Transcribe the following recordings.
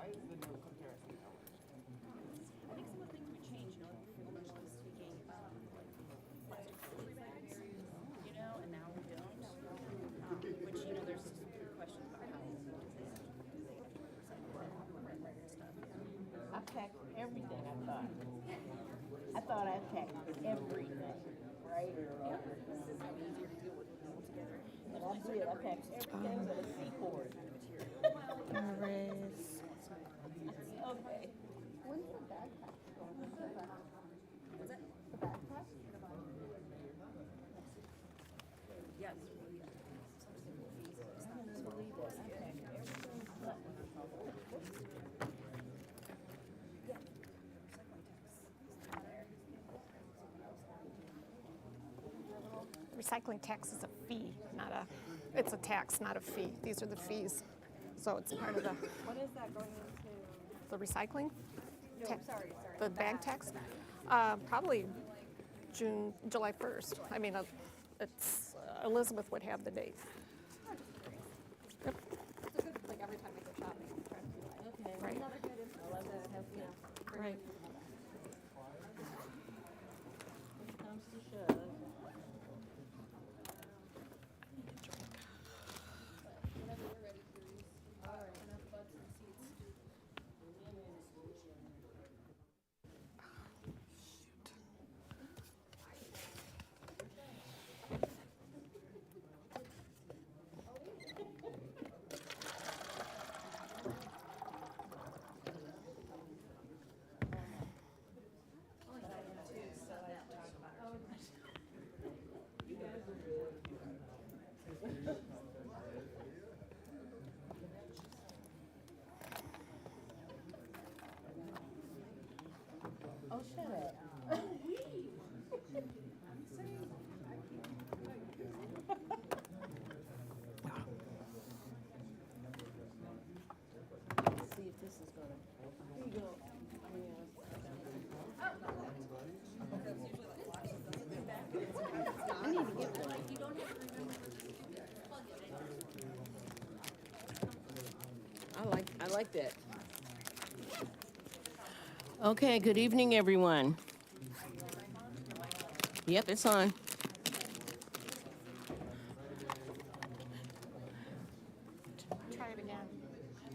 Why is the no comparison hours? I think some of the things would change, you know, like before the budget was taking, like, grocery bags, you know, and now we don't. Which, you know, there's questions about how do they recycle and stuff. I packed everything, I thought. I thought I packed everything, right? Yeah, this is how easier to deal with it all together. And I did, I packed everything but a C-cord. Erase. Okay. When's the backpack going? What's that? The backpack? Yes. Recycling tax is a fee, not a, it's a tax, not a fee. These are the fees. So it's part of the, When is that going into? the recycling. No, Ta- sorry. The bag tax. Probably July 1st. I mean, it's, Elizabeth would have the date. Yep. It's good, like every time I go shopping, I'm trying to be like, okay, Right. another good info. I love that. Right. When it comes to shove. Oh, shut up. Let's see if this is gonna, here you go. I need to get one. I like that. Okay, good evening, everyone. Yep, it's on. Try it again.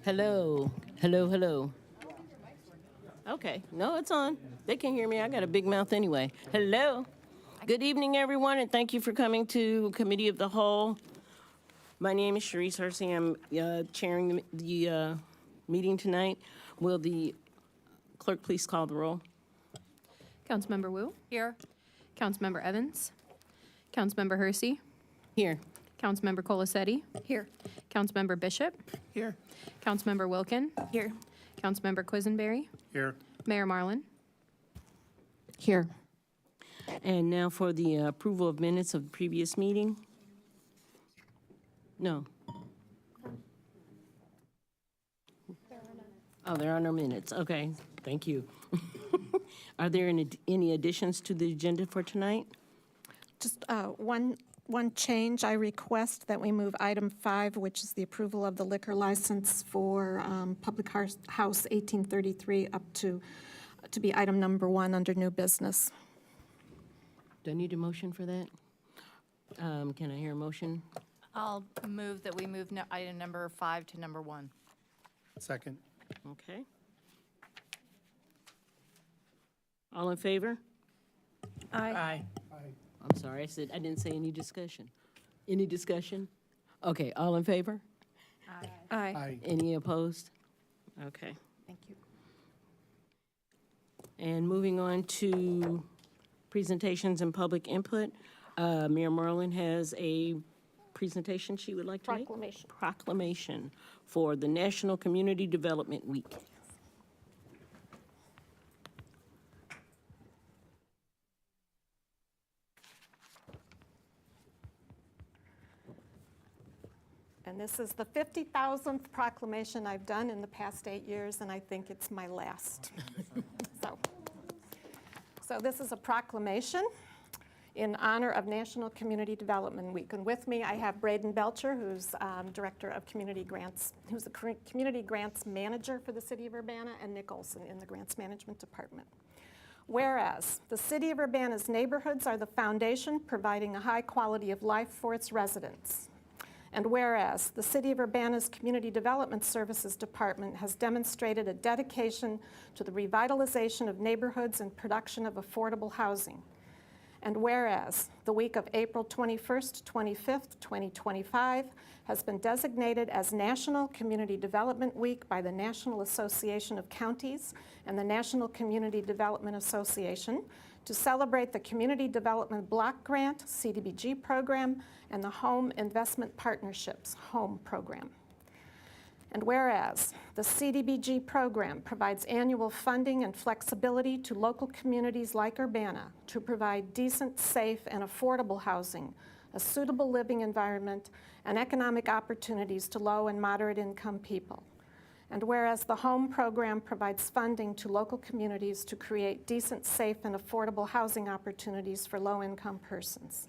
Hello, hello, hello. Okay, no, it's on. They can hear me. I got a big mouth anyway. Hello. Good evening, everyone, and thank you for coming to Committee of the Whole. My name is Sharice Hersey. I'm chairing the meeting tonight. Will the clerk please call the roll? Councilmember Wu? Here. Councilmember Evans? Councilmember Hersey? Here. Councilmember Colasetti? Here. Councilmember Bishop? Here. Councilmember Wilkin? Here. Councilmember Quisenberry? Here. Mayor Marlin? Here. And now for the approval of minutes of the previous meeting. No. Oh, there are no minutes. Okay, thank you. Are there any additions to the agenda for tonight? Just one change. I request that we move item 5, which is the approval of the liquor license for Public House 1833 up to be item number 1 under new business. Do I need a motion for that? Can I hear a motion? I'll move that we move item number 5 to number 1. Second. Okay. All in favor? Aye. I'm sorry, I didn't say any discussion. Any discussion? Okay, all in favor? Aye. Aye. Any opposed? Okay. Thank you. And moving on to presentations and public input, Mayor Merlin has a presentation she would like to make? Proclamation. Proclamation for the National Community Development Week. And this is the 50,000th proclamation I've done in the past 8 years, and I think it's my last. So this is a proclamation in honor of National Community Development Week. And with me, I have Braden Belcher, who's Director of Community Grants, who's the Community Grants Manager for the City of Urbana, and Nick Olson in the Grants Management Department. Whereas the City of Urbana's neighborhoods are the foundation providing a high quality of life for its residents. And whereas the City of Urbana's Community Development Services Department has demonstrated a dedication to the revitalization of neighborhoods and production of affordable housing. And whereas the week of April 21st, 25th, 2025 has been designated as National Community Development Week by the National Association of Counties and the National Community Development Association to celebrate the Community Development Block Grant, CDBG program, and the Home Investment Partnerships, HOME program. And whereas the CDBG program provides annual funding and flexibility to local communities like Urbana to provide decent, safe, and affordable housing, a suitable living environment, and economic opportunities to low and moderate income people. And whereas the HOME program provides funding to local communities to create decent, safe, and affordable housing opportunities for low-income persons.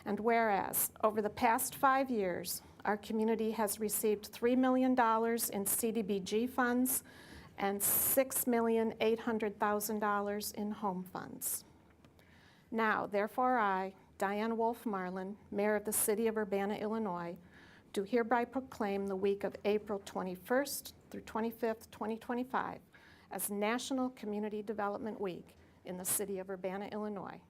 And whereas over the past 5 years, our community has received $3 million in CDBG funds and $6,800,000 in home funds. Now, therefore, I, Diane Wolf Merlin, Mayor of the City of Urbana, Illinois, do hereby proclaim the week of April 21st through 25th, 2025 as National Community Development Week in the City of Urbana, Illinois.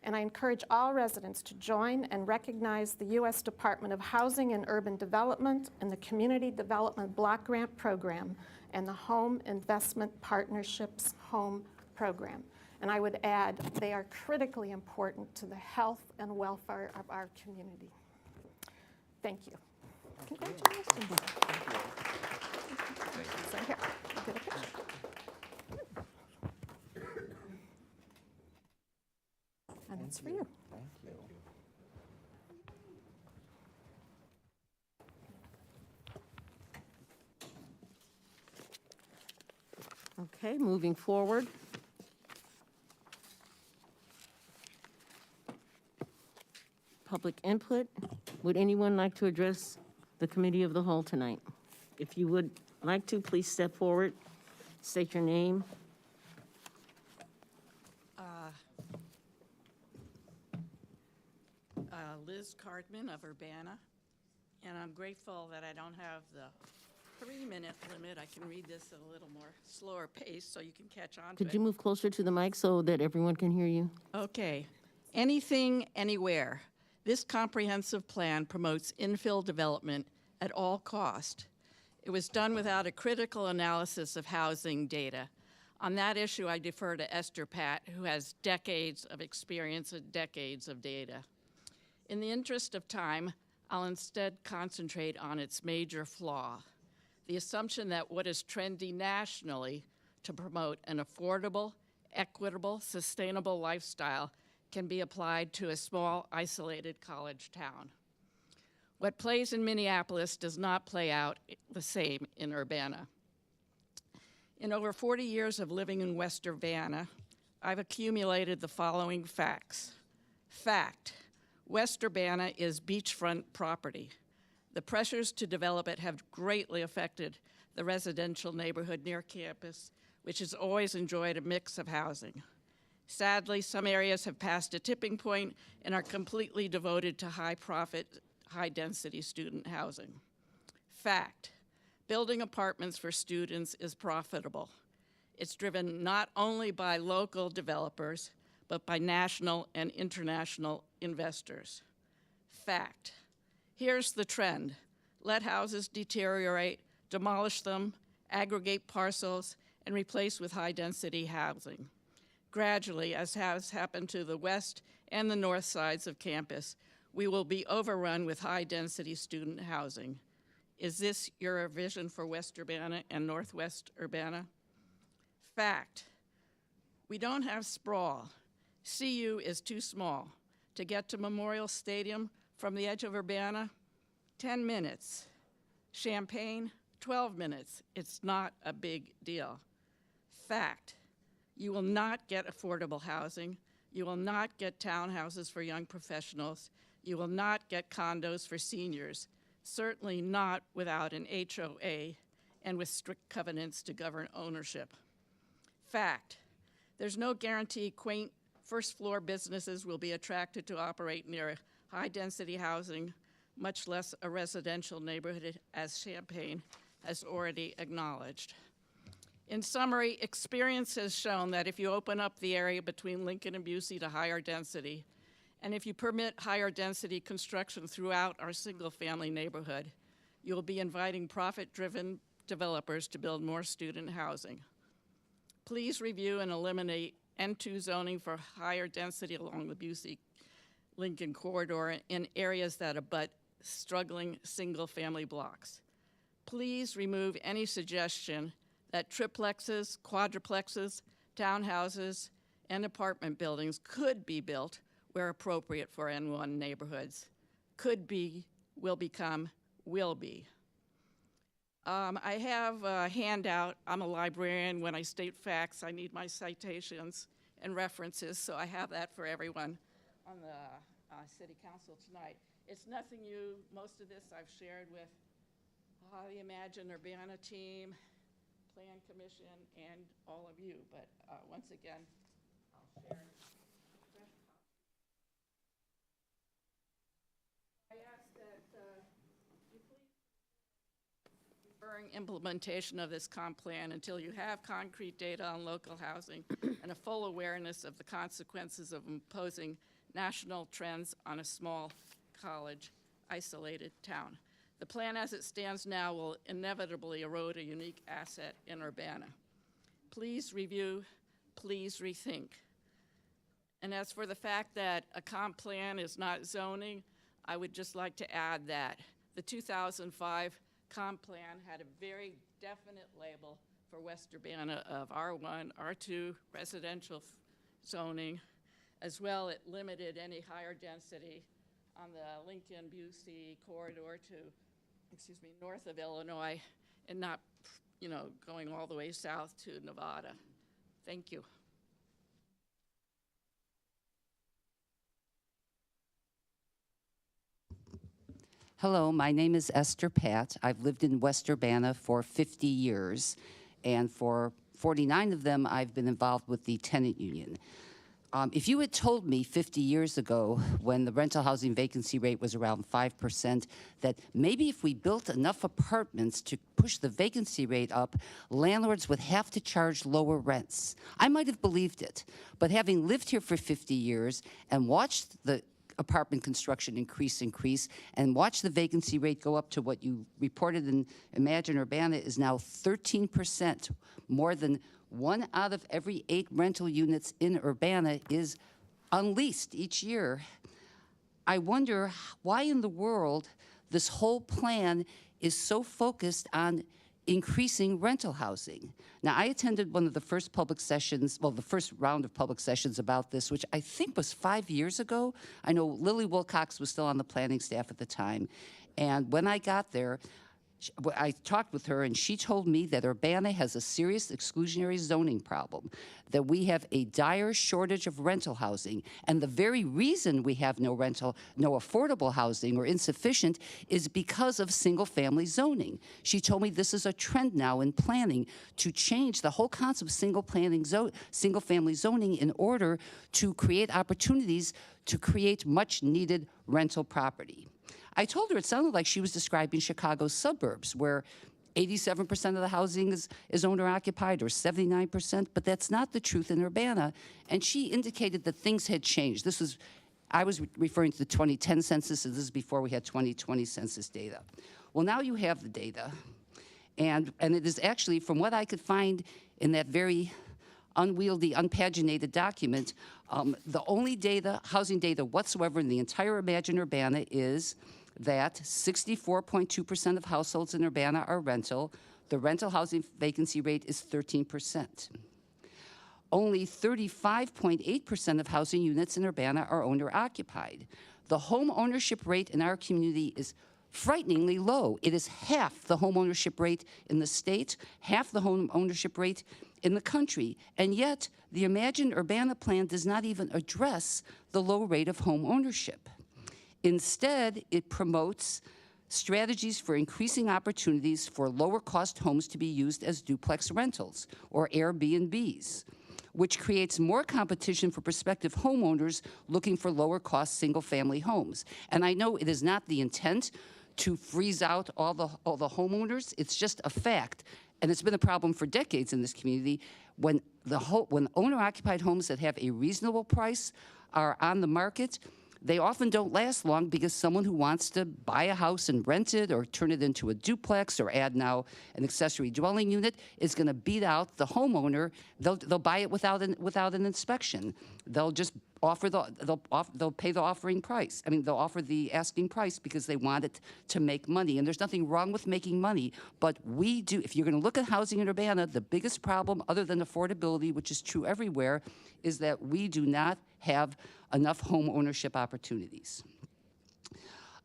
And I encourage all residents to join and recognize the U.S. Department of Housing and Urban Development and the Community Development Block Grant Program and the Home Investment Partnerships HOME program. And I would add, they are critically important to the health and welfare of our community. Thank you. Congratulations. So here, I'll get a picture. And it's for you. Thank you. Okay, moving forward. Public input. Would anyone like to address the Committee of the Whole tonight? If you would like to, please step forward, state your name. Liz Cartman of Urbana, and I'm grateful that I don't have the 3-minute limit. I can read this at a little more slower pace so you can catch on to Could it. you move closer to the mic so that everyone can hear you? Okay. Anything, anywhere. This comprehensive plan promotes infill development at all cost. It was done without a critical analysis of housing data. On that issue, I defer to Esther Pat, who has decades of experience and decades of data. In the interest of time, I'll instead concentrate on its major flaw, the assumption that what is trendy nationally to promote an affordable, equitable, sustainable lifestyle can be applied to a small, isolated college town. What plays in Minneapolis does not play out the same in Urbana. In over 40 years of living in West Urbana, I've accumulated the following facts. Fact. West Urbana is beachfront property. The pressures to develop it have greatly affected the residential neighborhood near campus, which has always enjoyed a mix of housing. Sadly, some areas have passed a tipping point and are completely devoted to high-profit, high-density student housing. Fact, building apartments for students is profitable. It's driven not only by local developers, but by national and international investors. Fact, here's the trend. Let houses deteriorate, demolish them, aggregate parcels, and replace with high-density housing. Gradually, as has happened to the west and the north sides of campus, we will be overrun with high-density student housing. Is this your vision for West Urbana and Northwest Urbana? Fact, we don't have sprawl. CU is too small. To get to Memorial Stadium from the edge of Urbana, 10 minutes. Champaign, 12 minutes. It's not a big deal. Fact, you will not get affordable housing You will not get townhouses for young professionals. You will not get condos for seniors, certainly not without an HOA and with strict covenants to govern ownership. Fact, there's no guarantee quaint first-floor businesses will be attracted to operate near high-density housing, much less a residential neighborhood, as Champaign has already acknowledged. In summary, experience has shown that if you open up the area between Lincoln and Busey to higher density, and if you permit higher density construction throughout our single-family neighborhood, you'll be inviting profit-driven developers to build more student housing. Please review and eliminate N2 zoning for higher density along the Busey-Lincoln corridor in areas that abut struggling single-family blocks. Please remove any suggestion that triplexes, quadruplexes, townhouses, and apartment buildings could be built where appropriate for N1 neighborhoods. Could be, will become, will be. I have a handout. I'm a librarian. When I state facts, I need my citations and references, so I have that for everyone on the City Council tonight. It's nothing new. Most of this I've shared with the Imagine Urbana team, Plan Commission, and all of you, but once again, I'll share. I ask that you please deferring implementation of this comp plan until you have concrete data on local housing and a full awareness of the consequences of imposing national trends on a small college isolated town. The plan as it stands now will inevitably erode a unique asset in Urbana. Please review, please rethink. And as for the fact that a comp plan is not zoning, I would just like to add that the 2005 comp plan had a very definite label for West Urbana of R1, R2 residential zoning. As well, it limited any higher density on the Lincoln-Busey corridor to, north of Illinois, and not, going all the way south to Nevada. Thank you. Hello, my name is Esther Pat. I've lived in West Urbana for 50 years, and for 49 of them, I've been involved with the tenant union. If you had told me 50 years ago, when the rental housing vacancy rate was around 5%, that maybe if we built enough apartments to push the vacancy rate up, landlords would have to charge lower rents, I might have believed it. But having lived here for 50 years and watched the apartment construction increase, and watch the vacancy rate go up to what you reported in Imagine Urbana is now 13%, more than 1 out of every 8 rental units in Urbana is unleased each year. I wonder why in the world this whole plan is so focused on increasing rental housing. Now, I attended one of the first public sessions, well, the first round of public sessions about this, which I think was 5 years ago. I know Lily Wilcox was still on the planning staff at the time. And when I got there, I talked with her, and she told me that Urbana has a serious exclusionary zoning problem, that we have a dire shortage of rental housing, and the very reason we have no affordable housing or insufficient is because of single-family zoning. She told me this is a trend now in planning to change the whole concept of single-family zoning in order to create opportunities to create much-needed rental property. I told her it sounded like she was describing Chicago's suburbs, where 87% of the housing is owner-occupied, or 79%, but that's not the truth in Urbana. And she indicated that things had changed. I was referring to the 2010 census, and this is before we had 2020 census data. Well, now you have the data, and it is actually, from what I could find in that very unwieldy, unpaginated document, the only housing data whatsoever in the entire Imagine Urbana is that 64.2% of households in Urbana are rental. The rental housing vacancy rate is 13%. Only 35.8% of housing units in Urbana are owner-occupied. The home ownership rate in our community is frighteningly low. It is half the home ownership rate in the state, half the home ownership rate in the country, and yet the Imagine Urbana plan does not even address the low rate of home ownership. Instead, it promotes strategies for increasing opportunities for lower-cost homes to be used as duplex rentals or Airbnbs, which creates more competition for prospective homeowners looking for lower-cost single-family homes. And I know it is not the intent to freeze out all the homeowners. It's just a fact, and it's been a problem for decades in this community. When owner-occupied homes that have a reasonable price are on the market, they often don't last long because someone who wants to buy a house and rent it or turn it into a duplex or add now an accessory dwelling unit is going to beat out the homeowner. They'll buy it without an inspection. They'll just they'll pay the offering price. I mean, they'll offer the asking price because they want it to make money. And there's nothing wrong with making money, but we do, if you're going to look at housing in Urbana, the biggest problem, other than affordability, which is true everywhere, is that we do not have enough home ownership opportunities.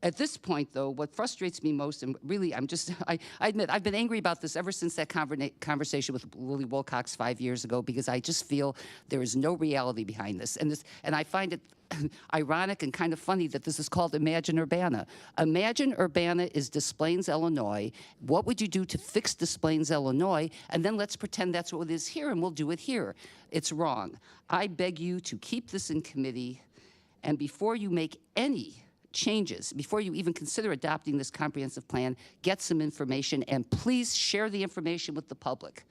At this point, though, what frustrates me most, and really I admit I've been angry about this ever since that conversation with Lily Wilcox 5 years ago, because I just feel there is no reality behind this. And I find it ironic and kind of funny that this is called Imagine Urbana. Imagine Urbana is Des Plaines, Illinois. What would you do to fix Des Plaines, Illinois? And then let's pretend that's what it is here, and we'll do it here. It's wrong. I beg you to keep this in committee, and before you make any changes, before you even consider adopting this comprehensive plan, get some information, and please share the information with the public.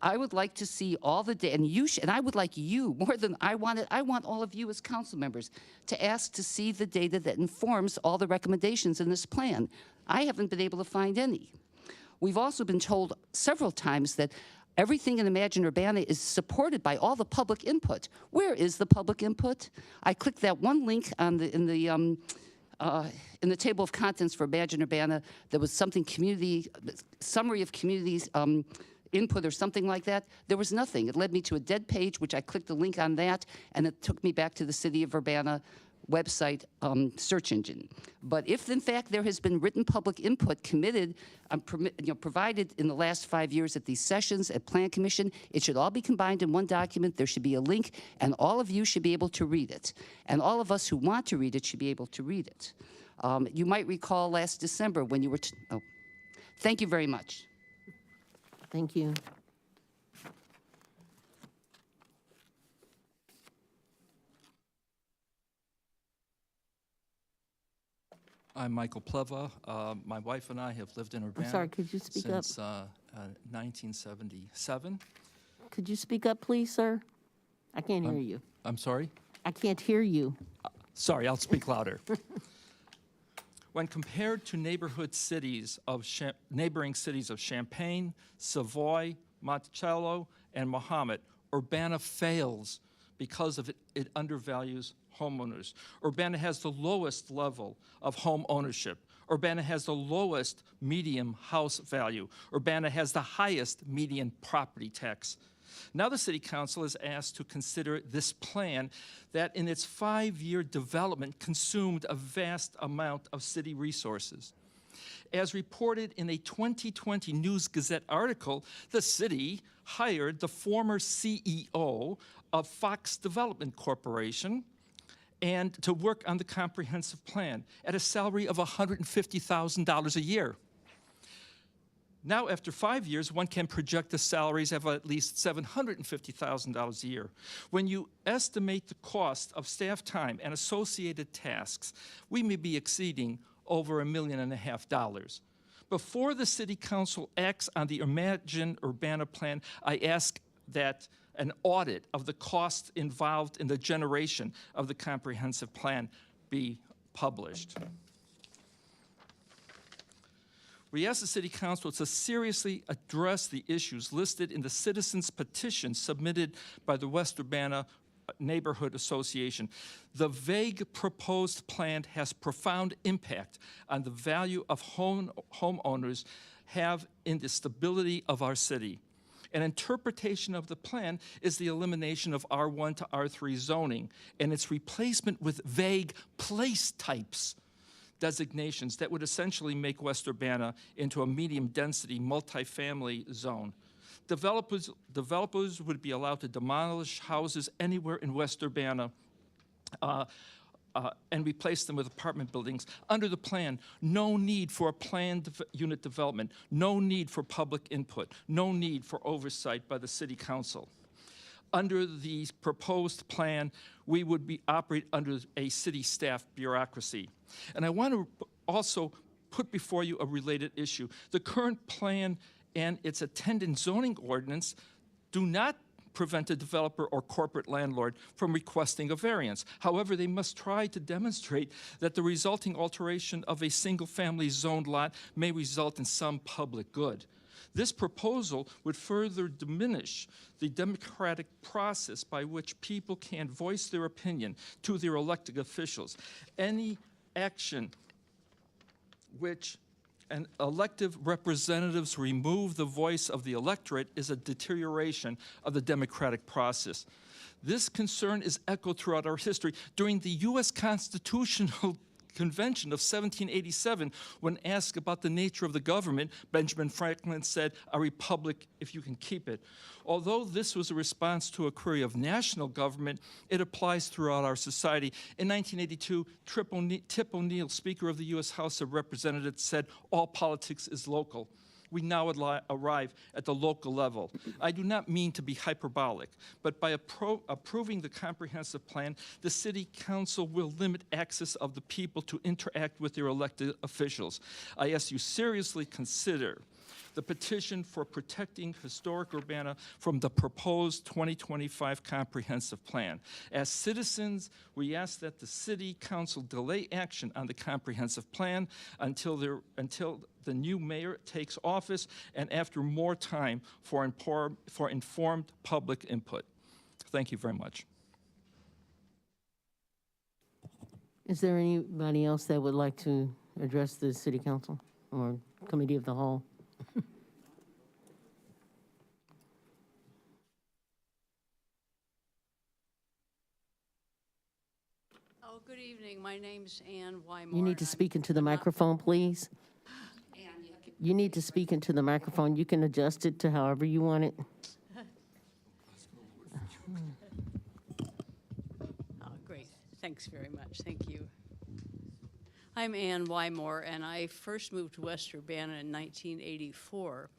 I would like to see all the data, and I would like you, more than I want all of you as council members to ask to see the data that informs all the recommendations in this plan. I haven't been able to find any. We've also been told several times that everything in Imagine Urbana is supported by all the public input. Where is the public input? I clicked that one link on in the table of contents for Imagine Urbana. There was something summary of communities input or something like that. There was nothing. It led me to a dead page, which I clicked the link on that, and it took me back to the City of Urbana website search engine. But if, in fact, there has been written public input provided in the last 5 years at these sessions at Plan Commission, it should all be combined in one document. There should be a link, and all of you should be able to read it. And all of us who want to read it should be able to read it. You might recall last December when you were... Thank you very much. Thank you. I'm Michael Pleva. My wife and I have lived in Urbana sorry, could you speak up? since 1977. Could you speak up, please, sir? I can't hear you. I'm sorry? I can't hear you. Sorry, I'll speak louder. When compared to neighboring cities of Champaign, Savoy, Monticello, and Mahomet, Urbana fails because of it undervalues homeowners. Urbana has the lowest level of home ownership. Urbana has the lowest median house value. Urbana has the highest median property tax. Now the City Council is asked to consider this plan that in its 5-year development consumed a vast amount of city resources. As reported in a 2020 News Gazette article, the city hired the former CEO of Fox Development Corporation and to work on the comprehensive plan at a salary of $150,000 a year. Now, after 5 years, one can project the salaries of at least $750,000 a year. When you estimate the cost of staff time and associated tasks, we may be exceeding over $1.5 million. Before the City Council acts on the Imagine Urbana plan, I ask that an audit of the costs involved in the generation of the comprehensive plan be published. We ask the City Council to seriously address the issues listed in the citizens' petition submitted by the West Urbana Neighborhood Association. The vague proposed plan has profound impact on the value of homeowners have in the stability of our city. An interpretation of the plan is the elimination of R1 to R3 zoning and its replacement with vague place types designations that would essentially make West Urbana into a medium-density multifamily zone. Developers would be allowed to demolish houses anywhere in West Urbana and replace them with apartment buildings. Under the plan, no need for a planned unit development, no need for public input, no need for oversight by the city council. Under the proposed plan, we would operate under a city staff bureaucracy. And I want to also put before you a related issue. The current plan and its attendant zoning ordinance do not prevent a developer or corporate landlord from requesting a variance. However, they must try to demonstrate that the resulting alteration of a single-family zoned lot may result in some public good. This proposal would further diminish the democratic process by which people can voice their opinion to their elected officials. Any action which an elected representatives remove the voice of the electorate is a deterioration of the democratic process. This concern is echoed throughout our history. During the U.S. Constitutional Convention of 1787, when asked about the nature of the government, Benjamin Franklin said, "A republic if you can keep it." Although this was a response to a query of national government, it applies throughout our society. In 1982, Tip O'Neill, Speaker of the U.S. House of Representatives, said, "All politics is local." We now arrive at the local level. I do not mean to be hyperbolic, but by approving the comprehensive plan, the City Council will limit access of the people to interact with their elected officials. I ask you seriously consider the petition for protecting historic Urbana from the proposed 2025 comprehensive plan. As citizens, we ask that the City Council delay action on the comprehensive plan until the new mayor takes office and after more time for informed public input. Thank you very much. Is there anybody else that would like to address the City Council or Committee of the Whole? Oh, good evening. My name's Ann Wymore. You need to speak into the microphone, please. You need to speak into the microphone. You can adjust it to however you want it. Oh, great. Thanks very much. Thank you. I'm Ann Wymore, and I first moved to West Urbana in 1984.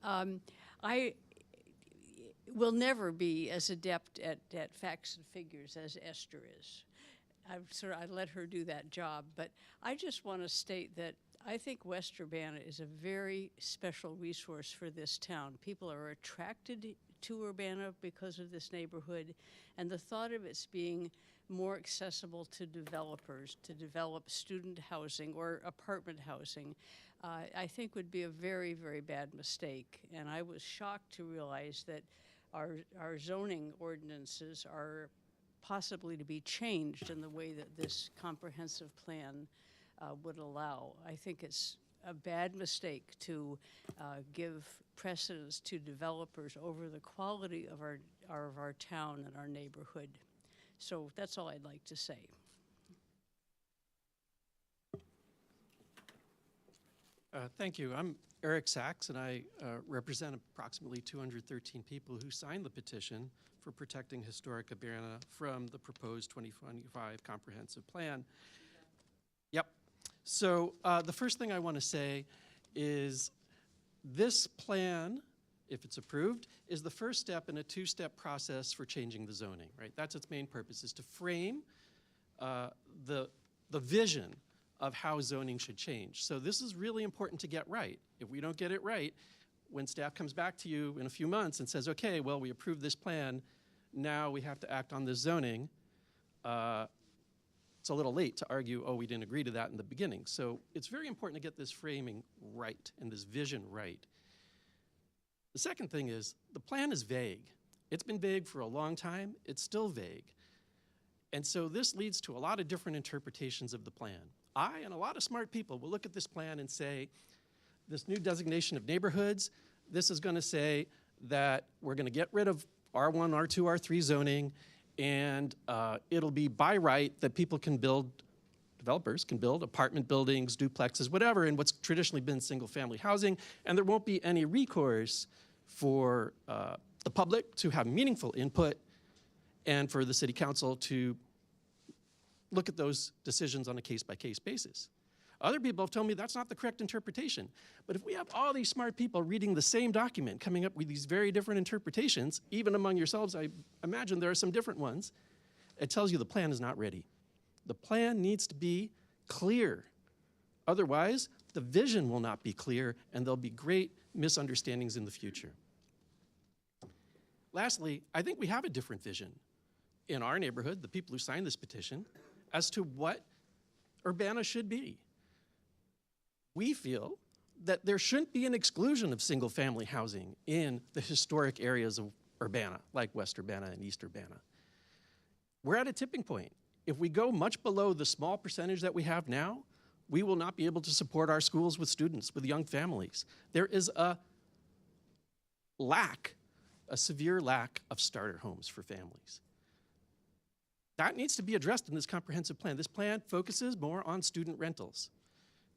I will never be as adept at facts and figures as Esther is. I let her do that job, but I just want to state that I think West Urbana is a very special resource for this town. People are attracted to Urbana because of this neighborhood, and the thought of its being more accessible to developers to develop student housing or apartment housing, I think would be a very, very bad mistake. And I was shocked to realize that our zoning ordinances are possibly to be changed in the way that this comprehensive plan would allow. I think it's a bad mistake to give precedence to developers over the quality of our town and our neighborhood. So that's all I'd like to say. Thank you. I'm Eric Saxs, and I represent approximately 213 people who signed the petition for protecting historic Urbana from the proposed 2025 comprehensive plan. Yep. So the first thing I want to say is this plan, if it's approved, is the first step in a two-step process for changing the zoning, right? That's its main purpose, is to frame the vision of how zoning should change. So this is really important to get right. If we don't get it right, when staff comes back to you in a few months and says, okay, well, we approved this plan, now we have to act on this zoning, it's a little late to argue, oh, we didn't agree to that in the beginning. So it's very important to get this framing right and this vision right. The second thing is the plan is vague. It's been vague for a long time. It's still vague. And so this leads to a lot of different interpretations of the plan. I and a lot of smart people will look at this plan and say, this new designation of neighborhoods, this is going to say that we're going to get rid of R1, R2, R3 zoning, and it'll be by right that people can build, developers can build apartment buildings, duplexes, whatever, in what's traditionally been single-family housing, and there won't be any recourse for the public to have meaningful input and for the city council to look at those decisions on a case-by-case basis. Other people have told me that's not the correct interpretation. But if we have all these smart people reading the same document, coming up with these very different interpretations, even among yourselves, I imagine there are some different ones, it tells you the plan is not ready. The plan needs to be clear. Otherwise, the vision will not be clear, and there'll be great misunderstandings in the future. Lastly, I think we have a different vision in our neighborhood, the people who signed this petition, as to what Urbana should be. We feel that there shouldn't be an exclusion of single-family housing in the historic areas of Urbana, like West Urbana and East Urbana. We're at a tipping point. If we go much below the small percentage that we have now, we will not be able to support our schools with students, with young families. There is a severe lack of starter homes for families. That needs to be addressed in this comprehensive plan. This plan focuses more on student rentals.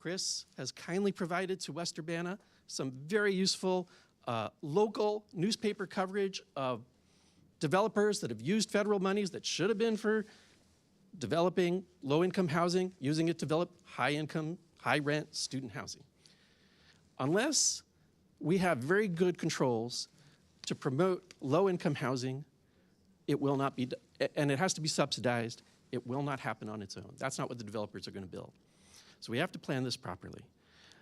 Chris has kindly provided to West Urbana some very useful local newspaper coverage of developers that have used federal monies that should have been for developing low-income housing, using it to develop high-income, high-rent student housing. Unless we have very good controls to promote low-income housing, it will not be, and it has to be subsidized, it will not happen on its own. That's not what the developers are going to build. So we have to plan this properly.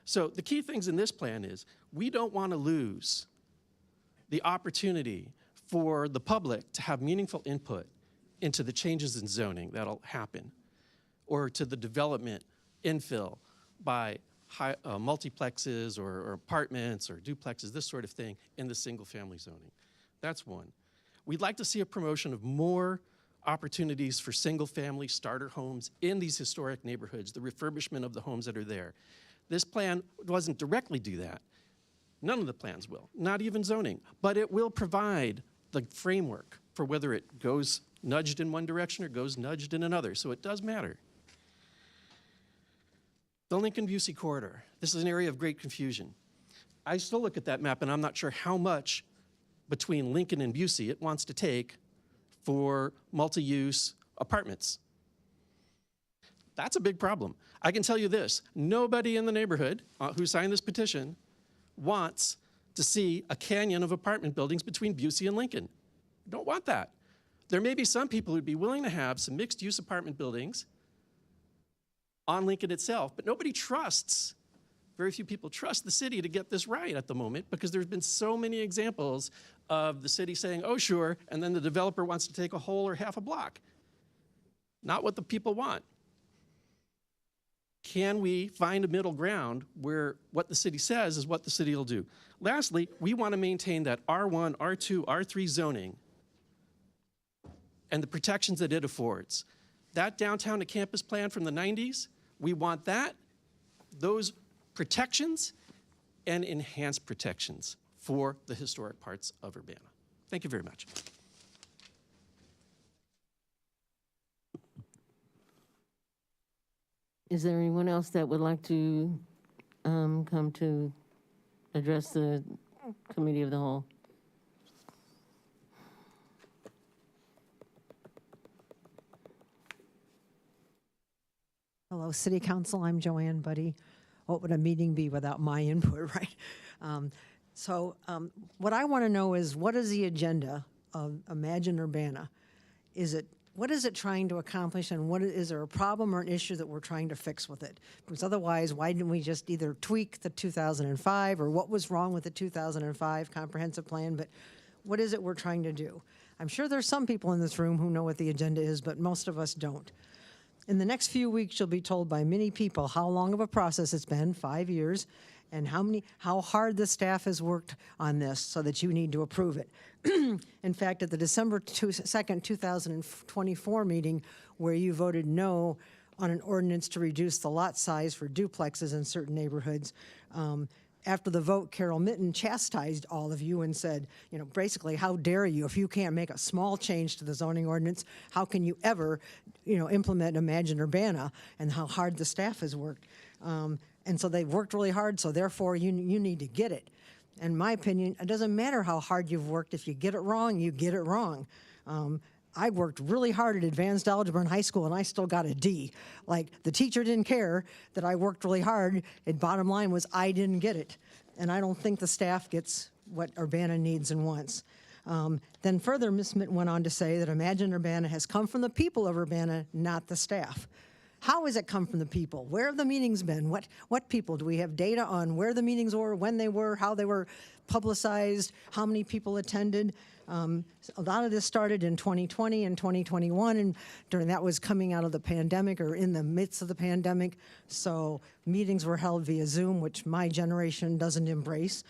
So the key things in this plan is we don't want to lose the opportunity for the public to have meaningful input into the changes in zoning that'll happen, or to the development infill by multiplexes or apartments or duplexes, this sort of thing, in the single-family zoning. That's one. We'd like to see a promotion of more opportunities for single-family starter homes in these historic neighborhoods, the refurbishment of the homes that are there. This plan doesn't directly do that. None of the plans will, not even zoning, but it will provide the framework for whether it goes nudged in one direction or goes nudged in another, so it does matter. The Lincoln-Busey corridor. This is an area of great confusion. I still look at that map and I'm not sure how much between Lincoln and Busey it wants to take for multi-use apartments. That's a big problem. I can tell you this, nobody in the neighborhood who signed this petition wants to see a canyon of apartment buildings between Busey and Lincoln. Don't want that. There may be some people who'd be willing to have some mixed-use apartment buildings on Lincoln itself, but nobody trusts, very few people trust the city to get this right at the moment because there's been so many examples of the city saying, oh, sure, and then the developer wants to take a whole or half a block. Not what the people want. Can we find a middle ground where what the city says is what the city will do? Lastly, we want to maintain that R1, R2, R3 zoning and the protections that it affords. That downtown to campus plan from the 90s, we want that, those protections and enhanced protections for the historic parts of Urbana. Thank you very much. Is there anyone else that would like to come to address the Committee of the Whole? Hello, City Council. I'm Joanne Buddy. What would a meeting be without my input, right? What I want to know is, what is the agenda of Imagine Urbana? What is it trying to accomplish, and is there a problem or an issue that we're trying to fix with it? Because otherwise, why didn't we just either tweak the 2005, or what was wrong with the 2005 comprehensive plan, but what is it we're trying to do? I'm sure there's some people in this room who know what the agenda is, but most of us don't. In the next few weeks, you'll be told by many people how long of a process it's been, 5 years, and how hard the staff has worked on this so that you need to approve it. In fact, at the December 2nd, 2024 meeting, where you voted no on an ordinance to reduce the lot size for duplexes in certain neighborhoods, after the vote, Carol Mitten chastised all of you and said, basically, how dare you? If you can't make a small change to the zoning ordinance, how can you ever, implement Imagine Urbana, and how hard the staff has worked. And so they've worked really hard, so therefore you need to get it. In my opinion, it doesn't matter how hard you've worked. If you get it wrong, you get it wrong. I worked really hard at advanced algebra in high school, and I still got a D. Like, the teacher didn't care that I worked really hard, and bottom line was I didn't get it. And I don't think the staff gets what Urbana needs and wants. Then further, Ms. Mitt went on to say that Imagine Urbana has come from the people of Urbana, not the staff. How has it come from the people? Where have the meetings been? What people? Do we have data on where the meetings were, when they were, how they were publicized, how many people attended? A lot of this started in 2020 and 2021, and during that was coming out of the pandemic or in the midst of the pandemic. So meetings were held via Zoom, which my generation doesn't embrace.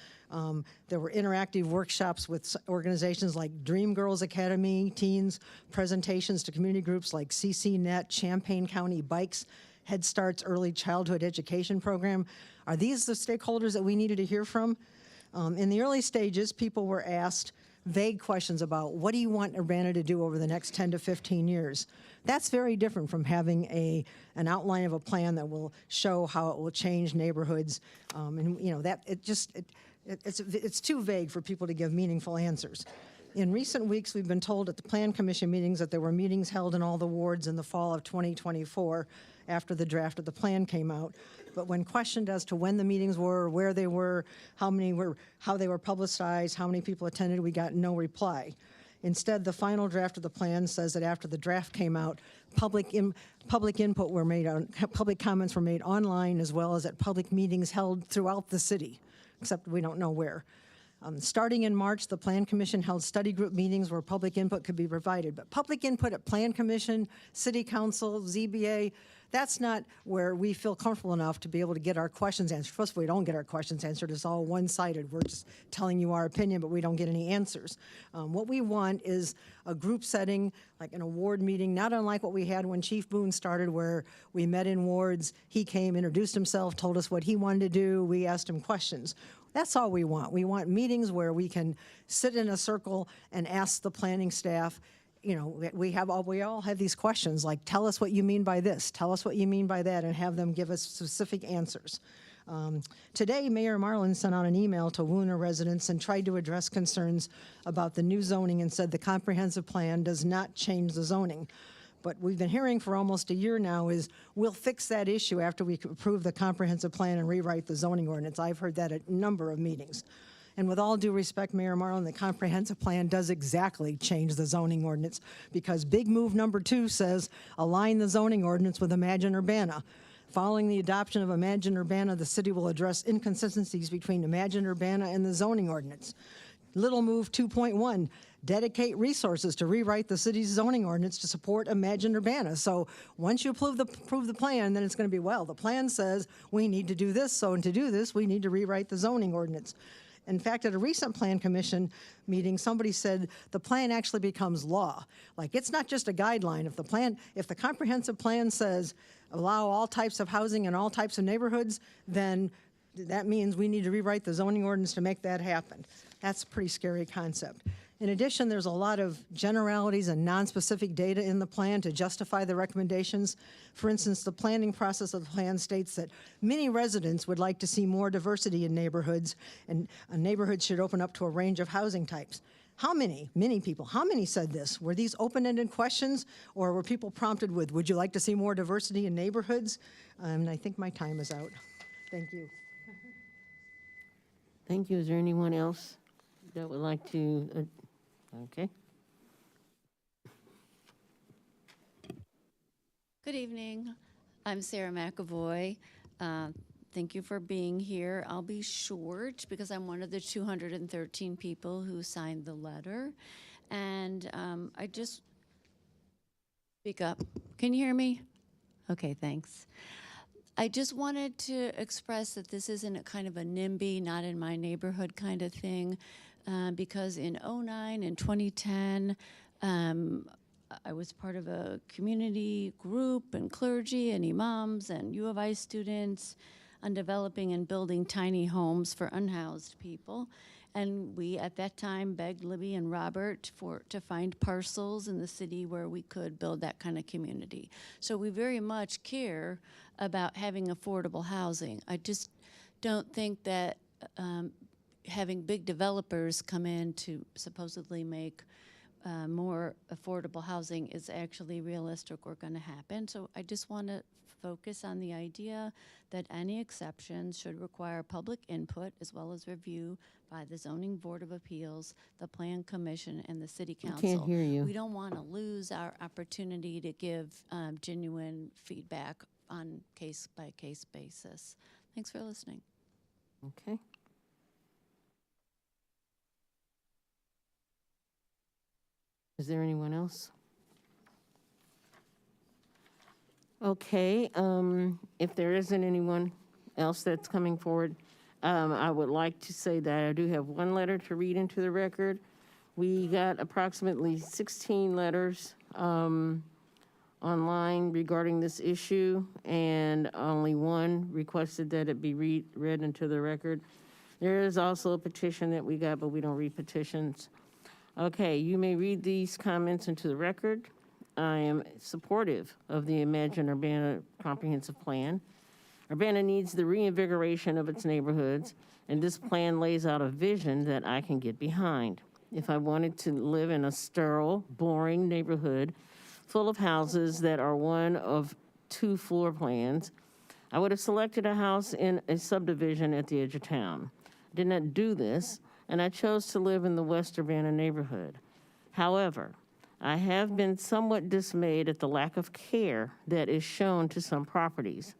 There were interactive workshops with organizations like Dream Girls Academy, teens, presentations to community groups like CCNet, Champaign County Bikes, Head Start's Early Childhood Education Program. Are these the stakeholders that we needed to hear from? In the early stages, people were asked vague questions about what do you want Urbana to do over the next 10 to 15 years. That's very different from having an outline of a plan that will show how it will change neighborhoods. And you know, that it's too vague for people to give meaningful answers. In recent weeks, we've been told at the Plan Commission meetings that there were meetings held in all the wards in the fall of 2024 after the draft of the plan came out. But when questioned as to when the meetings were, where they were, how they were publicized, how many people attended, we got no reply. Instead, the final draft of the plan says that after the draft came out, public input were made on, public comments were made online, as well as at public meetings held throughout the city, except we don't know where. Starting in March, the Plan Commission held study group meetings where public input could be provided. But public input at Plan Commission, City Council, ZBA, that's not where we feel comfortable enough to be able to get our questions answered. First of all, we don't get our questions answered. It's all one-sided. We're just telling you our opinion, but we don't get any answers. What we want is a group setting, like an award meeting, not unlike what we had when Chief Boone started, where we met in wards. He came, introduced himself, told us what he wanted to do. We asked him questions. That's all we want. We want meetings where we can sit in a circle and ask the planning staff, you know, we all have these questions like, tell us what you mean by this, tell us what you mean by that, and have them give us specific answers. Today, Mayor Merlin sent out an email to Wymore residents and tried to address concerns about the new zoning and said the comprehensive plan does not change the zoning. But we've been hearing for almost a year now is we'll fix that issue after we approve the comprehensive plan and rewrite the zoning ordinance. I've heard that at a number of meetings. And with all due respect, Mayor Merlin, the comprehensive plan does exactly change the zoning ordinance, because big move number 2 says align the zoning ordinance with Imagine Urbana. Following the adoption of Imagine Urbana, the city will address inconsistencies between Imagine Urbana and the zoning ordinance. Little move 2.1, dedicate resources to rewrite the city's zoning ordinance to support Imagine Urbana. So once you approve the plan, then it's going to be, well, the plan says we need to do this, so to do this, we need to rewrite the zoning ordinance. In fact, at a recent Plan Commission meeting, somebody said the plan actually becomes law. Like, it's not just a guideline. If the comprehensive plan says allow all types of housing in all types of neighborhoods, then that means we need to rewrite the zoning ordinance to make that happen. That's a pretty scary concept. In addition, there's a lot of generalities and non-specific data in the plan to justify the recommendations. For instance, the planning process of the plan states that many residents would like to see more diversity in neighborhoods, and a neighborhood should open up to a range of housing types. How many? Many people. How many said this? Were these open-ended questions, or were people prompted with, would you like to see more diversity in neighborhoods? And I think my time is out. Thank you. Thank you. Is there anyone else that would like to? Okay. Good evening. I'm Sarah Makavoy. Thank you for being here. I'll be short because I'm one of the 213 people who signed the letter. And I just speak up. Can you hear me? Okay, thanks. I just wanted to express that this isn't a kind of a NIMBY, not in my neighborhood kind of thing, because in 2009 and 2010, I was part of a community group and clergy and imams and U of I students on developing and building tiny homes for unhoused people. And we, at that time, begged Libby and Robert to find parcels in the city where we could build that kind of community. So we very much care about having affordable housing. I just don't think that having big developers come in to supposedly make more affordable housing is actually realistic or going to happen. So I just want to focus on the idea that any exceptions should require public input as well as review by the Zoning Board of Appeals, the Plan Commission, and the City Council. can't hear you. We don't want to lose our opportunity to give genuine feedback on case-by-case basis. Thanks for listening. Okay. Is there anyone else? Okay, if there isn't anyone else that's coming forward, I would like to say that I do have one letter to read into the record. We got approximately 16 letters online regarding this issue, and only one requested that it be read into the record. There is also a petition that we got, but we don't read petitions. Okay, you may read these comments into the record. I am supportive of the Imagine Urbana Comprehensive Plan. Urbana needs the reinvigoration of its neighborhoods, and this plan lays out a vision that I can get behind. If I wanted to live in a sterile, boring neighborhood full of houses that are one of 2 floor plans, I would have selected a house in a subdivision at the edge of town. I did not do this, and I chose to live in the West Urbana neighborhood. However, I have been somewhat dismayed at the lack of care that is shown to some properties.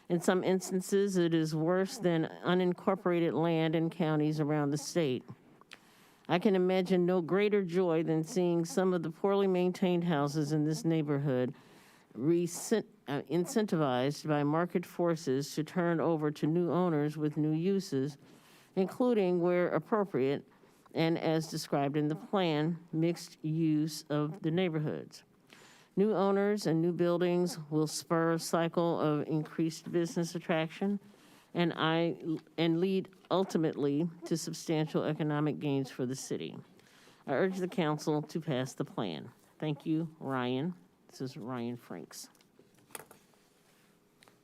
In some instances, it is worse than unincorporated land in counties around the state. I can imagine no greater joy than seeing some of the poorly maintained houses in this neighborhood incentivized by market forces to turn over to new owners with new uses, including, where appropriate, and as described in the plan, mixed use of the neighborhoods. New owners and new buildings will spur a cycle of increased business attraction and lead ultimately to substantial economic gains for the city. I urge the council to pass the plan. Thank you, Ryan. This is Ryan Franks.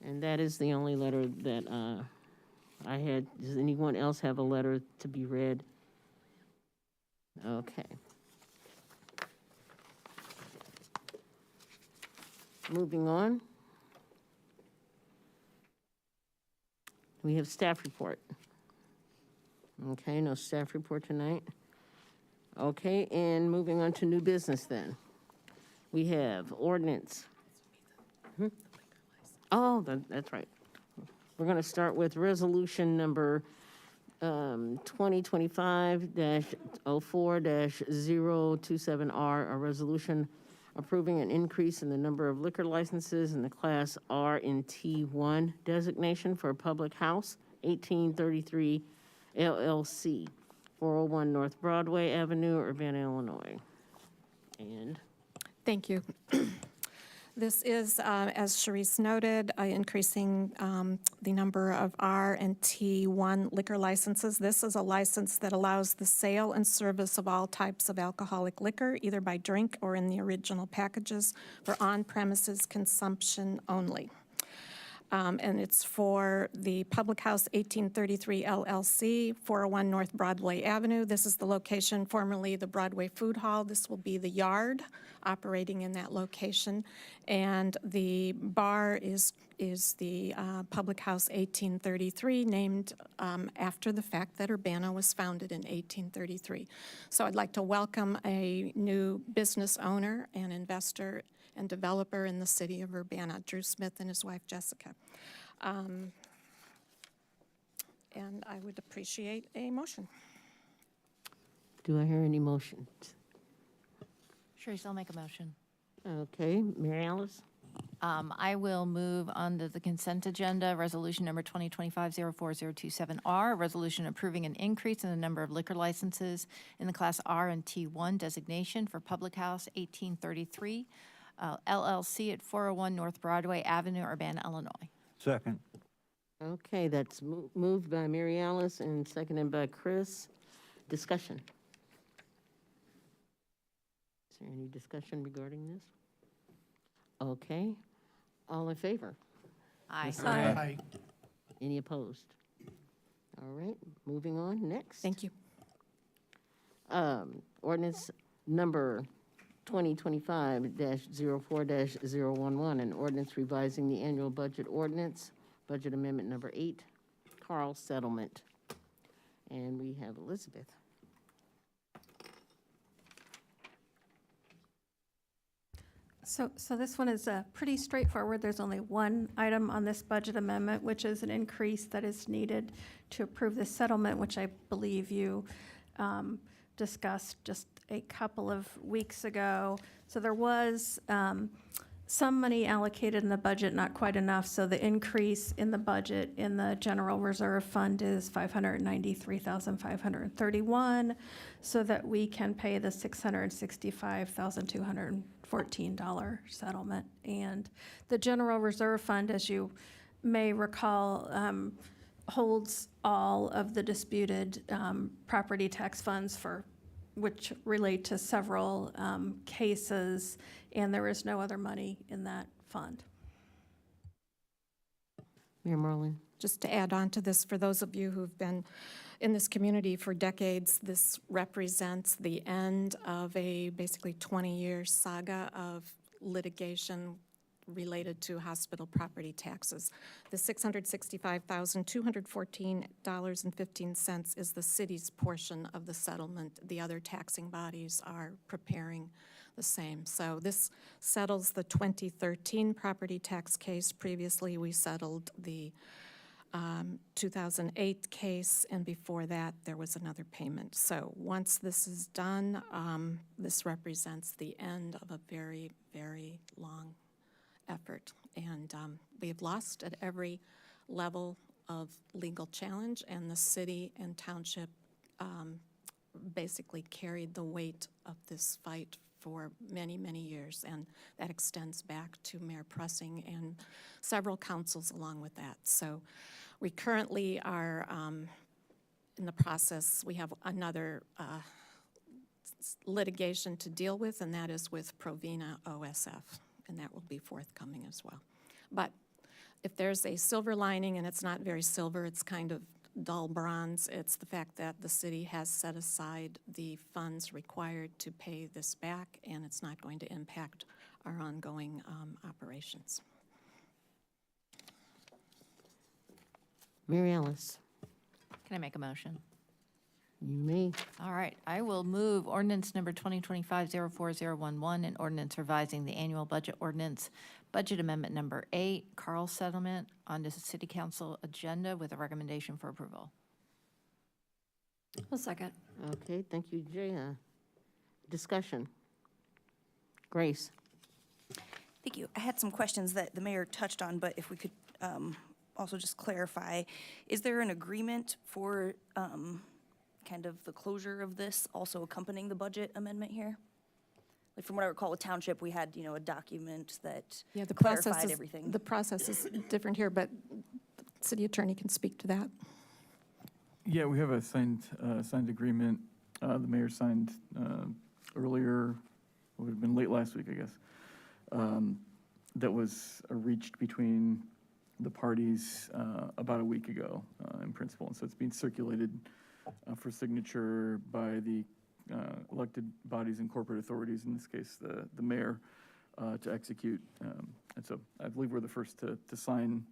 And that is the only letter that I had. Does anyone else have a letter to be read? Okay. Moving on. We have staff report. Okay, no staff report tonight. Okay, and moving on to new business then. We have ordinance. Oh, that's right. We're going to start with resolution number 2025-04-027R, a resolution approving an increase in the number of liquor licenses in the Class R and T1 designation for a public house, 1833 LLC, 401 North Broadway Avenue, Urbana, Illinois. And Thank you. This is, as Sharice noted, increasing the number of R and T1 liquor licenses. This is a license that allows the sale and service of all types of alcoholic liquor, either by drink or in the original packages, for on-premises consumption only. And it's for the Public House 1833 LLC, 401 North Broadway Avenue. This is the location formerly the Broadway Food Hall. This will be the yard operating in that location. And the bar is the Public House 1833, named after the fact that Urbana was founded in 1833. So I'd like to welcome a new business owner and investor and developer in the city of Urbana, Drew Smith and his wife, Jessica. And I would appreciate a motion. do I hear any motions? Sharice, I'll make a motion. Okay, Mary Alice? I will move under the consent agenda, resolution number 2025-04027R, resolution approving an increase in the number of liquor licenses in the Class R and T1 designation for Public House 1833 LLC at 401 North Broadway Avenue, Urbana, Illinois. Second. Okay, that's moved by Mary Alice and seconded by Chris. Discussion. Is there any discussion regarding this? Okay, all in favor? Aye. Yes, aye. Any opposed? All right, moving on, next. Thank you. Ordinance number 2025-04-011, an ordinance revising the annual budget ordinance, budget amendment number 8, Carl settlement. And we have Elizabeth. So this one is pretty straightforward. There's only one item on this budget amendment, which is an increase that is needed to approve the settlement, which I believe you discussed just a couple of weeks ago. So there was some money allocated in the budget, not quite enough. So the increase in the budget in the general reserve fund is $593,531, so that we can pay the $665,214 settlement. And the general reserve fund, as you may recall, holds all of the disputed property tax funds which relate to several cases, and there is no other money in that fund. Mayor Merlin. Just to add on to this, for those of you who've been in this community for decades, this represents the end of a basically 20-year saga of litigation related to hospital property taxes. The $665,214.15 is the city's portion of the settlement. The other taxing bodies are preparing the same. So this settles the 2013 property tax case. Previously, we settled the 2008 case, and before that, there was another payment. So once this is done, this represents the end of a very, very long effort. And we have lost at every level of legal challenge, and the city and township basically carried the weight of this fight for many, many years, and that extends back to Mayor Pressing and several councils along with that. So we currently are in the process. We have another litigation to deal with, and that is with Provena OSF, and that will be forthcoming as well. But if there's a silver lining, and it's not very silver, it's kind of dull bronze, it's the fact that the city has set aside the funds required to pay this back, and it's not going to impact our ongoing operations. Mary Alice. Can I make a motion? You may. All right, I will move ordinance number 2025-04011, an ordinance revising the annual budget ordinance, budget amendment number 8, Carl settlement, onto the city council agenda with a recommendation for approval. A second. Okay, thank you, Jay. Discussion. Grace. Thank you. I had some questions that the mayor touched on, but if we could also just clarify, is there an agreement for kind of the closure of this also accompanying the budget amendment here? Like from what I recall with Township, we had, a document that clarified everything. The process is different here, but the city attorney can speak to that. Yeah, we have a signed agreement. The mayor signed earlier, it would have been late last week, I guess, that was reached between the parties about a week ago in principle. And so it's being circulated for signature by the elected bodies and corporate authorities, in this case, the mayor, to execute. And so I believe we're the first to sign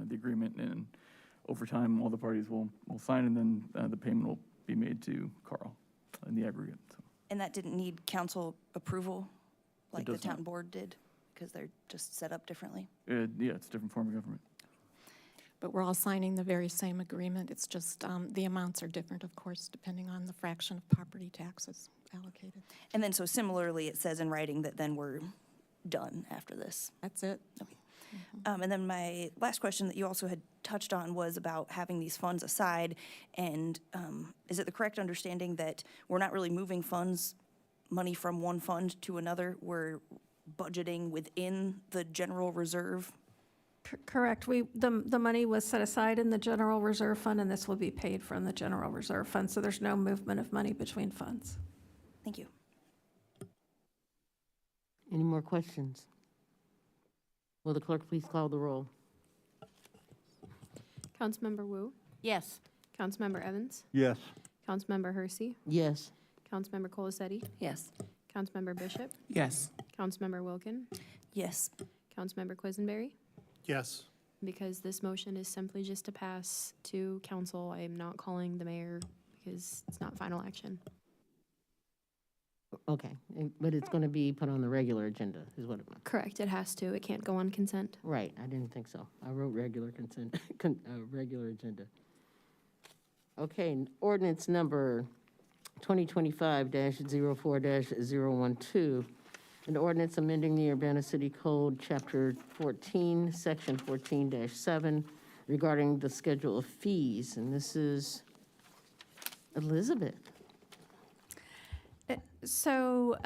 the agreement, and over time, all the parties will sign, and then the payment will be made to Carl in the aggregate. So. And that didn't need council approval like the town not. board did, because they're just set up differently? Yeah, it's a different form of government. But we're all signing the very same agreement. It's just the amounts are different, of course, depending on the fraction of property taxes allocated. And then so similarly, it says in writing that then we're done after this. That's it. Okay. And then my last question that you also had touched on was about having these funds aside. And is it the correct understanding that we're not really moving money from one fund to another? We're budgeting within the general reserve? Correct. The money was set aside in the general reserve fund, and this will be paid from the general reserve fund. So there's no movement of money between funds. Thank you. Any more questions? Will the clerk please call the roll? Councilmember Wu, Yes. Councilmember Evans, Yes. Councilmember Hersey, Yes. Councilmember Colacetti, Yes. Councilmember Bishop, Yes. Councilmember Wilkin, Yes. Councilmember Quisenberry. Yes. Because this motion is simply just to pass to council, I am not calling the mayor because it's not final action. Okay, but it's going to be put on the regular agenda, is what it meant. Correct, it has to. It can't go on consent. Right, I didn't think so. I wrote regular consent, regular agenda. Okay, ordinance number 2025-04-012, an ordinance amending the Urbana City Code, Chapter 14, Section 14-7, regarding the schedule of fees, and this is Elizabeth. So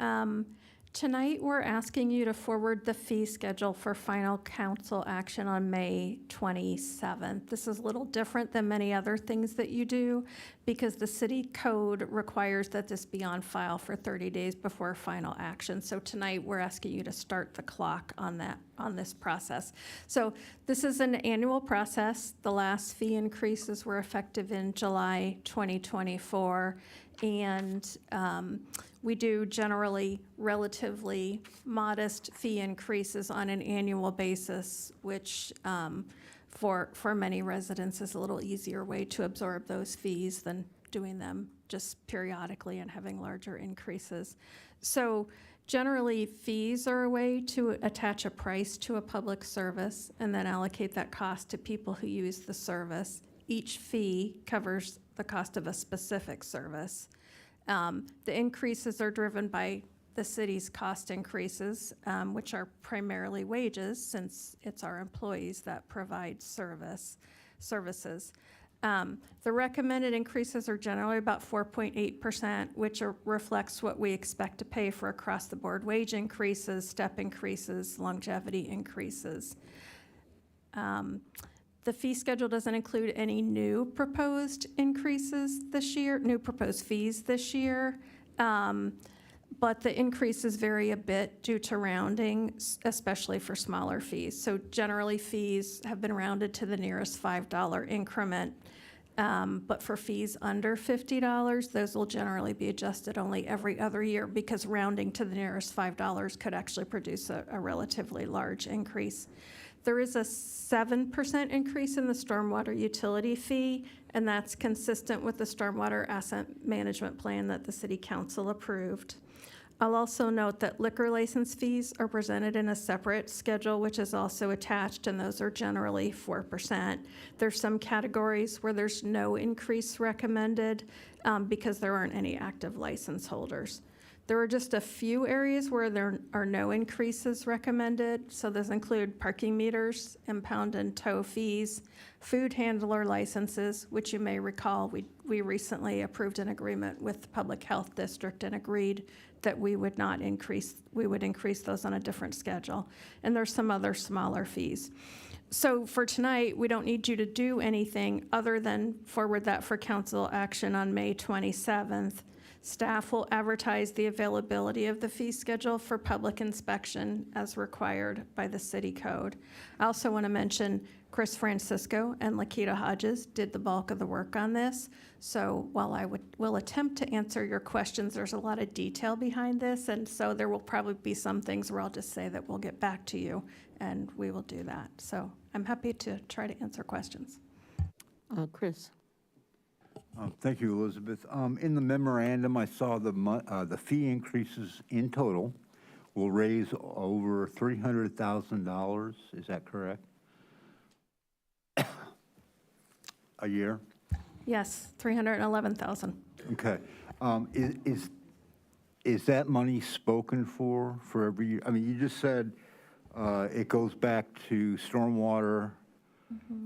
tonight, we're asking you to forward the fee schedule for final council action on May 27th. This is a little different than many other things that you do because the city code requires that this be on file for 30 days before final action. So tonight, we're asking you to start the clock on this process. So this is an annual process. The last fee increases were effective in July 2024. And we do generally relatively modest fee increases on an annual basis, which for many residents is a little easier way to absorb those fees than doing them just periodically and having larger increases. So generally, fees are a way to attach a price to a public service and then allocate that cost to people who use the service. Each fee covers the cost of a specific service. The increases are driven by the city's cost increases, which are primarily wages, since it's our employees that provide services. The recommended increases are generally about 4.8%, which reflects what we expect to pay for across-the-board wage increases, step increases, longevity increases. The fee schedule doesn't include any new proposed increases this year, new proposed fees this year, but the increases vary a bit due to rounding, especially for smaller fees. So generally, fees have been rounded to the nearest $5 increment, but for fees under $50, those will generally be adjusted only every other year because rounding to the nearest $5 could actually produce a relatively large increase. There is a 7% increase in the stormwater utility fee, and that's consistent with the stormwater asset management plan that the city council approved. I'll also note that liquor license fees are presented in a separate schedule, which is also attached, and those are generally 4%. There's some categories where there's no increase recommended because there aren't any active license holders. There are just a few areas where there are no increases recommended. So those include parking meters, impound and tow fees, food handler licenses, which you may recall we recently approved an agreement with the Public Health District and agreed that we would increase those on a different schedule. And there's some other smaller fees. So for tonight, we don't need you to do anything other than forward that for council action on May 27th. Staff will advertise the availability of the fee schedule for public inspection as required by the city code. I also want to mention Chris Francisco and Lakita Hodges did the bulk of the work on this. So while I will attempt to answer your questions, there's a lot of detail behind this. And so there will probably be some things where I'll just say that we'll get back to you and we will do that. So I'm happy to try to answer questions. Chris. Thank you, Elizabeth. In the memorandum, I saw the fee increases in total will raise over $300,000. Is that correct? A year? Yes, $311,000. Okay. Is that money spoken for every year? I mean, you just said it goes back to stormwater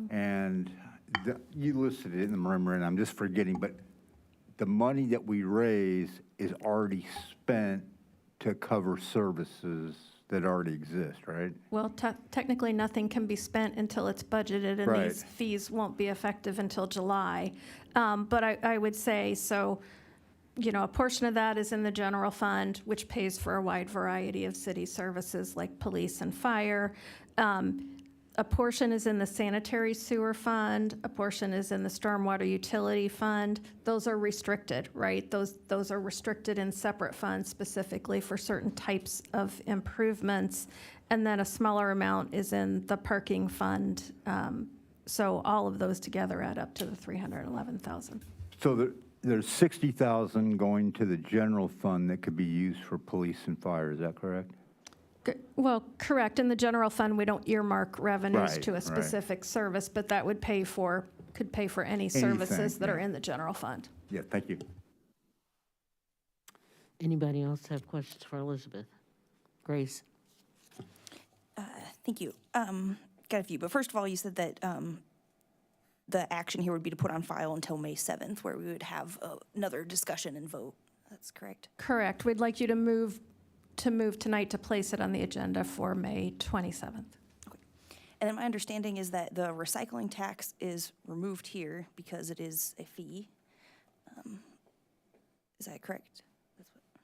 and you listed it in the memorandum, I'm just forgetting, but the money that we raise is already spent to cover services that already exist, right? Well, technically, nothing can be spent until it's budgeted, and Right. these fees won't be effective until July. But I would say, so, a portion of that is in the general fund, which pays for a wide variety of city services like police and fire. a portion is in the sanitary sewer fund, a portion is in the stormwater utility fund. Those are restricted, right? Those are restricted in separate funds specifically for certain types of improvements. And then a smaller amount is in the parking fund. So all of those together add up to the 311,000. So there's 60,000 going to the general fund that could be used for police and fire, is that correct? Well, correct. In the general fund, we don't earmark revenues Right, to a right. specific service, but that would could pay for any services that are in the general fund. Yeah, thank you. Anybody else have questions for Elizabeth? Grace? Thank you. Got a few, but first of all, you said that the action here would be to put on file until May 7th, where we would have another discussion and vote. That's correct? Correct. We'd like you to move tonight to place it on the agenda for May 27th. And then my understanding is that the recycling tax is removed here because it is a fee. Is that correct?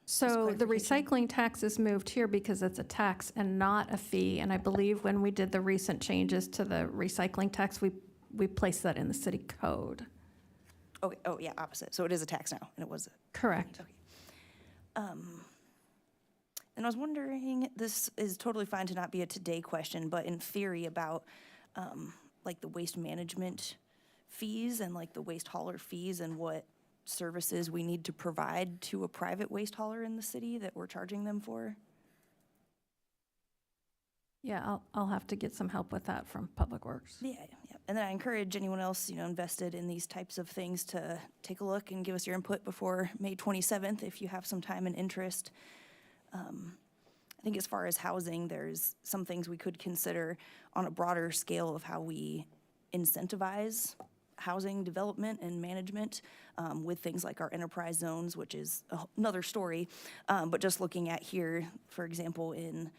So the recycling tax is moved here because it's a tax and not a fee. And I believe when we did the recent changes to the recycling tax, we placed that in the city code. Okay. Oh, yeah, opposite. So it is a tax now, and it was Correct. Okay. And I was wondering, this is totally fine to not be a today question, but in theory about like the waste management fees and like the waste hauler fees and what services we need to provide to a private waste hauler in the city that we're charging them for? Yeah, I'll have to get some help with that from Public Works. Yeah. And then I encourage anyone else, invested in these types of things to take a look and give us your input before May 27th if you have some time and interest. I think as far as housing, there's some things we could consider on a broader scale of how we incentivize housing development and management with things like our enterprise zones, which is another story. But just looking at here, for example, in,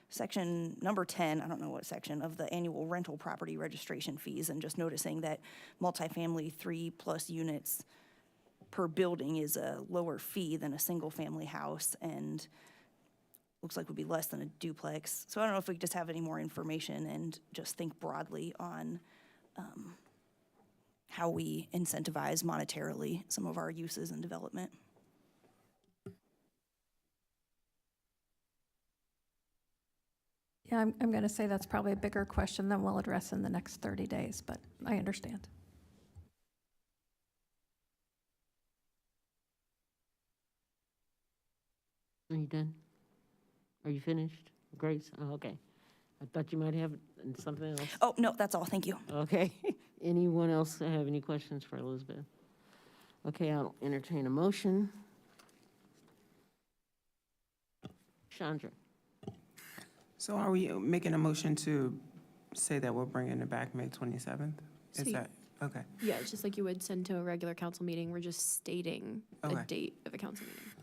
section number 10, I don't know what section, of the annual rental property registration fees, and just noticing that multifamily 3+ units per building is a lower fee than a single-family house, and looks like would be less than a duplex. So I don't know if we could just have any more information and just think broadly on how we incentivize monetarily some of our uses and development. Yeah, I'm going to say that's probably a bigger question than we'll address in the next 30 days, but I understand. Are you done? Are you finished? Grace? Oh, okay. I thought you might have something else. Oh, no, that's all. Thank you. Okay. Anyone else have any questions for Elizabeth? Okay, I'll entertain a motion. Chandra? So are we making a motion to say that we're bringing it back May 27th? So Is you- that, okay. Yeah, it's just like you would send to a regular council meeting. We're just stating a Okay. date of a council meeting.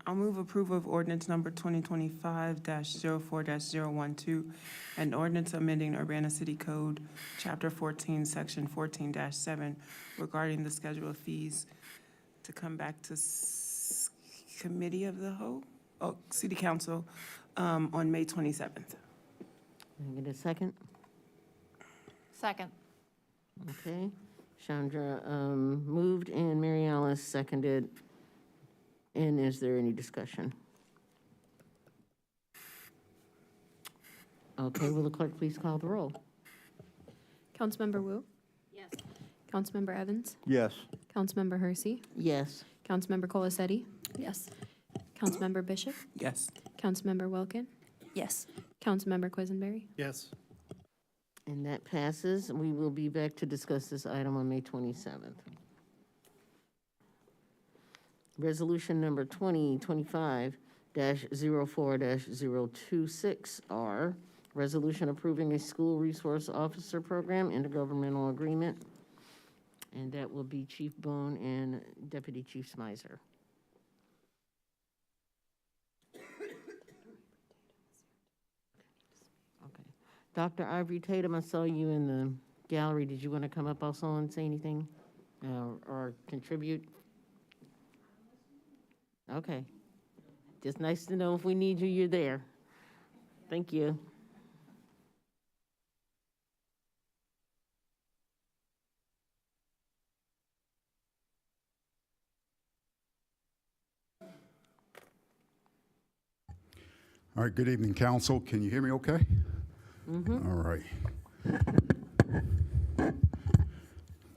I'll move approval of ordinance number 2025-04-012, and ordinance amending Urbana City Code, Chapter 14, Section 14-7, regarding the schedule of fees to come back to Committee of the Whole, City Council, on May 27th. Can I get a second? Second. Okay. Chandra moved and Mary Alice seconded. And is there any discussion? Okay, will the clerk please call the roll? Councilmember Wu? Yes. Councilmember Evans? Yes. Councilmember Hersey? Yes. Councilmember Colasetti? Yes. Councilmember Bishop? Yes. Councilmember Wilkin? Yes. Councilmember Quisenberry? Yes. And that passes. We will be back to discuss this item on May 27th. Resolution number 2025-04-026R, resolution approving a school resource officer program, intergovernmental agreement. And that will be Chief Bone and Deputy Chief Smizer. Okay. Dr. Ivory Tatum, I saw you in the gallery. Did you want to come up also and say anything or contribute? Okay. Just nice to know if we need you, you're there. Thank you. All right, good evening, council. Can you hear me okay? Mm-hmm. All right.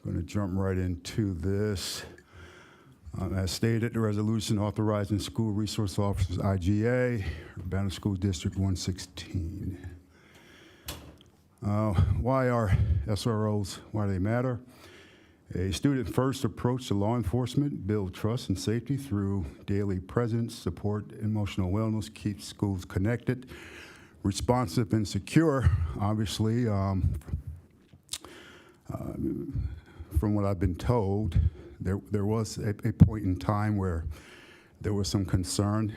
Going to jump right into this. As stated, the resolution authorizing school resource officers, IGA, Urbana School District 116. Why are SROs, why do they matter? A student-first approach to law enforcement builds trust and safety through daily presence, support, emotional wellness, keeps schools connected, responsive and secure. Obviously, from what I've been told, there was a point in time where there was some concern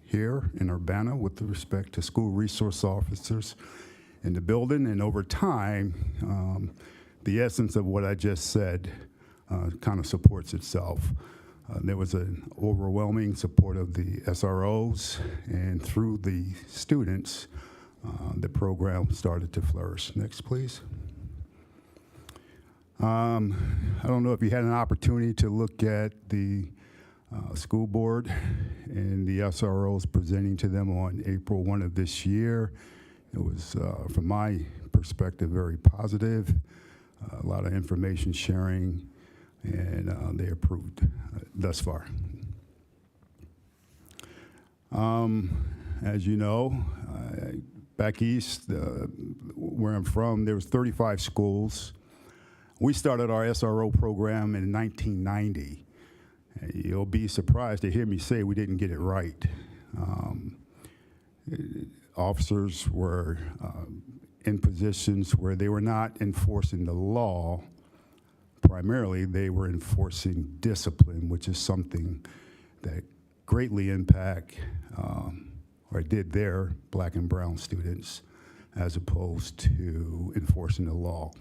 here in Urbana with respect to school resource officers in the building, and over time, the essence of what I just said kind of supports itself. There was an overwhelming support of the SROs, and through the students, the program started to flourish. Next, please. I don't know if you had an opportunity to look at the school board and the SROs presenting to them on April 1 of this year. It was, from my perspective, very positive. A lot of information sharing, and they approved thus far. As you know, back east, where I'm from, there was 35 schools. We started our SRO program in 1990. You'll be surprised to hear me say we didn't get it right. Officers were in positions where they were not enforcing the law. Primarily, they were enforcing discipline, which is something that greatly impact, or did their black and brown students, as opposed to enforcing the law.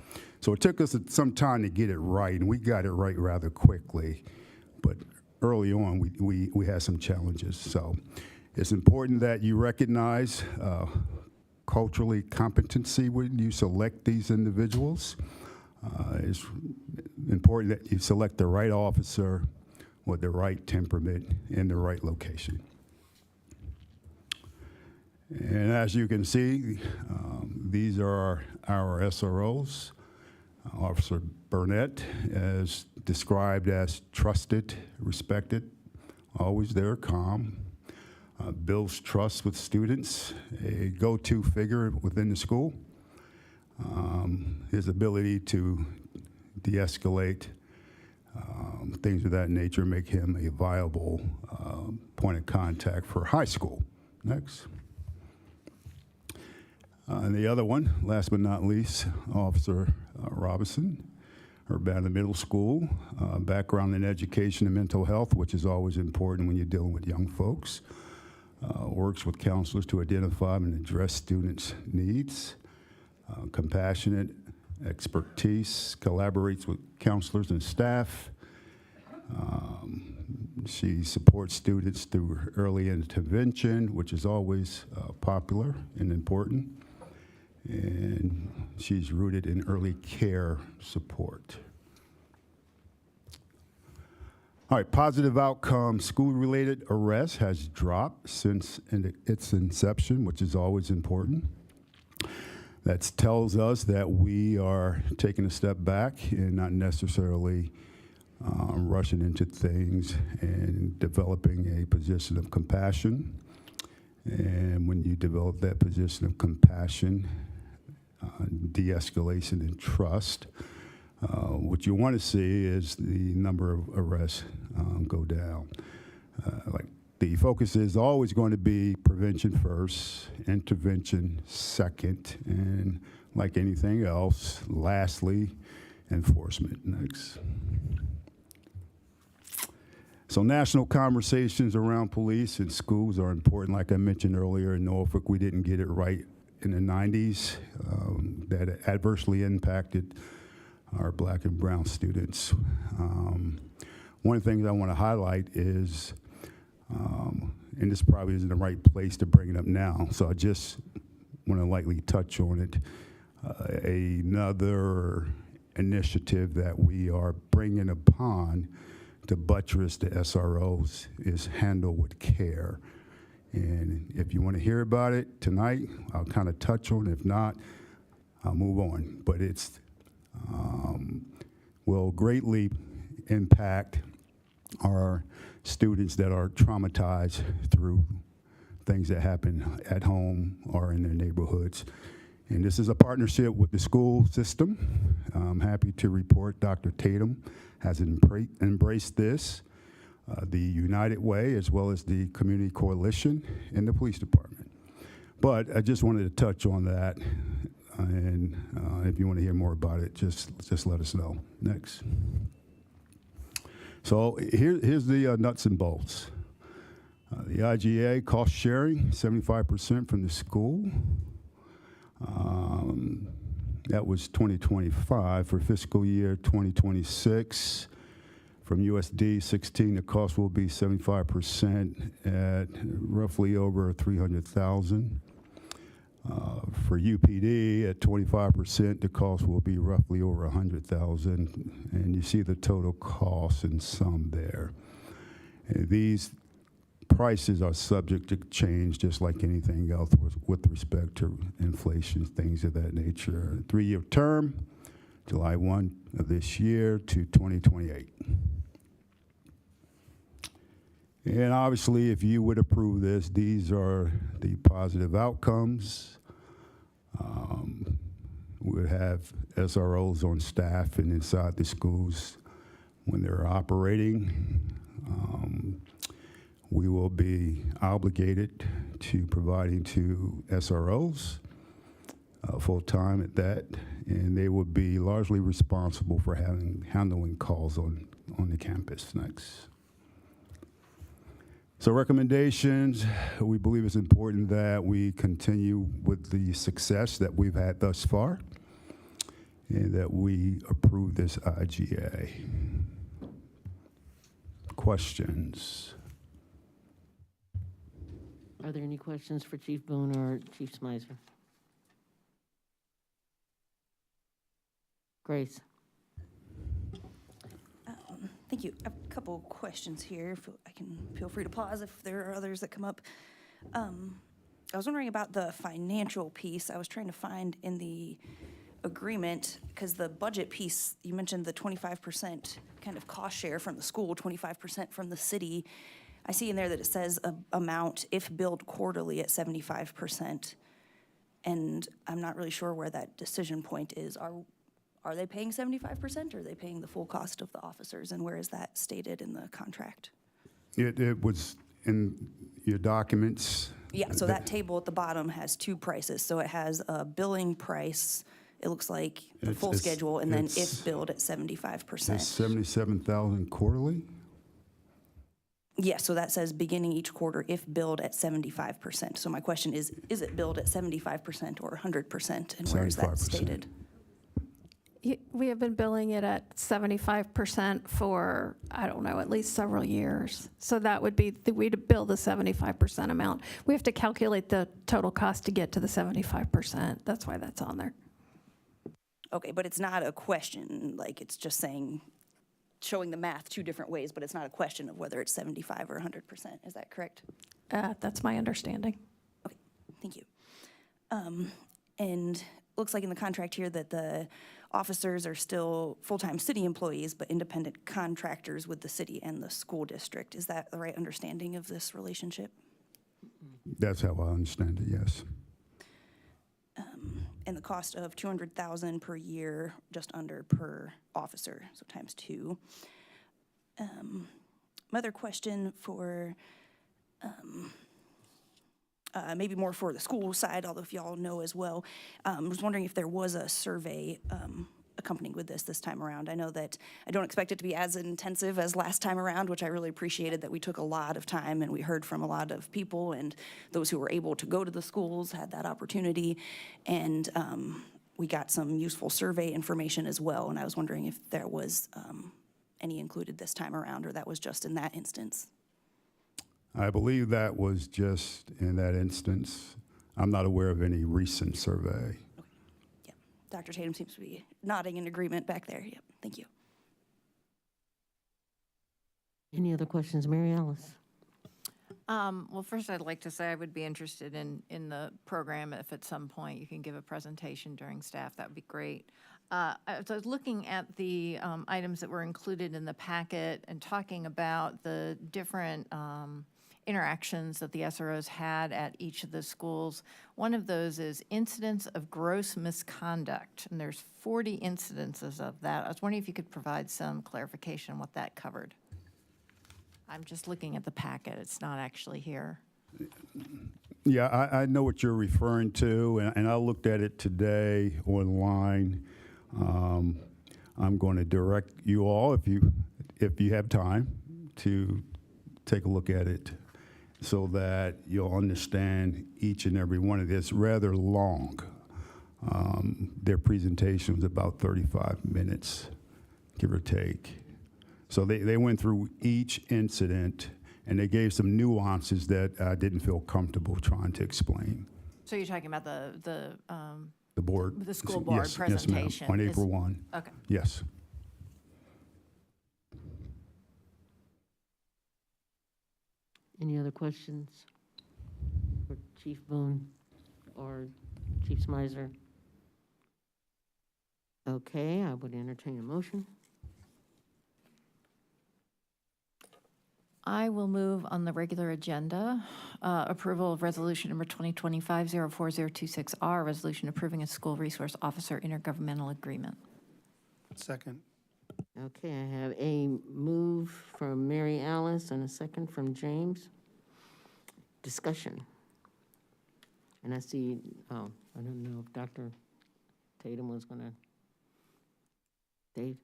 So it took us some time to get it right, and we got it right rather quickly. But early on, we had some challenges. So it's important that you recognize culturally competency when you select these individuals. It's important that you select the right officer with the right temperament in the right location. And as you can see, these are our SROs. Officer Burnett is described as trusted, respected, always there, calm, builds trust with students, a go-to figure within the school. His ability to de-escalate things of that nature make him a viable point of contact for high school. Next. And the other one, last but not least, Officer Robinson, Urbana Middle School, background in education and mental health, which is always important when you're dealing with young folks. Works with counselors to identify and address students' needs. Compassionate, expertise, collaborates with counselors and staff. She supports students through early intervention, which is always popular and important. And she's rooted in early care support. All right, positive outcome. School-related arrests has dropped since its inception, which is always important. That tells us that we are taking a step back and not necessarily rushing into things and developing a position of compassion. And when you develop that position of compassion, de-escalation and trust, what you want to see is the number of arrests go down. Like the focus is always going to be prevention first, intervention second, and like anything else, lastly, enforcement next. So national conversations around police and schools are important. Like I mentioned earlier, in Norfolk, we didn't get it right in the 90s. That adversely impacted our black and brown students. One of the things I want to highlight is and this probably isn't the right place to bring it up now, so I just want to lightly touch on it. Another initiative that we are bringing upon to buttress the SROs is Handle with Care. And if you want to hear about it tonight, I'll kind of touch on it. If not, I'll move on. But it's will greatly impact our students that are traumatized through things that happen at home or in their neighborhoods. And this is a partnership with the school system. I'm happy to report Dr. Tatum has embraced this, the United Way, as well as the Community Coalition and the police department. But I just wanted to touch on that, and if you want to hear more about it, just let us know. Next. So here's the nuts and bolts. The IGA cost sharing, 75% from the school. That was 2025. For fiscal year 2026, from USD 16, the cost will be 75% at roughly over $300,000. For UPD at 25%, the cost will be roughly over $100,000, and you see the total cost in sum there. And these prices are subject to change, just like anything else with respect to inflation, things of that nature. 3-year term, July 1 of this year to 2028. And obviously, if you would approve this, these are the positive outcomes. We would have SROs on staff and inside the schools when they're operating. We will be obligated to providing to SROs full-time at that, and they will be largely responsible for handling calls on the campus. Next. So recommendations, we believe it's important that we continue with the success that we've had thus far and that we approve this IGA. Questions? Are there any questions for Chief Boone or Chief Smyser? Grace. Thank you. I have a couple questions here. I can feel free to pause if there are others that come up. I was wondering about the financial piece. I was trying to find in the agreement, because the budget piece, you mentioned the 25% kind of cost share from the school, 25% from the city. I see in there that it says amount if billed quarterly at 75%. And I'm not really sure where that decision point is. Are they paying 75%, or are they paying the full cost of the officers, and where is that stated in the contract? It was in your documents. Yeah, so that table at the bottom has two prices. So it has a billing price, it looks like the full schedule, and then if billed at 75%. It's 77,000 quarterly? Yeah, so that says beginning each quarter if billed at 75%. So my question is it billed at 75% or 100%, and where is that 75%. stated? We have been billing it at 75% for, I don't know, at least several years. So that would be, we'd bill the 75% amount. We have to calculate the total cost to get to the 75%. That's why that's on there. Okay, but it's not a question, like it's just showing the math two different ways, but it's not a question of whether it's 75 or 100%. Is that correct? That's my understanding. Okay, thank you. And looks like in the contract here that the officers are still full-time city employees, but independent contractors with the city and the school district. Is that the right understanding of this relationship? That's how I understand it, yes. And the cost of $200,000 per year, just under per officer, so times 2. My other question for maybe more for the school side, although if y'all know as well, I was wondering if there was a survey accompanying with this time around. I know that I don't expect it to be as intensive as last time around, which I really appreciated that we took a lot of time and we heard from a lot of people, and those who were able to go to the schools had that opportunity, and we got some useful survey information as well, and I was wondering if there was any included this time around, or that was just in that instance. I believe that was just in that instance. I'm not aware of any recent survey. Dr. Tatum seems to be nodding in agreement back there. Yep, thank you. Any other questions, Mary Alice? Well, first, I'd like to say I would be interested in the program. If at some point you can give a presentation during staff, that would be great. I was looking at the items that were included in the packet and talking about the different interactions that the SROs had at each of the schools. One of those is incidents of gross misconduct, and there's 40 incidences of that. I was wondering if you could provide some clarification on what that covered. I'm just looking at the packet. It's not actually here. Yeah, I know what you're referring to, and I looked at it today online. I'm going to direct you all, if you have time, to take a look at it so that you'll understand each and every one of this. It's rather long. Their presentation was about 35 minutes, give or take. So they went through each incident, and they gave some nuances that I didn't feel comfortable trying to explain. So you're talking about the board, the school board yes, presentation. Yes, ma'am, on April 1. Okay. Yes. Any other questions for Chief Boone or Chief Smizer? Okay, I would entertain a motion. I will move on the regular agenda, approval of resolution number 2025-04026R, resolution approving a school resource officer intergovernmental agreement. Second. Okay, I have a move from Mary Alice and a second from James. Discussion. And I see, I don't know if Dr. Tatum was going to, Dave?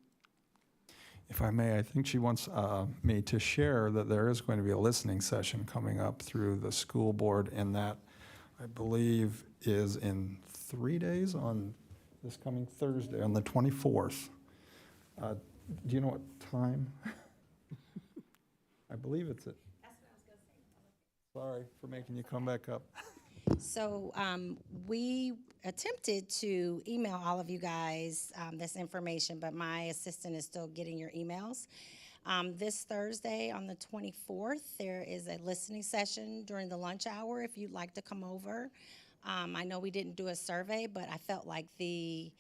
If I may, I think she wants me to share that there is going to be a listening session coming up through the school board, and that, I believe, is in 3 days on this coming Thursday, on the 24th. Do you know what time? I believe it's at. Sorry for making you come back up. So we attempted to email all of you guys this information, but my assistant is still getting your emails. This Thursday on the 24th, there is a listening session during the lunch hour if you'd like to come over. I know we didn't do a survey, but I felt like the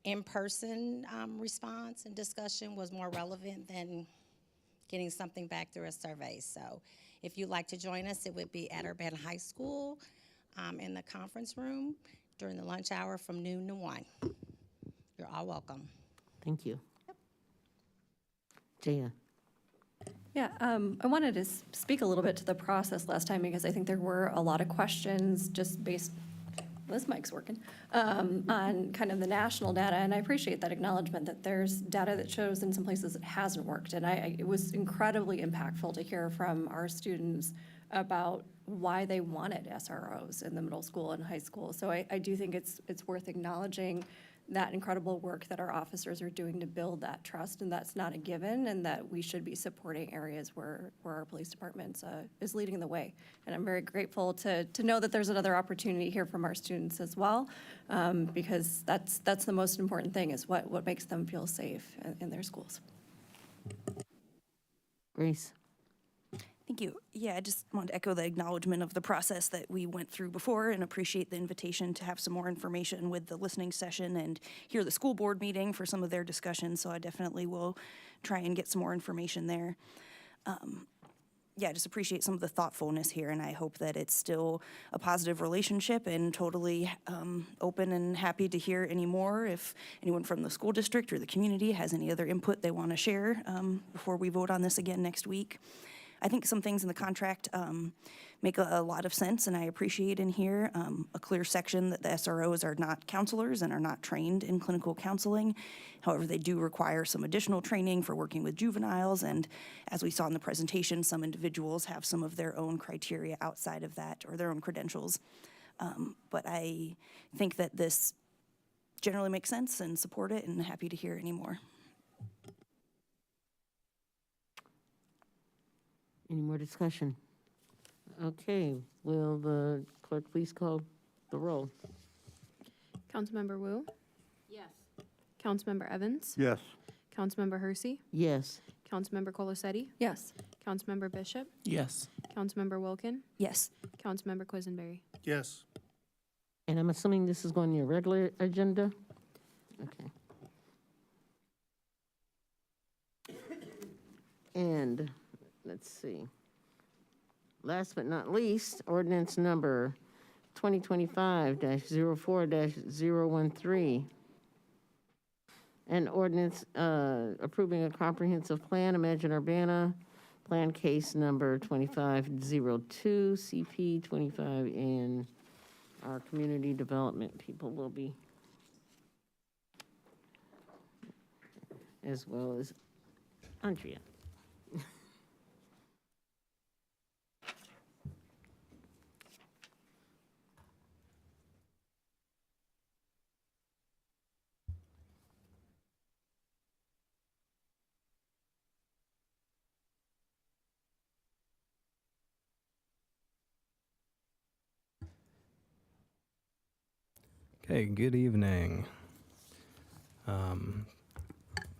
in-person response and discussion was more relevant than getting something back through a survey. So if you'd like to join us, it would be at Urbana High School in the conference room during the lunch hour from noon to 1. You're all welcome. Thank you. Jaya. Yeah, I wanted to speak a little bit to the process last time because I think there were a lot of questions just based, this mic's working, on kind of the national data. And I appreciate that acknowledgement that there's data that shows in some places it hasn't worked. And it was incredibly impactful to hear from our students about why they wanted SROs in the middle school and high school. So I do think it's worth acknowledging that incredible work that our officers are doing to build that trust, and that's not a given, and that we should be supporting areas where our police department is leading the way. And I'm very grateful to know that there's another opportunity here from our students as well, because that's the most important thing, is what makes them feel safe in their schools. Grace. Thank you. Yeah, I just wanted to echo the acknowledgement of the process that we went through before and appreciate the invitation to have some more information with the listening session and hear the school board meeting for some of their discussions. So I definitely will try and get some more information there. Yeah, just appreciate some of the thoughtfulness here, and I hope that it's still a positive relationship and totally open and happy to hear any more if anyone from the school district or the community has any other input they want to share before we vote on this again next week. I think some things in the contract make a lot of sense, and I appreciate in here a clear section that the SROs are not counselors and are not trained in clinical counseling. However, they do require some additional training for working with juveniles, and as we saw in the presentation, some individuals have some of their own criteria outside of that, or their own credentials. But I think that this generally makes sense and support it, and happy to hear any more. Any more discussion? Okay, will the clerk please call the roll? Councilmember Wu? Yes. Councilmember Evans? Yes. Councilmember Hersey? Yes. Councilmember Colasetti? Yes. Councilmember Bishop? Yes. Councilmember Wilkin? Yes. Councilmember Quisenberry? Yes. And I'm assuming this is going on your regular agenda? Okay. And, let's see. Last but not least, ordinance number 2025-04-013. An ordinance approving a comprehensive plan, Imagine Urbana, plan case number 2502, CP 25, and our community development people will be, as well as Andrea. Okay, good evening.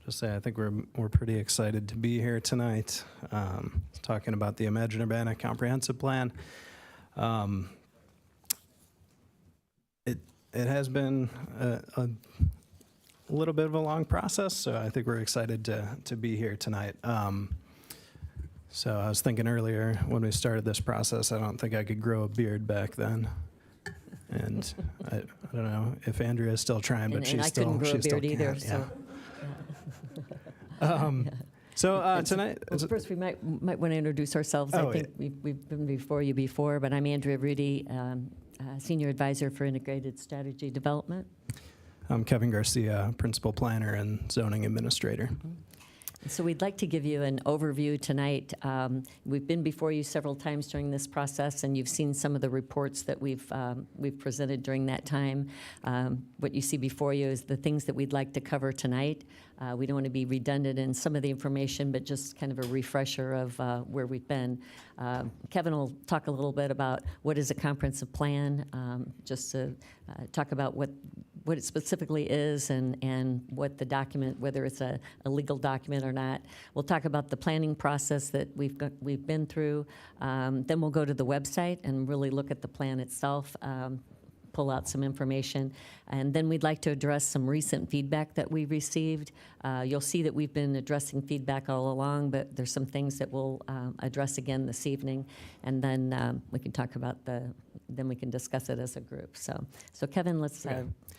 Just say I think we're pretty excited to be here tonight, talking about the Imagine Urbana Comprehensive Plan. It has been a little bit of a long process, so I think we're excited to be here tonight. So I was thinking earlier when we started this process, I don't think I could grow a beard back then. And I don't know if Andrea is still trying, but and she's I still couldn't grow a beard can't, either. yeah. So, Tonight, well, first we might want to introduce ourselves. Oh, I think we've been before you before, but I'm Andrea Rudy, Senior Advisor for Integrated Strategy Development. I'm Kevin Garcia, Principal Planner and Zoning Administrator. So we'd like to give you an overview tonight. We've been before you several times during this process, and you've seen some of the reports that we've presented during that time. What you see before you is the things that we'd like to cover tonight. We don't want to be redundant in some of the information, but just kind of a refresher of where we've been. Kevin will talk a little bit about what is a comprehensive plan, just to talk about what it specifically is and what the document, whether it's a legal document or not. We'll talk about the planning process that we've been through. Then we'll go to the website and really look at the plan itself, pull out some information. And then we'd like to address some recent feedback that we received. You'll see that we've been addressing feedback all along, but there's some things that we'll address again this evening. And then we can talk about then we can discuss it as a group. So Kevin, let's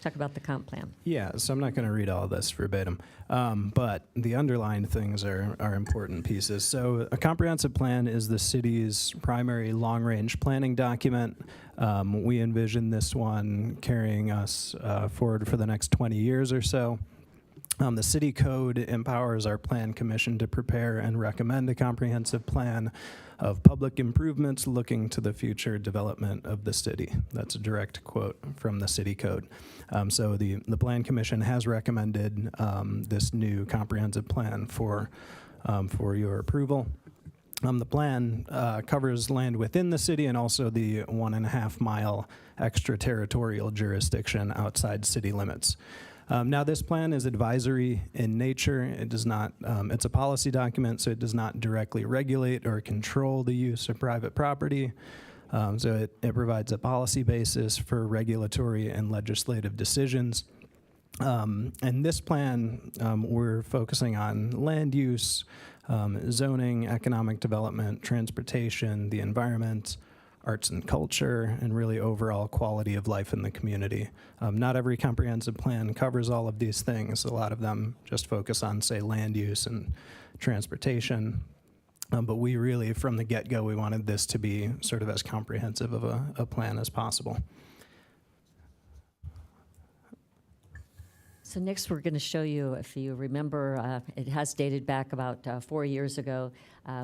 talk about the comp plan. Yeah, so I'm not going to read all this verbatim, but the underlined things are important pieces. So a comprehensive plan is the city's primary long-range planning document. We envision this one carrying us forward for the next 20 years or so. The city code empowers our plan commission to prepare and recommend a comprehensive plan of public improvements looking to the future development of the city. That's a direct quote from the city code. So the plan commission has recommended this new comprehensive plan for your approval. The plan covers land within the city and also the 1.5 mile extraterritorial jurisdiction outside city limits. Now, this plan is advisory in nature. It does not, it's a policy document, so it does not directly regulate or control the use of private property. So it provides a policy basis for regulatory and legislative decisions. And this plan, we're focusing on land use, zoning, economic development, transportation, the environment, arts and culture, and really overall quality of life in the community. Not every comprehensive plan covers all of these things. A lot of them just focus on, say, land use and transportation. But we really, from the get-go, we wanted this to be sort of as comprehensive of a plan as possible. So next we're going to show you, if you remember, it has dated back about 4 years ago.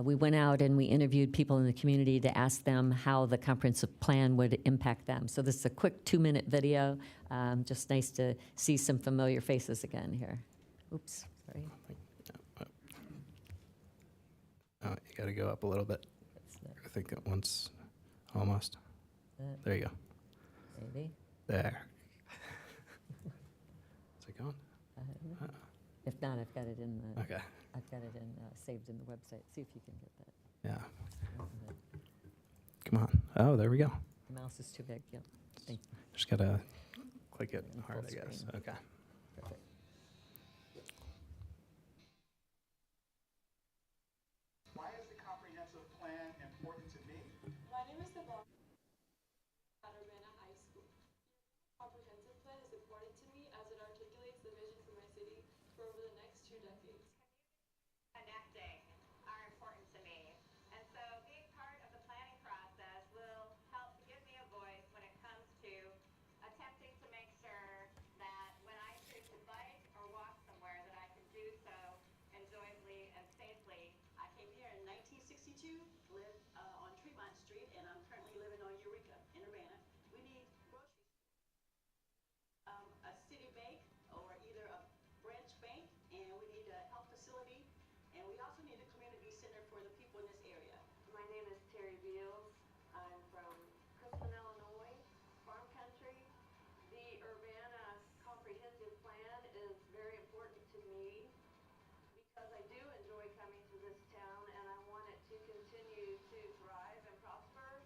We went out and we interviewed people in the community to ask them how the comprehensive plan would impact them. So this is a quick 2-minute video. Just nice to see some familiar faces again here. Oops, sorry. Oh, you got to go up a little bit. I think that once. Almost. There you go. Maybe. There. Is it going? If not, I've got it in the. Okay. I've got it in saved in the website. See if you can get that. Yeah. Come on. Oh, there we go. The mouse is too big. Yep. Thank you. Just gotta click it hard, Full I guess. screen. Okay. Perfect. Why is the comprehensive plan important to me? My name is Stefan at Urbana High School. Comprehensive plan is important to me as it articulates the vision for my city for over the next 2 decades. Connecting are important to me. And so being part of the planning process will help give me a voice when it comes to attempting to make sure that when I choose to bike or walk somewhere that I can do so enjoyably and safely. I came here in 1962, lived on Tremont Street, and I'm currently living on Eureka in Urbana. We need groceries. A city bank or either a branch bank, and we need a health facility, and we also need a community center for the people in this area. My name is Terry Beals. I'm from Crispin, Illinois, farm country. The Urbana Comprehensive Plan is very important to me because I do enjoy coming to this town and I want it to continue to thrive and prosper.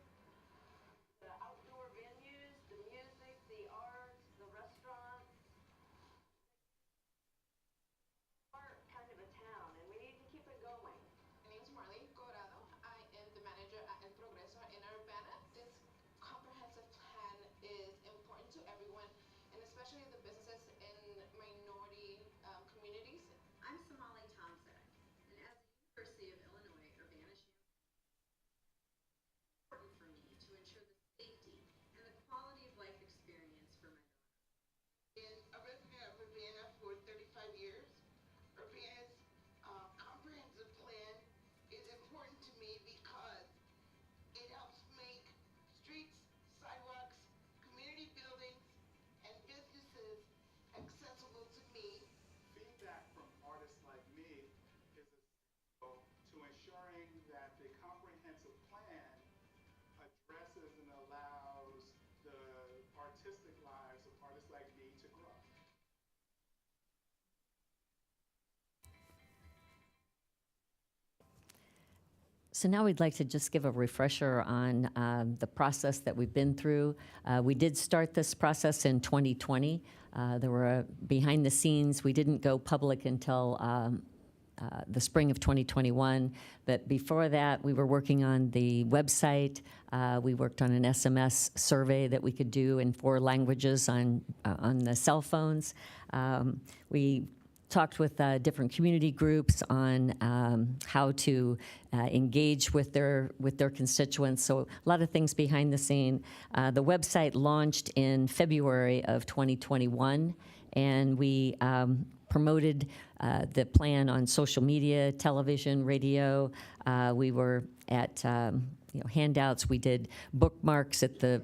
The outdoor venues, the music, the arts, the restaurants are kind of a town and we need to keep it going. My name is Merlin. I am the manager at El Progreso in Urbana. This comprehensive plan is important to everyone, and especially the businesses in minority communities. I'm Somali Thompson, and as the University of Illinois Urbana important for me to ensure the safety and the quality of life experience for my daughter. Been a resident of Urbana for 35 years. Urbana's comprehensive plan is important to me because it helps make streets, sidewalks, community buildings, and businesses accessible to me. Feedback from artists like me is essential to ensuring that the comprehensive plan addresses and allows the artistic lives of artists like me to grow. So now we'd like to just give a refresher on the process that we've been through. We did start this process in 2020. There were behind the scenes, we didn't go public until the spring of 2021. But before that, we were working on the website. We worked on an SMS survey that we could do in 4 languages on the cell phones. We talked with different community groups on how to engage with their constituents. So a lot of things behind the scene. The website launched in February of 2021, and we promoted the plan on social media, television, radio. We were at handouts. We did bookmarks at the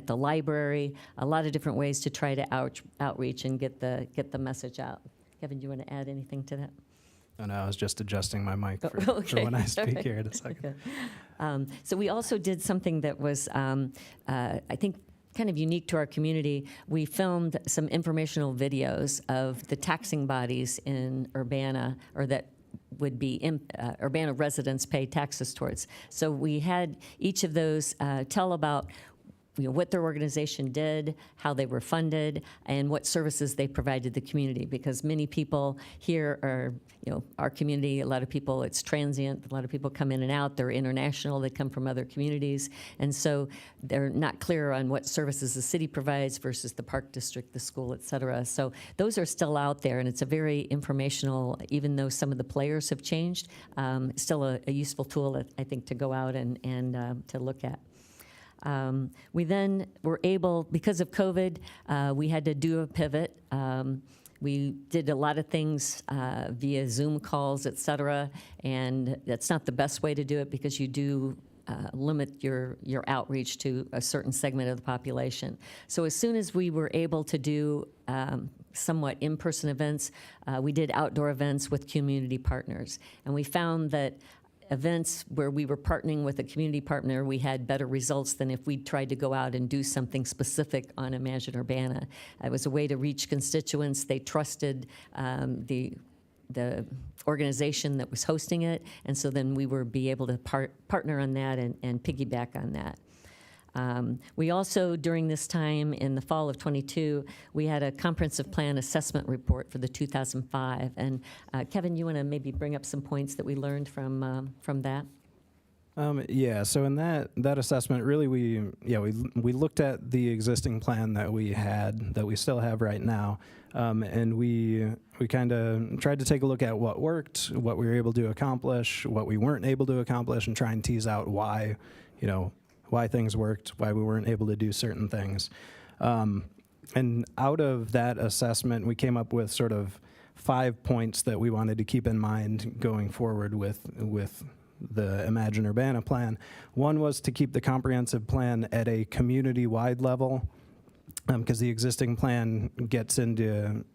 library. A lot of different ways to try to outreach and get the message out. Kevin, do you want to add anything to that? Oh, no, I was just adjusting my mic for, Okay. for when I speak All right. here in a second. Okay. So we also did something that was, I think, kind of unique to our community. We filmed some informational videos of the taxing bodies in Urbana, or that would be Urbana residents pay taxes towards. So we had each of those tell about what their organization did, how they were funded, and what services they provided the community. Because many people here are, our community, a lot of people, it's transient, a lot of people come in and out, they're international, they come from other communities, and so they're not clear on what services the city provides versus the park district, the school, et cetera. So those are still out there, and it's a very informational, even though some of the players have changed, still a useful tool, I think, to go out and to look at. We then were able, because of COVID, we had to do a pivot. We did a lot of things via Zoom calls, et cetera, and that's not the best way to do it because you do limit your outreach to a certain segment of the population. So as soon as we were able to do somewhat in-person events, we did outdoor events with community partners. And we found that events where we were partnering with a community partner, we had better results than if we tried to go out and do something specific on Imagine Urbana. It was a way to reach constituents. They trusted the organization that was hosting it, and so then we were be able to partner on that and piggyback on that. We also, during this time in the fall of 22, we had a comprehensive plan assessment report for the 2005. And Kevin, you want to maybe bring up some points that we learned from that? Yeah, so in that assessment, really we looked at the existing plan that we had, that we still have right now, and we kind of tried to take a look at what worked, what we were able to accomplish, what we weren't able to accomplish, and try and tease out why things worked, why we weren't able to do certain things. And out of that assessment, we came up with sort of 5 points that we wanted to keep in mind going forward with the Imagine Urbana plan. One was to keep the comprehensive plan at a community-wide level, because the existing plan gets into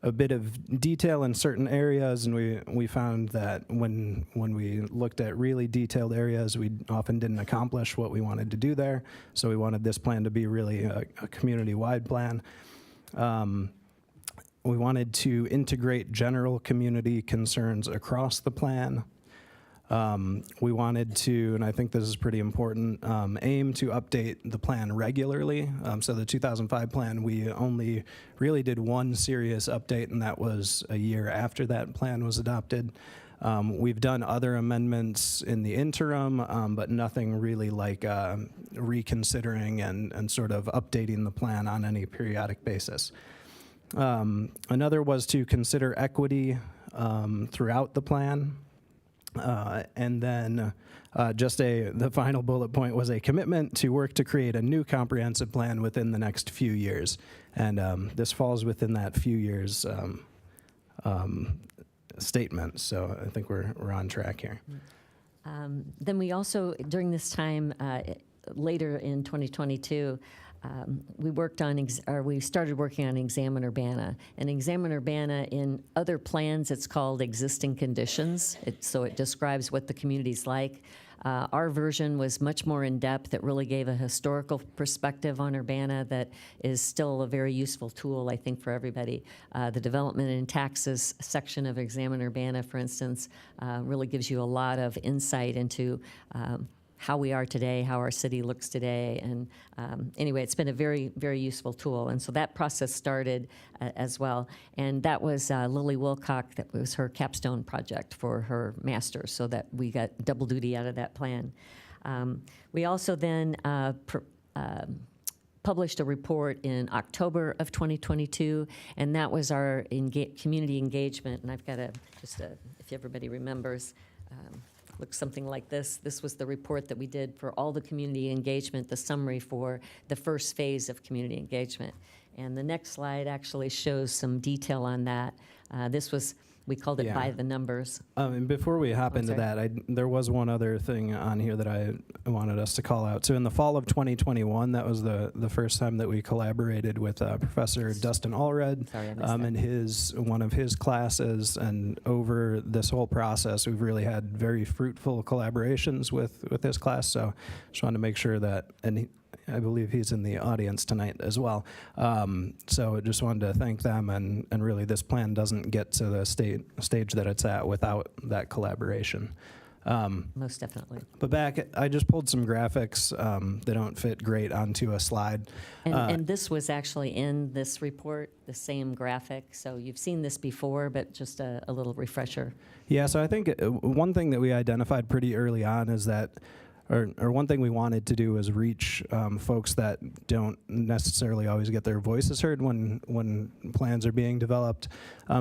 a bit of detail in certain areas, and we found that when we looked at really detailed areas, we often didn't accomplish what we wanted to do there. So we wanted this plan to be really a community-wide plan. We wanted to integrate general community concerns across the plan. We wanted to, and I think this is pretty important, aim to update the plan regularly. So the 2005 plan, we only really did one serious update, and that was a year after that plan was adopted. We've done other amendments in the interim, but nothing really like reconsidering and sort of updating the plan on any periodic basis. Another was to consider equity throughout the plan. And then the final bullet point was a commitment to work to create a new comprehensive plan within the next few years. And this falls within that few years statement. So I think we're on track here. Then we also, during this time, later in 2022, we started working on Examine Urbana. And Examine Urbana, in other plans, it's called existing conditions. So it describes what the community's like. Our version was much more in-depth. It really gave a historical perspective on Urbana that is still a very useful tool, I think, for everybody. The development and taxes section of Examine Urbana, for instance, really gives you a lot of insight into how we are today, how our city looks today. And anyway, it's been a very, very useful tool. And so that process started as well. And that was Lily Wilcock, that was her capstone project for her master's, so that we got double duty out of that plan. We also then published a report in October of 2022, and that was our community engagement. And I've got if everybody remembers, looks something like this. This was the report that we did for all the community engagement, the summary for the first phase of community engagement. And the next slide actually shows some detail on that. We called it by the numbers. And before we hop into that, there was one other thing on here that I wanted us to call out. So in the fall of 2021, that was the first time that we collaborated with Professor Dustin Allred and one of his classes. And over this whole process, we've really had very fruitful collaborations with his class. So just wanted to make sure that, I believe he's in the audience tonight as well. So I just wanted to thank them, and really this plan doesn't get to the stage that it's at without that collaboration. Most definitely. But I just pulled some graphics that don't fit great onto a slide. And this was actually in this report, the same graphic. So you've seen this before, but just a little refresher. Yeah, so I think one thing that we identified pretty early on is that or one thing we wanted to do is reach folks that don't necessarily always get their voices heard when plans are being developed.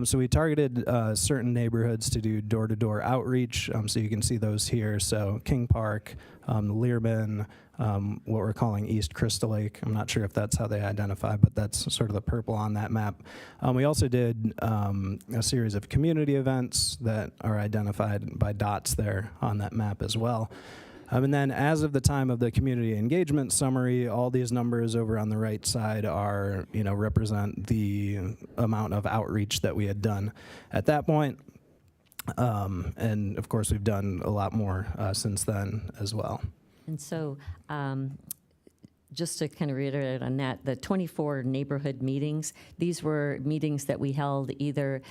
So we targeted certain neighborhoods to do door-to-door outreach. So you can see those here. So King Park, Learman, what we're calling East Crystal Lake. I'm not sure if that's how they identify, but that's sort of the purple on that map. We also did a series of community events that are identified by dots there on that map as well. And then as of the time of the community engagement summary, all these numbers over on the right side are, represent the amount of outreach that we had done. At that point, And of course, we've done a lot more since then as well. And so, just to kind of reiterate on that, the 24 neighborhood meetings, these were meetings that we held either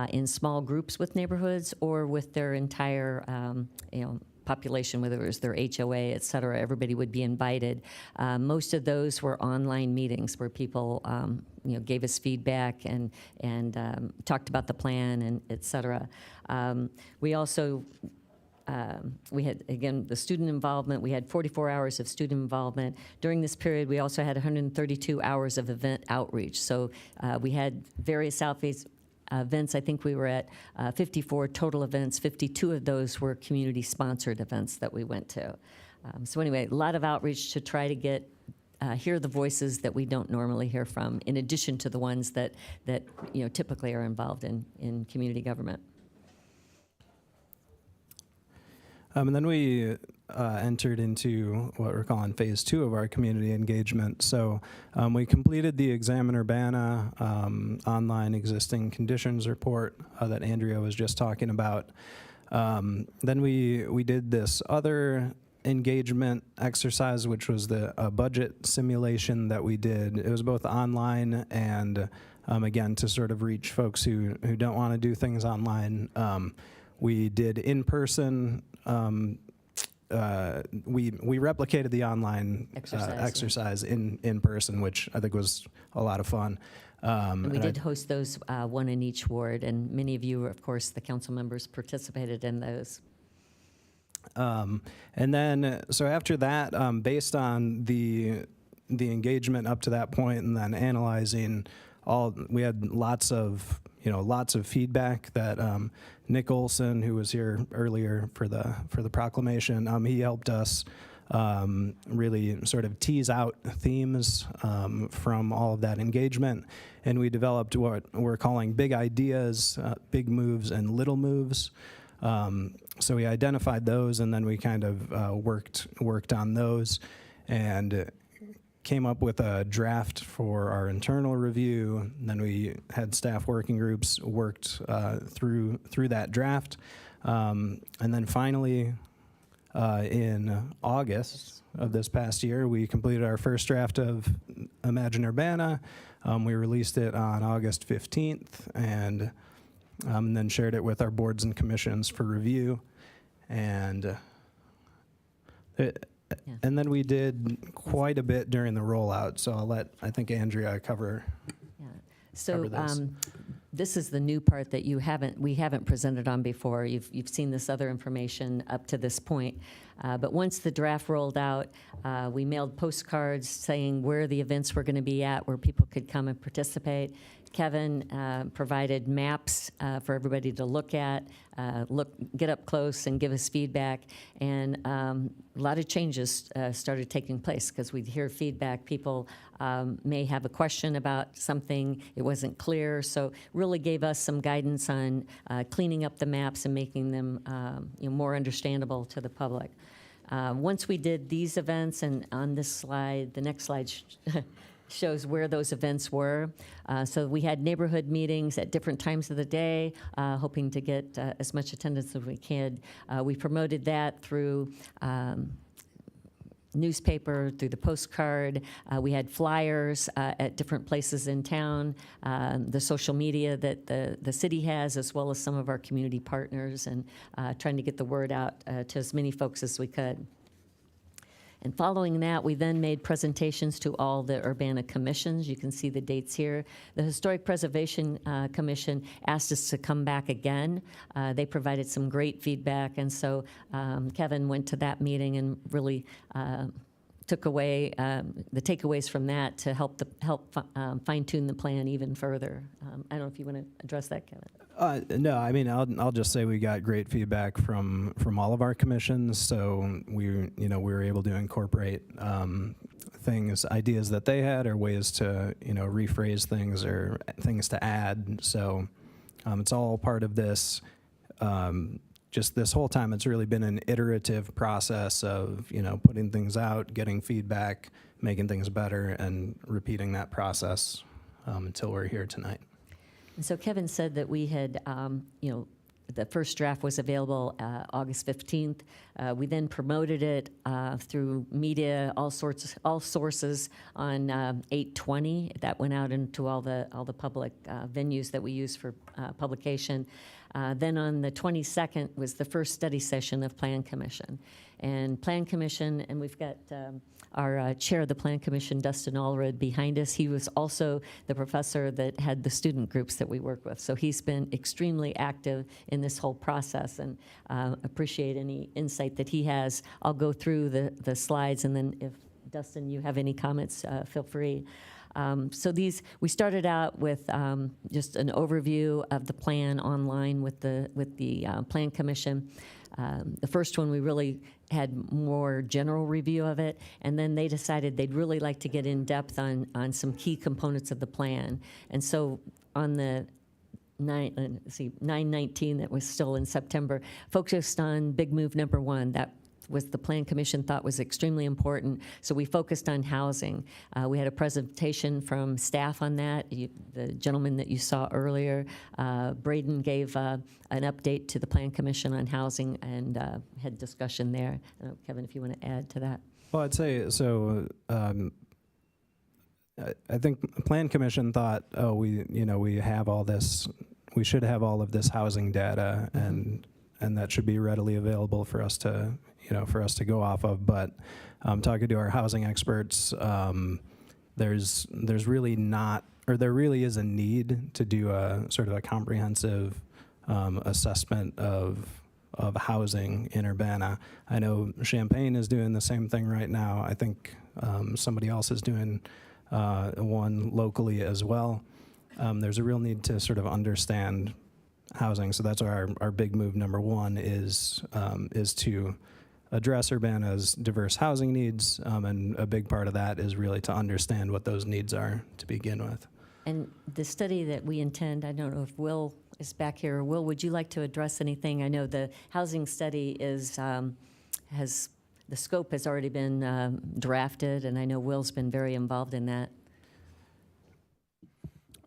in small groups with neighborhoods or with their entire, population, whether it was their HOA, et cetera. Everybody would be invited. Most of those were online meetings where people, gave us feedback and talked about the plan and et cetera. We also we had, again, the student involvement. We had 44 hours of student involvement. During this period, we also had 132 hours of event outreach. So we had various events. I think we were at 54 total events. 52 of those were community-sponsored events that we went to. So anyway, a lot of outreach to try to hear the voices that we don't normally hear from, in addition to the ones that typically are involved in community government. And then we entered into what we're calling phase 2 of our community engagement. So we completed the Examine-Urbana online existing conditions report that Andrea was just talking about. Then we did this other engagement exercise, which was the budget simulation that we did. It was both online and, again, to sort of reach folks who don't want to do things online. We did in-person. We replicated the online exercise in person, which I think was a lot of fun. And we did host those, one in each ward, and many of you, of course, the council members participated in those. And then, so after that, based on the engagement up to that point, and then analyzing we had lots of feedback that Nick Olson, who was here earlier for the proclamation, he helped us really sort of tease out themes from all of that engagement, and we developed what we're calling big ideas, big moves, and little moves. So we identified those, and then we kind of worked on those, and came up with a draft for our internal review. And then we had staff working groups worked through that draft, and then finally, in August of this past year, we completed our first draft of Imagine Urbana. We released it on August 15th, and then shared it with our boards and commissions for review. And and then we did quite a bit during the rollout. So I think Andrea cover. Yeah. So this. This is the new part that we haven't presented on before. You've seen this other information up to this point. But once the draft rolled out, we mailed postcards saying where the events were going to be at, where people could come and participate. Kevin provided maps for everybody to look at, get up close and give us feedback. And a lot of changes started taking place because we'd hear feedback. People may have a question about something, it wasn't clear. So really gave us some guidance on cleaning up the maps and making them more understandable to the public. Once we did these events, and on this slide, the next slide shows where those events were. So we had neighborhood meetings at different times of the day, hoping to get as much attendance as we could. We promoted that through newspaper, through the postcard. We had flyers at different places in town, the social media that the city has, as well as some of our community partners, and trying to get the word out to as many folks as we could. And following that, we then made presentations to all the Urbana commissions. You can see the dates here. The Historic Preservation Commission asked us to come back again. They provided some great feedback, and so Kevin went to that meeting and really took away the takeaways from that to help fine-tune the plan even further. I don't know if you want to address that, Kevin. No, I mean, I'll just say we got great feedback from all of our commissions. So we were able to incorporate ideas that they had, or ways to rephrase things, or things to add. So it's all part of this. Just this whole time, it's really been an iterative process of putting things out, getting feedback, making things better, and repeating that process until we're here tonight. And so Kevin said that we had, the first draft was available August 15th. We then promoted it through media, all sources on 8/20. That went out into all the public venues that we use for publication. Then on the 22nd was the first study session of Plan Commission. And Plan Commission, and we've got our chair of the Plan Commission, Dustin Allred, behind us. He was also the professor that had the student groups that we work with. So he's been extremely active in this whole process, and appreciate any insight that he has. I'll go through the slides, and then if, Dustin, you have any comments, feel free. So we started out with just an overview of the plan online with the Plan Commission. The first one, we really had more general review of it, and then they decided they'd really like to get in depth on some key components of the plan. And so on the 9/19, that was still in September, focused on big move number 1. That was the Plan Commission thought was extremely important. So we focused on housing. We had a presentation from staff on that. The gentleman that you saw earlier, Braden, gave an update to the Plan Commission on housing and had discussion there. Kevin, if you want to add to that. Well, I'd say, so I think Plan Commission thought, we have all this, we should have all of this housing data, and that should be readily available for us to go off of. But talking to our housing experts, there's really not, or there really is a need to do a sort of a comprehensive assessment of housing in Urbana. I know Champaign is doing the same thing right now. I think somebody else is doing one locally as well. There's a real need to sort of understand housing. So that's our big move number 1 is to address Urbana's diverse housing needs, and a big part of that is really to understand what those needs are to begin with. And the study that we intend, I don't know if Will is back here. Will, would you like to address anything? I know the housing study the scope has already been drafted, and I know Will's been very involved in that.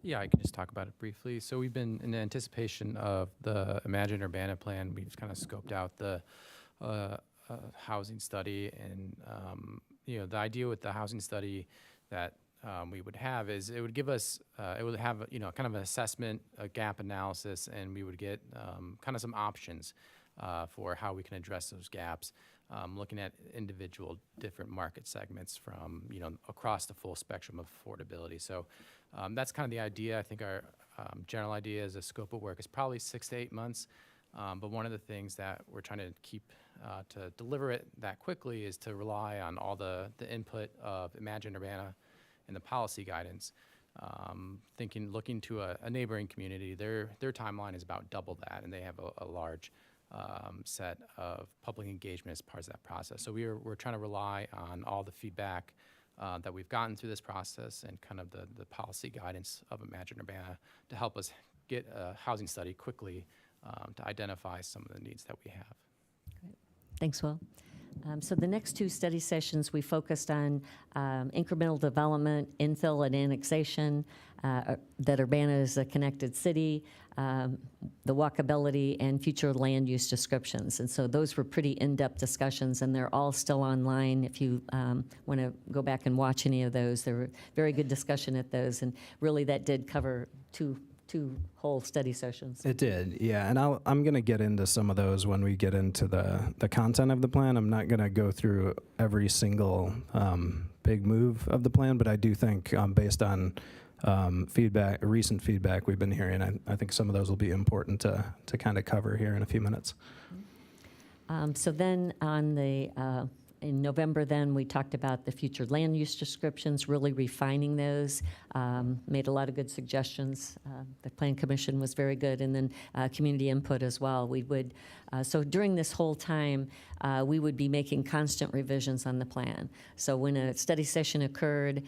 Yeah, I can just talk about it briefly. So we've been in anticipation of the Imagine Urbana plan. We've kind of scoped out the housing study, and the idea with the housing study that we would have is it would give us, it would have kind of an assessment, a gap analysis, and we would get kind of some options for how we can address those gaps, looking at individual different market segments from across the full spectrum of affordability. So that's kind of the idea. I think our general idea is a scope of work is probably 6 to 8 months. But one of the things that we're trying to keep to deliver it that quickly is to rely on all the input of Imagine Urbana and the policy guidance. Looking to a neighboring community, their timeline is about double that, and they have a large set of public engagement as part of that process. So we're trying to rely on all the feedback that we've gotten through this process and kind of the policy guidance of Imagine Urbana to help us get a housing study quickly to identify some of the needs that we have. Great. Thanks, Will. So the next 2 study sessions, we focused on incremental development, infill and annexation, that Urbana is a connected city, the walkability, and future land use descriptions. And so those were pretty in-depth discussions, and they're all still online. If you want to go back and watch any of those, there were very good discussion at those, and really that did cover two whole study sessions. It did, yeah, and I'm going to get into some of those when we get into the content of the plan. I'm not going to go through every single big move of the plan, but I do think based on recent feedback we've been hearing, I think some of those will be important to kind of cover here in a few minutes. So then on in November, then we talked about the future land use descriptions, really refining those, made a lot of good suggestions. The Plan Commission was very good, and then community input as well. We would, so during this whole time, we would be making constant revisions on the plan. So when a study session occurred,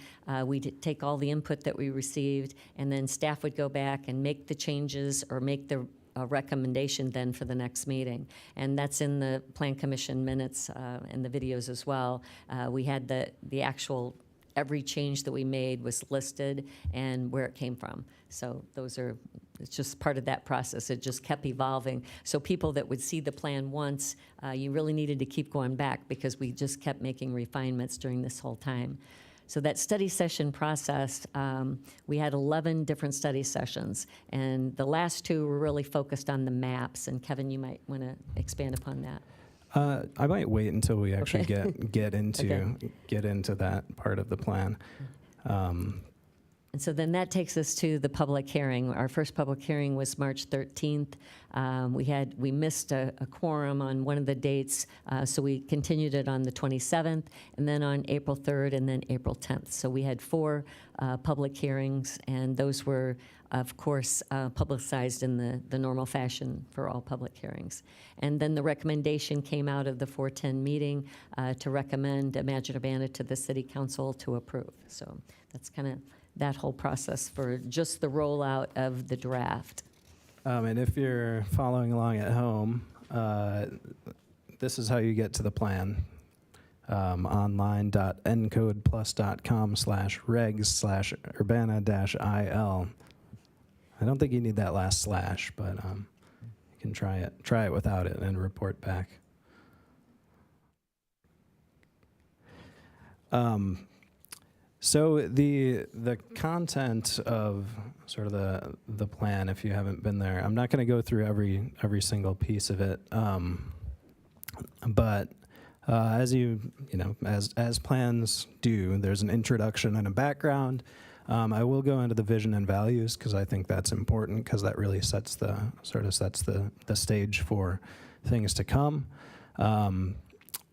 we'd take all the input that we received, and then staff would go back and make the changes or make the a recommendation then for the next meeting. And that's in the Plan Commission minutes and the videos as well. We had the actual, every change that we made was listed and where it came from. So those are it's just part of that process. It just kept evolving. So people that would see the plan once, you really needed to keep going back because we just kept making refinements during this whole time. So that study session process, we had 11 different study sessions, and the last 2 were really focused on the maps. And Kevin, you might want to expand upon that. I might wait until we actually Okay. get into Okay. get into that part of the plan. And so then that takes us to the public hearing. Our first public hearing was March 13th. We missed a quorum on one of the dates, so we continued it on the 27th, and then on April 3rd, and then April 10th. So we had 4 public hearings, and those were, of course, publicized in the normal fashion for all public hearings. And then the recommendation came out of the 410 meeting to recommend Imagine Urbana to the City Council to approve. So that's kind of that whole process for just the rollout of the draft. And if you're following along at home, this is how you get to the plan. online.encodeplus.com/regs/urbana-il. I don't think you need that last slash, but you can try it without it and report back. So the content of sort of the plan, if you haven't been there, I'm not going to go through every single piece of it, but as plans do, there's an introduction and a background. I will go into the vision and values because I think that's important because that really sets the stage for things to come.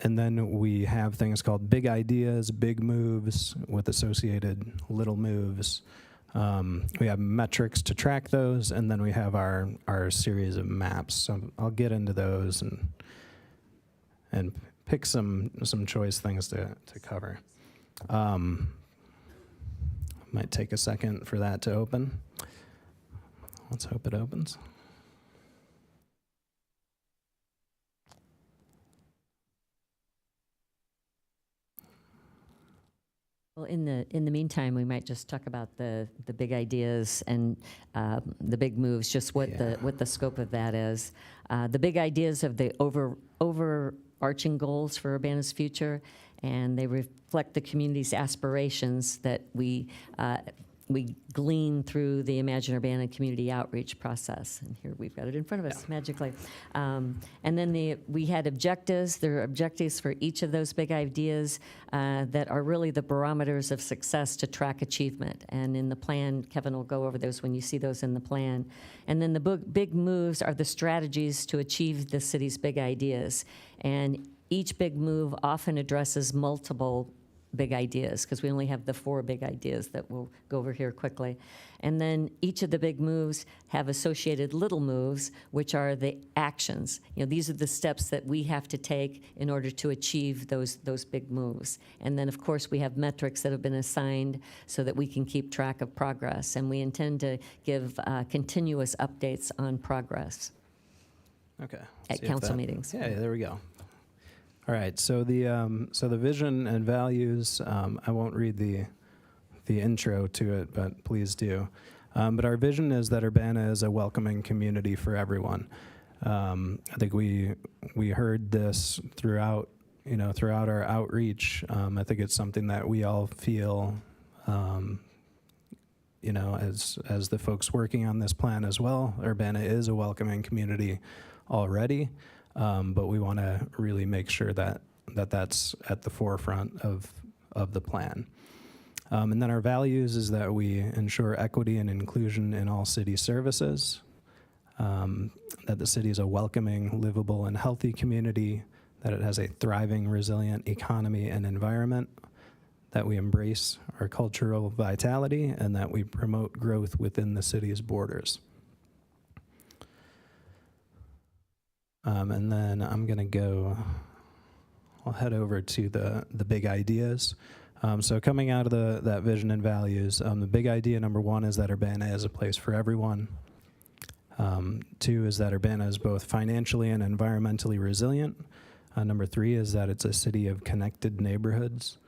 And then we have things called big ideas, big moves with associated little moves. We have metrics to track those, and then we have our series of maps. So I'll get into those and pick some choice things to cover. Might take a second for that to open. Let's hope it opens. Well, in the meantime, we might just talk about the big ideas and the big moves, just what the scope of that is. The big ideas of the overarching goals for Urbana's future, and they reflect the community's aspirations that we glean through the Imagine Urbana community outreach process. And here we've got it in front of us magically. And then we had objectives. There are objectives for each of those big ideas that are really the barometers of success to track achievement. And in the plan, Kevin will go over those when you see those in the plan. And then the big moves are the strategies to achieve the city's big ideas. And each big move often addresses multiple big ideas, because we only have the 4 big ideas that we'll go over here quickly. And then each of the big moves have associated little moves, which are the actions. These are the steps that we have to take in order to achieve those big moves. And then, of course, we have metrics that have been assigned so that we can keep track of progress. And we intend to give continuous updates on progress. Okay. At council meetings. Yeah, there we go. All right, so the vision and values, I won't read the intro to it, but please do. But our vision is that Urbana is a welcoming community for everyone. I think we heard this throughout our outreach. I think it's something that we all feel, as the folks working on this plan as well. Urbana is a welcoming community already. But we want to really make sure that's at the forefront of the plan. And then our values is that we ensure equity and inclusion in all city services, that the city is a welcoming, livable, and healthy community, that it has a thriving, resilient economy and environment, that we embrace our cultural vitality, and that we promote growth within the city's borders. And then I'll head over to the big ideas. So coming out of that vision and values, the big idea number 1 is that Urbana is a place for everyone. 2 is that Urbana is both financially and environmentally resilient. Number 3 is that it's a city of connected neighborhoods.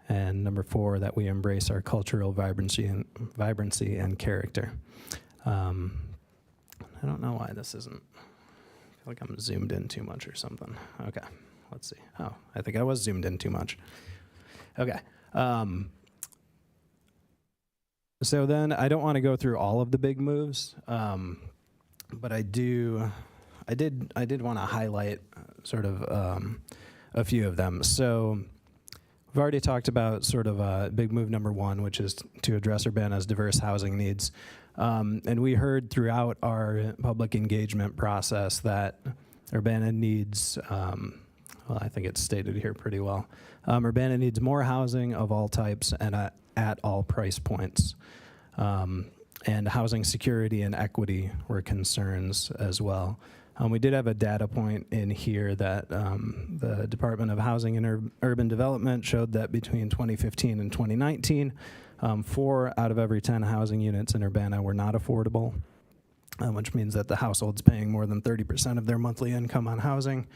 And number 4, that we embrace our cultural vibrancy and character. I don't know why this isn't, I feel like I'm zoomed in too much or something. Okay, let's see. Oh, I think I was zoomed in too much. Okay. So then I don't want to go through all of the big moves, but I did want to highlight sort of a few of them. So we've already talked about sort of big move number one, which is to address Urbana's diverse housing needs. And we heard throughout our public engagement process that Urbana needs, well, I think it's stated here pretty well. Urbana needs more housing of all types and at all price points. And housing security and equity were concerns as well. We did have a data point in here that the Department of Housing and Urban Development showed that between 2015 and 2019, 4 out of every 10 housing units in Urbana were not affordable, which means that the household's paying more than 30% of their monthly income on housing,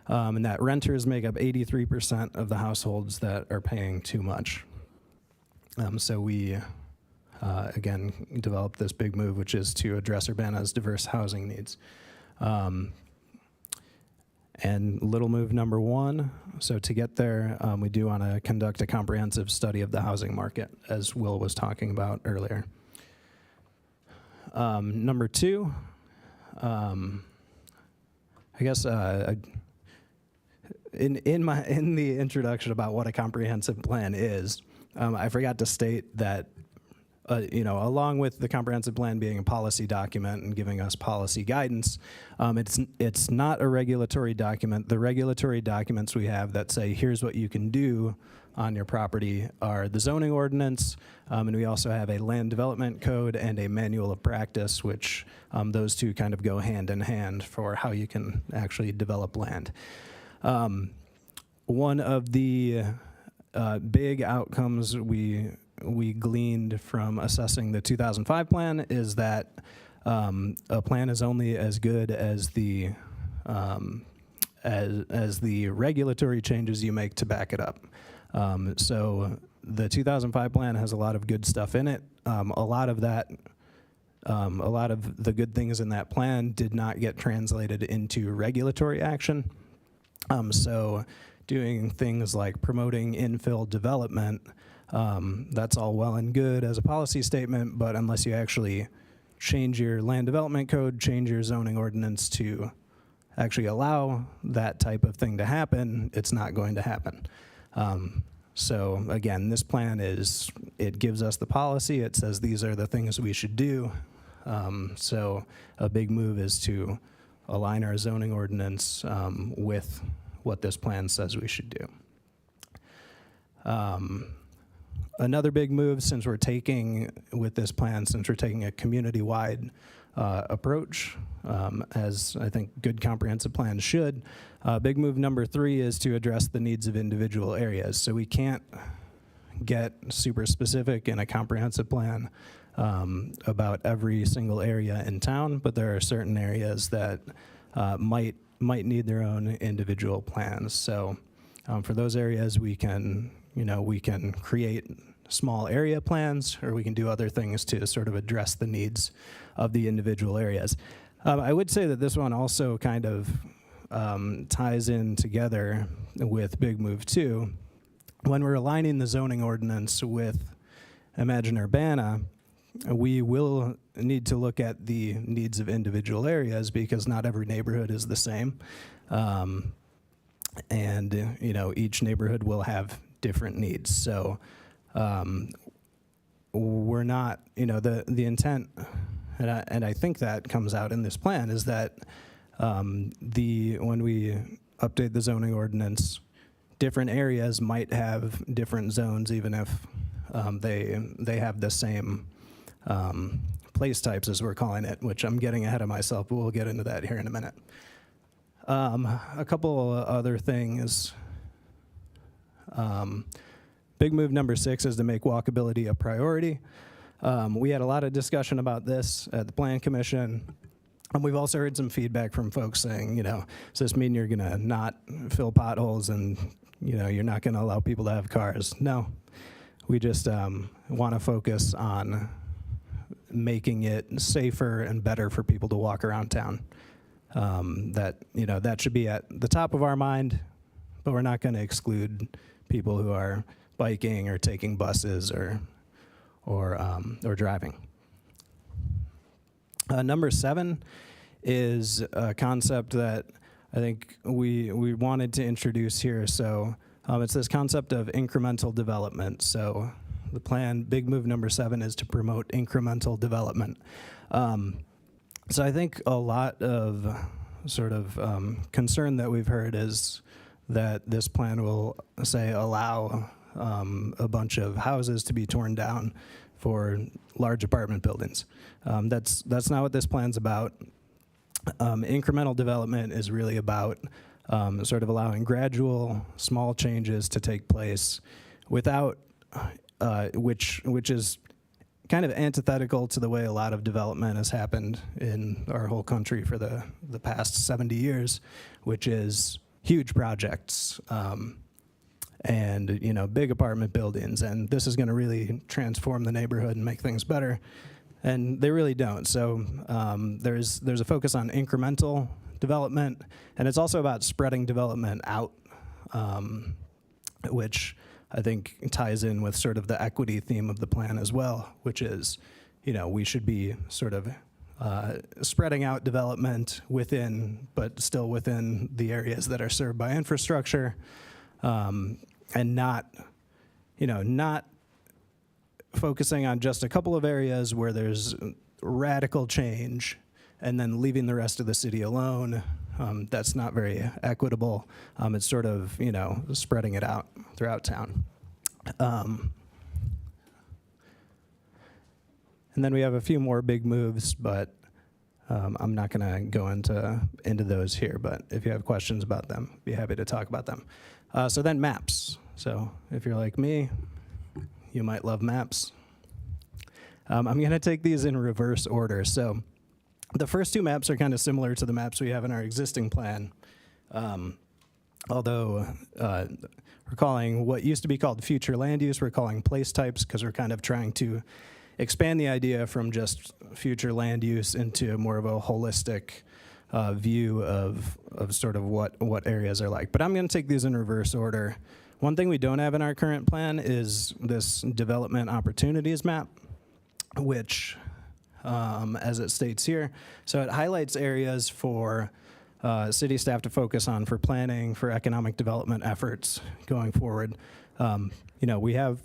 and that renters make up 83% of the households that are paying too much. So we, again, developed this big move, which is to address Urbana's diverse housing needs. And little move number one, so to get there, we do want to conduct a comprehensive study of the housing market, as Will was talking about earlier. Number two, I guess in the introduction about what a comprehensive plan is, I forgot to state that along with the comprehensive plan being a policy document and giving us policy guidance, it's not a regulatory document. The regulatory documents we have that say here's what you can do on your property are the zoning ordinance, and we also have a land development code and a manual of practice, which those two kind of go hand in hand for how you can actually develop land. One of the big outcomes we gleaned from assessing the 2005 plan is that a plan is only as good as the regulatory changes you make to back it up. So the 2005 plan has a lot of good stuff in it. A lot of the good things in that plan did not get translated into regulatory action. So doing things like promoting infill development, that's all well and good as a policy statement, but unless you actually change your land development code, change your zoning ordinance to actually allow that type of thing to happen, it's not going to happen. So again, this plan it gives us the policy, it says these are the things we should do. So a big move is to align our zoning ordinance with what this plan says we should do. Another big move since we're taking a community-wide approach, as I think good comprehensive plans should. Big move number 3 is to address the needs of individual areas. So we can't get super specific in a comprehensive plan about every single area in town, but there are certain areas that might need their own individual plans. So for those areas, we can create small area plans, or we can do other things to sort of address the needs of the individual areas. I would say that this one also kind of ties in together with Big Move 2. When we're aligning the zoning ordinance with Imagine Urbana, we will need to look at the needs of individual areas because not every neighborhood is the same. And each neighborhood will have different needs. So we're not, the intent, and I think that comes out in this plan, is that when we update the zoning ordinance, different areas might have different zones, even if they have the same place types, as we're calling it, which I'm getting ahead of myself, but we'll get into that here in a minute. A couple other things. Big move number 6 is to make walkability a priority. We had a lot of discussion about this at the Plan Commission. And we've also heard some feedback from folks saying, does this mean you're gonna not fill potholes and, you're not gonna allow people to have cars? No, we just wanna focus on making it safer and better for people to walk around town. That should be at the top of our mind, but we're not going to exclude people who are biking or taking buses or driving. Number 7 is a concept that I think we wanted to introduce here. So it's this concept of incremental development. So the plan, big move number 7, is to promote incremental development. So I think a lot of sort of concern that we've heard is that this plan will, say, allow a bunch of houses to be torn down for large apartment buildings. That's not what this plan's about. Incremental development is really about sort of allowing gradual, small changes to take place without, which is kind of antithetical to the way a lot of development has happened in our whole country for the past 70 years, which is huge projects and big apartment buildings, and this is going to really transform the neighborhood and make things better, and they really don't. So there's a focus on incremental development, and it's also about spreading development out, which I think ties in with sort of the equity theme of the plan as well, which is, we should be sort of spreading out development within, but still within the areas that are served by infrastructure, and not focusing on just a couple of areas where there's radical change and then leaving the rest of the city alone. That's not very equitable. It's sort of, spreading it out throughout town. And then we have a few more big moves, but I'm not going to go into those here. But if you have questions about them, be happy to talk about them. So then maps. So if you're like me, you might love maps. I'm going to take these in reverse order. So the first 2 maps are kind of similar to the maps we have in our existing plan. Although we're calling what used to be called future land use, we're calling place types, because we're kind of trying to expand the idea from just future land use into more of a holistic view of sort of what areas are like. But I'm going to take these in reverse order. One thing we don't have in our current plan is this development opportunities map, which, as it states here, so it highlights areas for city staff to focus on for planning, for economic development efforts going forward. We have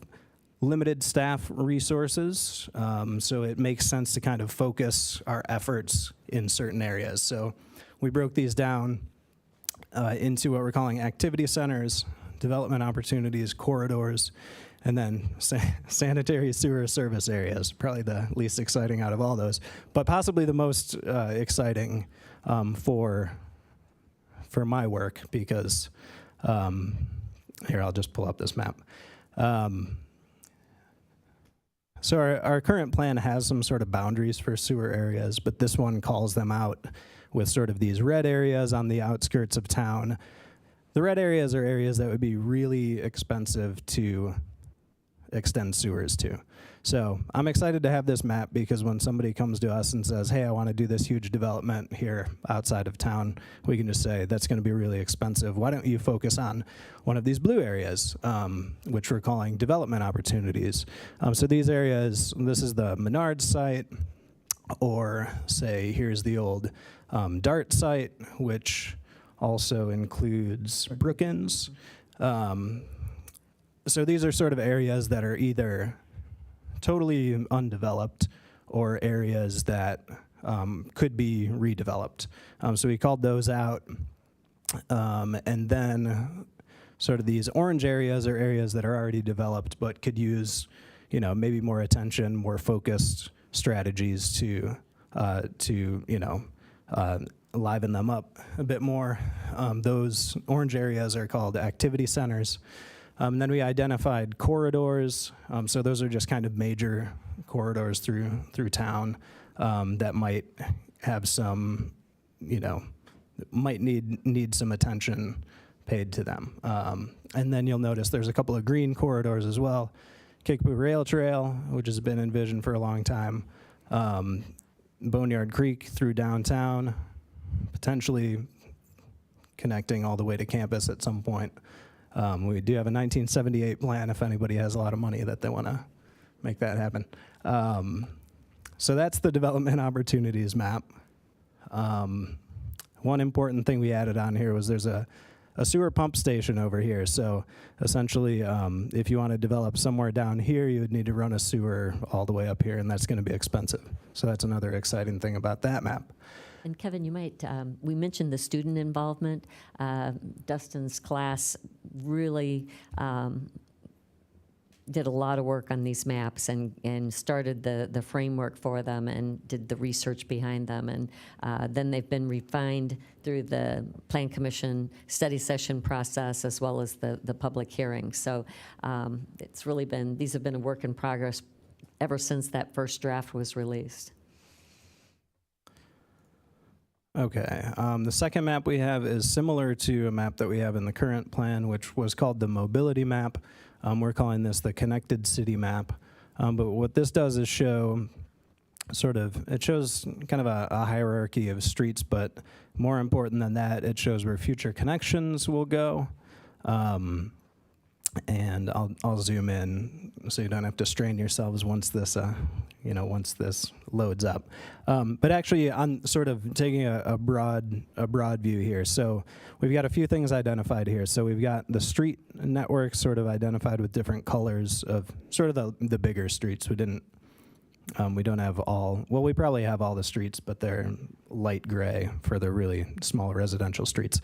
limited staff resources, so it makes sense to kind of focus our efforts in certain areas. So we broke these down into what we're calling activity centers, development opportunities, corridors, and then sanitary sewer service areas, probably the least exciting out of all those, but possibly the most exciting for my work, because here, I'll just pull up this map. So our current plan has some sort of boundaries for sewer areas, but this one calls them out with sort of these red areas on the outskirts of town. The red areas are areas that would be really expensive to extend sewers to. So I'm excited to have this map, because when somebody comes to us and says, hey, I want to do this huge development here outside of town, we can just say, that's going to be really expensive. Why don't you focus on one of these blue areas, which we're calling development opportunities. So these areas, this is the Menard site, or say, here's the old Dart site, which also includes Brookins. So these are sort of areas that are either totally undeveloped or areas that could be redeveloped. So we called those out. And then sort of these orange areas are areas that are already developed but could use, maybe more attention, more focused strategies to liven them up a bit more. Those orange areas are called activity centers. Then we identified corridors. So those are just kind of major corridors through town that might have some, might need some attention paid to them. And then you'll notice there's a couple of green corridors as well. Kickapoo Rail Trail, which has been envisioned for a long time. Boneyard Creek through downtown, potentially connecting all the way to campus at some point. We do have a 1978 plan if anybody has a lot of money that they want to make that happen. So that's the development opportunities map. One important thing we added on here was there's a sewer pump station over here. So essentially, if you want to develop somewhere down here, you would need to run a sewer all the way up here, and that's going to be expensive. So that's another exciting thing about that map. And Kevin, you might, we mentioned the student involvement. Dustin's class really did a lot of work on these maps and started the framework for them and did the research behind them. And then they've been refined through the Plan Commission study session process as well as the public hearing. So it's really been, these have been a work in progress ever since that first draft was released. Okay, the second map we have is similar to a map that we have in the current plan, which was called the mobility map. We're calling this the connected city map. But what this does is show it shows kind of a hierarchy of streets, but more important than that, it shows where future connections will go. And I'll zoom in so you don't have to strain yourselves once this, once this loads up. But actually, I'm sort of taking a broad view here. So we've got a few things identified here. So we've got the street network sort of identified with different colors of sort of the bigger streets. We don't have all, well, we probably have all the streets, but they're light gray for the really small residential streets.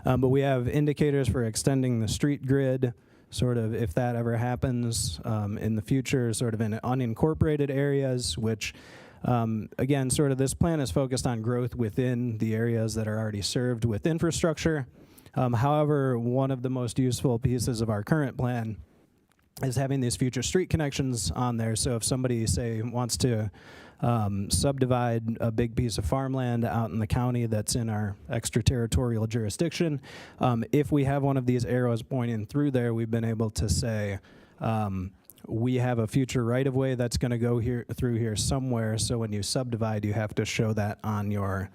But we have indicators for extending the street grid, sort of if that ever happens in the future, sort of in unincorporated areas, which, again, sort of this plan is focused on growth within the areas that are already served with infrastructure. However, one of the most useful pieces of our current plan is having these future street connections on there. So if somebody, say, wants to subdivide a big piece of farmland out in the county that's in our extraterritorial jurisdiction, if we have one of these arrows pointing through there, we've been able to say, we have a future right-of-way that's going to go through here somewhere, so when you subdivide, you have to show that on your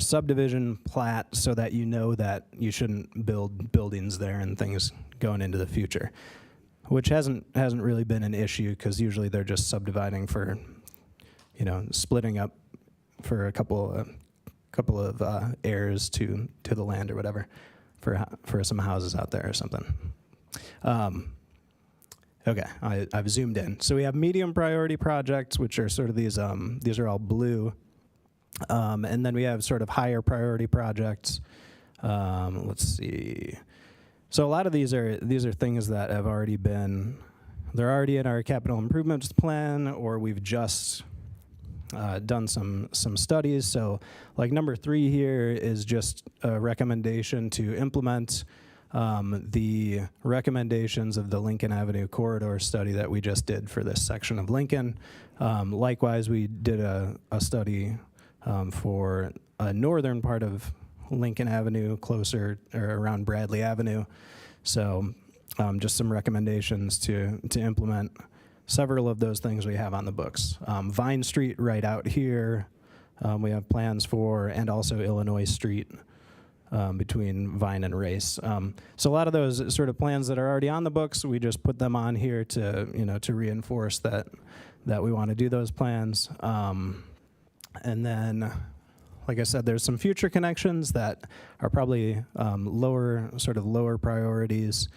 subdivision plat so that you know that you shouldn't build buildings there and things going into the future, which hasn't really been an issue because usually they're just subdividing for, splitting up for a couple of heirs to the land or whatever for some houses out there or something. Okay, I've zoomed in. So we have medium priority projects, which are sort of these are all blue. And then we have sort of higher priority projects. Let's see. So a lot of these are things that have already been, they're already in our capital improvements plan, or we've just done some studies. So like number 3 here is just a recommendation to implement the recommendations of the Lincoln Avenue corridor study that we just did for this section of Lincoln. Likewise, we did a study for a northern part of Lincoln Avenue, closer or around Bradley Avenue. So just some recommendations to implement several of those things we have on the books. Vine Street right out here, we have plans for, and also Illinois Street between Vine and Race. So a lot of those sort of plans that are already on the books, we just put them on here to reinforce that we want to do those plans. And then, like I said, there's some future connections that are probably lower priorities.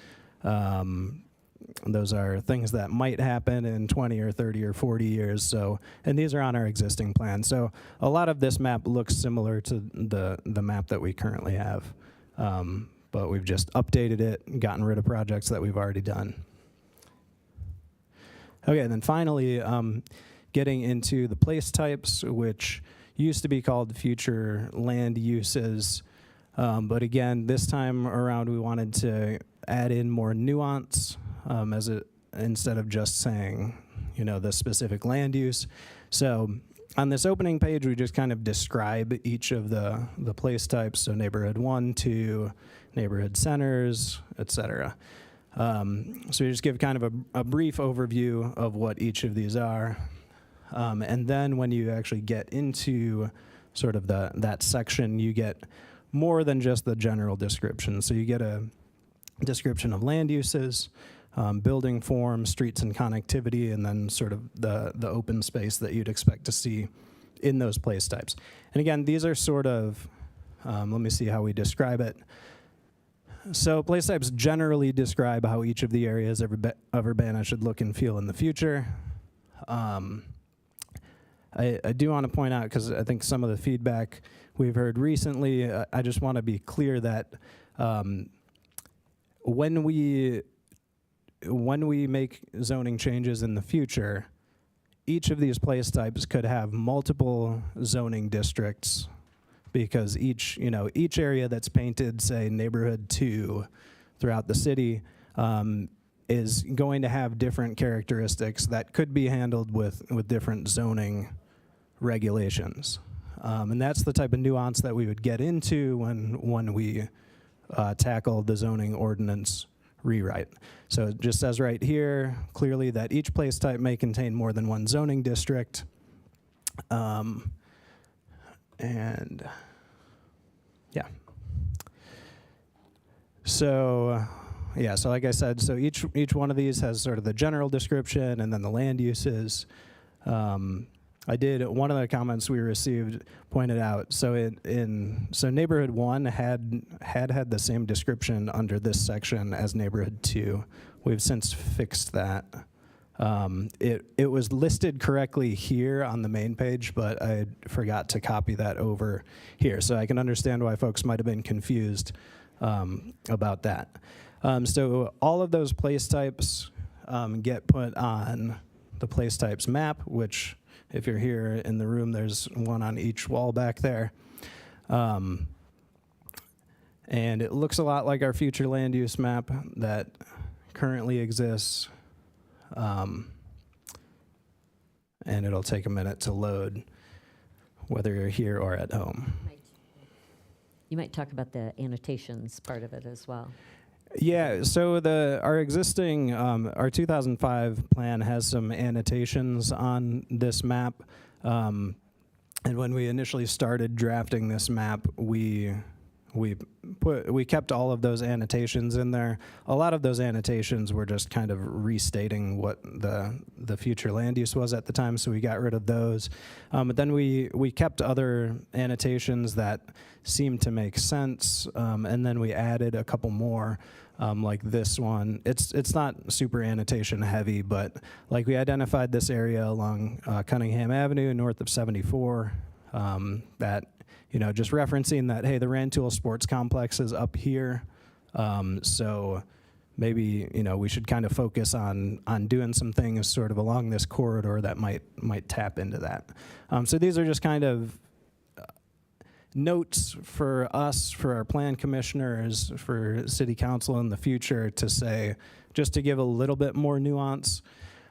Those are things that might happen in 20 or 30 or 40 years. So, and these are on our existing plan. So a lot of this map looks similar to the map that we currently have. But we've just updated it and gotten rid of projects that we've already done. Okay, and then finally, getting into the place types, which used to be called future land uses. But again, this time around, we wanted to add in more nuance instead of just saying, the specific land use. So on this opening page, we just kind of describe each of the place types. So neighborhood 1, 2, neighborhood centers, etc. So we just give kind of a brief overview of what each of these are. And then when you actually get into sort of that section, you get more than just the general description. So you get a description of land uses, building form, streets and connectivity, and then sort of the open space that you'd expect to see in those place types. And again, these are sort of, let me see how we describe it. So place types generally describe how each of the areas of Urbana should look and feel in the future. I do want to point out, because I think some of the feedback we've heard recently, I just want to be clear that when we make zoning changes in the future, each of these place types could have multiple zoning districts, because each area that's painted, say, neighborhood 2 throughout the city, is going to have different characteristics that could be handled with different zoning regulations. And that's the type of nuance that we would get into when we tackle the zoning ordinance rewrite. So it just says right here, clearly, that each place type may contain more than one zoning district. And yeah. So like I said, so each one of these has sort of the general description and then the land uses. One of the comments we received pointed out, so neighborhood 1 had the same description under this section as neighborhood 2. We've since fixed that. It was listed correctly here on the main page, but I forgot to copy that over here. So I can understand why folks might have been confused about that. So all of those place types get put on the place types map, which, if you're here in the room, there's one on each wall back there. And it looks a lot like our future land use map that currently exists. And it'll take a minute to load, whether you're here or at home. You might talk about the annotations part of it as well. Yeah, so our existing, our 2005 plan has some annotations on this map. And when we initially started drafting this map, we kept all of those annotations in there. A lot of those annotations were just kind of restating what the future land use was at the time, so we got rid of those. But then we kept other annotations that seemed to make sense, and then we added a couple more, like this one. It's not super annotation heavy, but like we identified this area along Cunningham Avenue north of 74, that, just referencing that, hey, the Rantoul Sports Complex is up here, so maybe, we should kind of focus on doing some things sort of along this corridor that might tap into that. So these are just kind of notes for us, for our plan commissioners, for city council in the future to say, just to give a little bit more nuance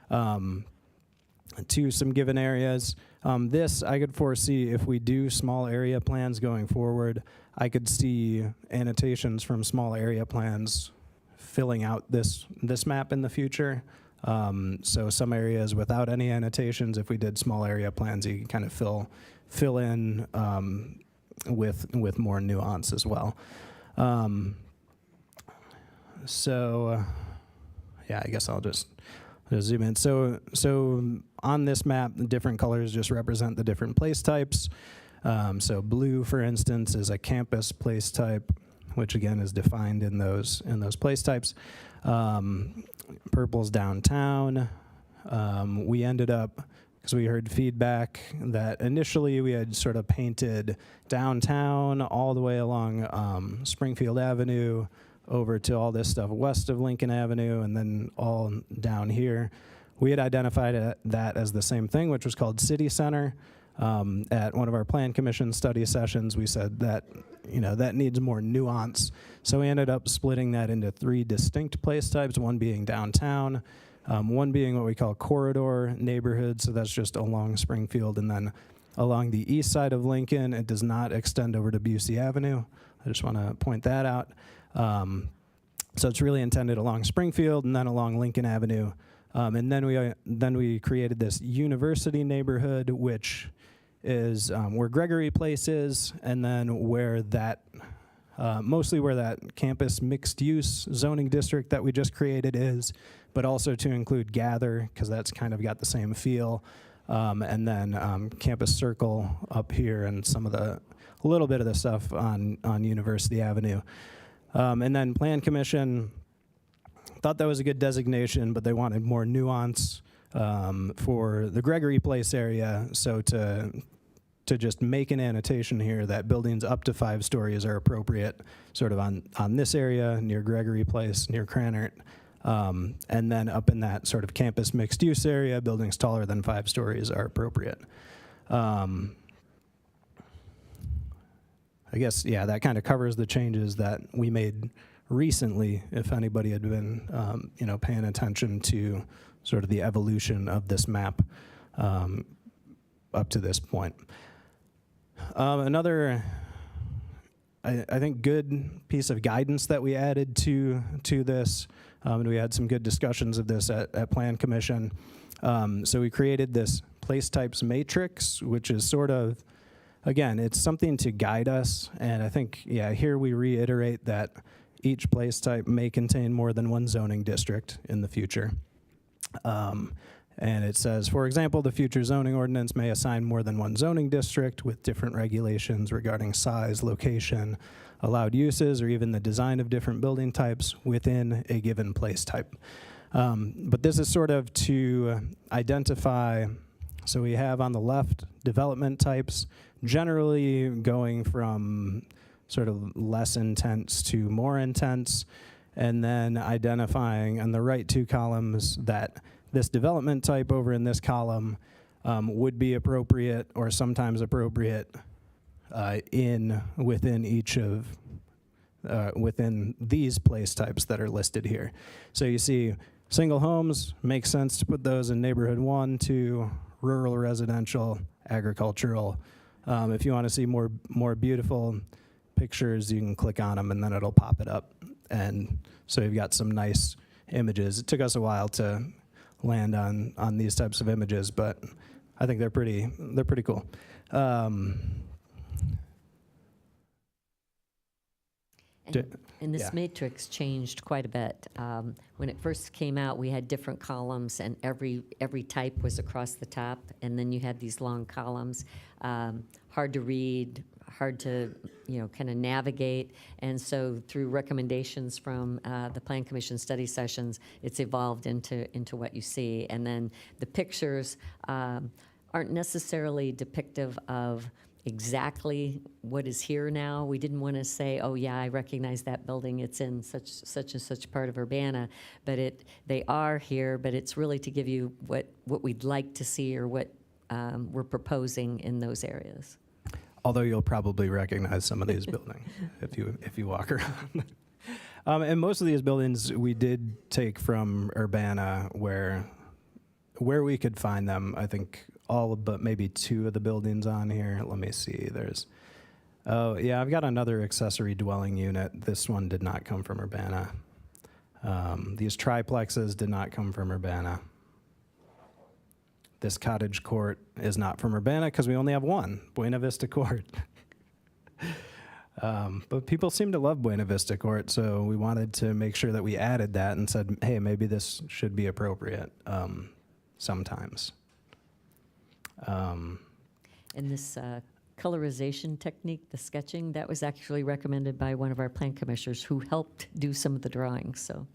to some given areas. This, I could foresee if we do small area plans going forward, I could see annotations from small area plans filling out this map in the future. So some areas without any annotations, if we did small area plans, you can kind of fill in with more nuance as well. Yeah, I guess I'll just zoom in. So on this map, the different colors just represent the different place types. So blue, for instance, is a campus place type, which again is defined in those place types. Purple's downtown. We ended up, because we heard feedback that initially we had sort of painted downtown all the way along Springfield Avenue over to all this stuff west of Lincoln Avenue and then all down here. We had identified that as the same thing, which was called City Center. At one of our Plan Commission study sessions, we said that, that needs more nuance. So we ended up splitting that into 3 distinct place types, one being downtown, one being what we call corridor neighborhood, so that's just along Springfield, and then along the east side of Lincoln, it does not extend over to Busey Avenue. I just want to point that out. So it's really intended along Springfield and then along Lincoln Avenue And then we created this university neighborhood, which is where Gregory Place is, and then where that, mostly where that campus mixed-use zoning district that we just created is, but also to include Gather, because that's kind of got the same feel, and then Campus Circle up here and a little bit of the stuff on University Avenue. And then Plan Commission thought that was a good designation, but they wanted more nuance for the Gregory Place area, so to just make an annotation here that buildings up to 5 stories are appropriate, sort of on this area, near Gregory Place, near Cranert, and then up in that sort of campus mixed-use area, buildings taller than 5 stories are appropriate. I guess, yeah, that kind of covers the changes that we made recently, if anybody had been, paying attention to sort of the evolution of this map up to this point. Another, I think, good piece of guidance that we added to this, and we had some good discussions of this at Plan Commission. So we created this place types matrix, which is sort of, again, it's something to guide us, and I think, here we reiterate that each place type may contain more than one zoning district in the future. And it says, for example, the future zoning ordinance may assign more than one zoning district with different regulations regarding size, location, allowed uses, or even the design of different building types within a given place type. But this is sort of to identify, so we have on the left development types, generally going from sort of less intense to more intense, and then identifying on the right 2 columns that this development type over in this column would be appropriate or sometimes appropriate within each of within these place types that are listed here. So you see single homes, makes sense to put those in neighborhood 1, 2, rural residential, agricultural. If you want to see more beautiful pictures, you can click on them and then it'll pop it up. And so you've got some nice images. It took us a while to land on these types of images, but I think they're pretty cool. And this matrix changed quite a bit. When it first came out, we had different columns, and every type was across the top, and then you had these long columns, hard to read, hard to kind of navigate. And so through recommendations from the Plan Commission study sessions, it's evolved into what you see. And then the pictures aren't necessarily depictive of exactly what is here now. We didn't want to say, oh yeah, I recognize that building, it's in such and such part of Urbana, but they are here, but it's really to give you what we'd like to see or what we're proposing in those areas. Although you'll probably recognize some of these buildings if you walk around. And most of these buildings we did take from Urbana where we could find them. I think all but maybe 2 of the buildings on here. Let me see. I've got another accessory dwelling unit. This one did not come from Urbana. These triplexes did not come from Urbana. This cottage court is not from Urbana because we only have one, Buena Vista Court. But people seem to love Buena Vista Court, so we wanted to make sure that we added that and said, hey, maybe this should be appropriate sometimes. And this colorization technique, the sketching, that was actually recommended by one of our plan commissioners who helped do some of the drawings, so.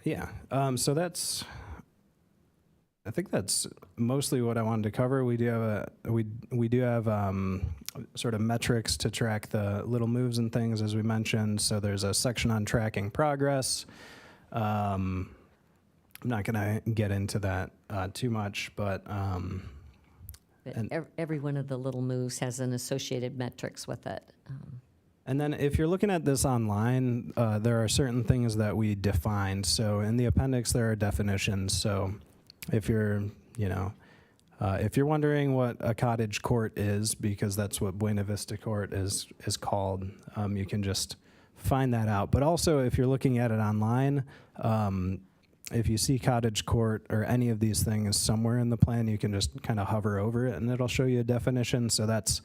Yeah, so I think that's mostly what I wanted to cover. We do have sort of metrics to track the little moves and things, as we mentioned. So there's a section on tracking progress. I'm not going to get into that too much, but every one of the little moves has an associated metrics with it. And then if you're looking at this online, there are certain things that we defined. So in the appendix, there are definitions. So if you're wondering what a cottage court is, because that's what Buena Vista Court is called, you can just find that out. But also, if you're looking at it online, if you see cottage court or any of these things somewhere in the plan, you can just kind of hover over it and it'll show you a definition. So that's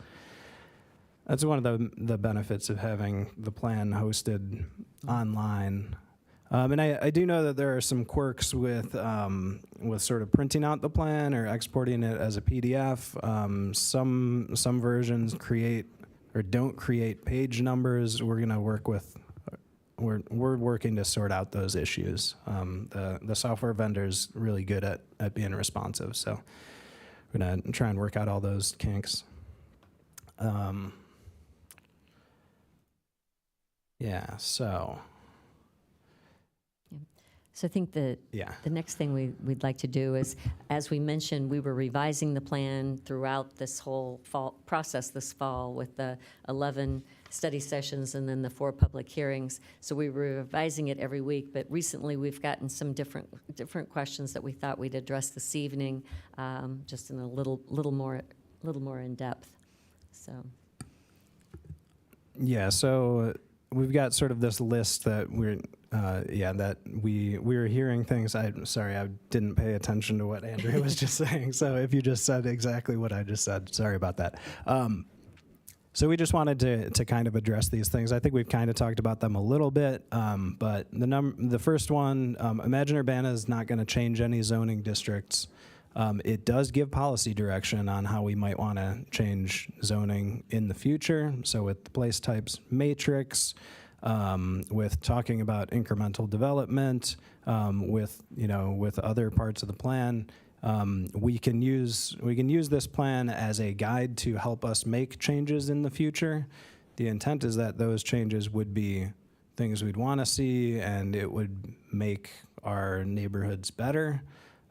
one of the benefits of having the plan hosted online. And I do know that there are some quirks with sort of printing out the plan or exporting it as a PDF. Some versions create or don't create page numbers. We're gonna work with. We're working to sort out those issues. The software vendor's really good at being responsive, so we're gonna try and work out all those kinks. Yeah. So I think the next thing we'd like to do is, as we mentioned, we were revising the plan throughout this whole process this fall with the 11 study sessions and then the 4 public hearings. So we were revising it every week, but recently we've gotten some different questions that we thought we'd address this evening, just in a little more in depth. So. Yeah. So we've got sort of this list that that we were hearing things. Sorry, I didn't pay attention to what Andrea was just saying. So if you just said exactly what I just said, sorry about that. So we just wanted to kind of address these things. I think we've kind of talked about them a little bit, but the first one, Imagine Urbana is not going to change any zoning districts. It does give policy direction on how we might want to change zoning in the future. So with the place types matrix, with talking about incremental development, with other parts of the plan, we can use this plan as a guide to help us make changes in the future. The intent is that those changes would be things we'd want to see, and it would make our neighborhoods better.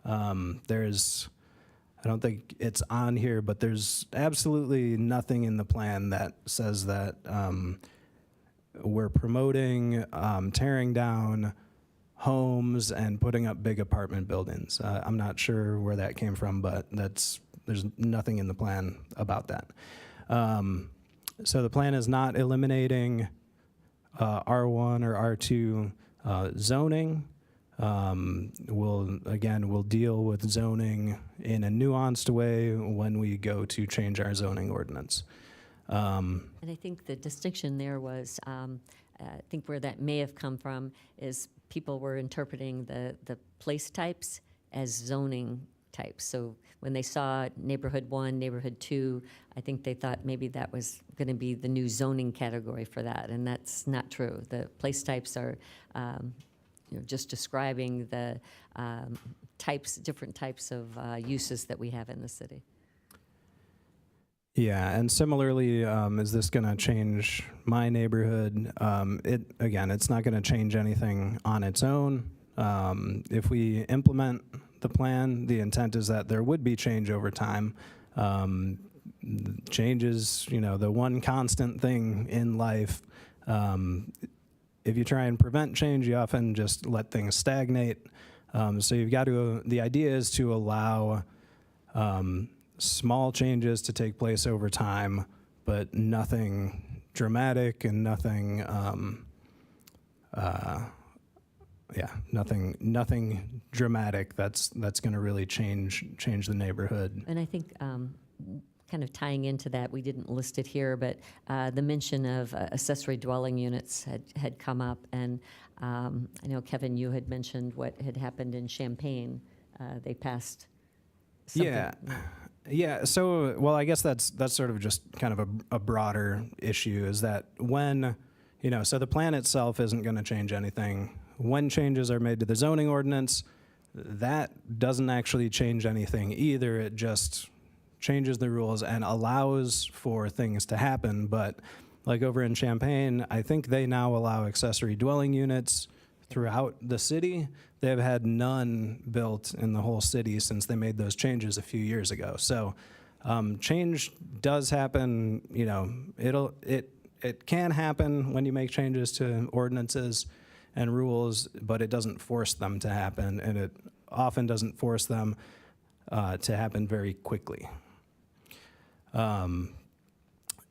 I don't think it's on here, but there's absolutely nothing in the plan that says that we're promoting tearing down homes and putting up big apartment buildings. I'm not sure where that came from, but there's nothing in the plan about that. So the plan is not eliminating R1 or R2 zoning. We'll deal with zoning in a nuanced way when we go to change our zoning ordinance. And I think the distinction there was, I think where that may have come from is people were interpreting the place types as zoning types. So when they saw neighborhood 1, neighborhood 2, I think they thought maybe that was going to be the new zoning category for that, and that's not true. The place types are just describing the different types of uses that we have in the city. Yeah, and similarly, is this going to change my neighborhood? It's not going to change anything on its own. If we implement the plan, the intent is that there would be change over time. Change is, the one constant thing in life. If you try and prevent change, you often just let things stagnate. So you've got to, the idea is to allow small changes to take place over time, but nothing dramatic and nothing, nothing dramatic that's going to really change the neighborhood. And I think kind of tying into that, we didn't list it here, but the mention of accessory dwelling units had come up, and I know, Kevin, you had mentioned what had happened in Champaign. They passed something. Yeah. So, well, I guess that's sort of just kind of a broader issue, is that when, so the plan itself isn't going to change anything. When changes are made to the zoning ordinance, that doesn't actually change anything either. It just changes the rules and allows for things to happen. But like over in Champaign, I think they now allow accessory dwelling units throughout the city. They've had none built in the whole city since they made those changes a few years ago. So change does happen. It can happen when you make changes to ordinances and rules, but it doesn't force them to happen, and it often doesn't force them to happen very quickly.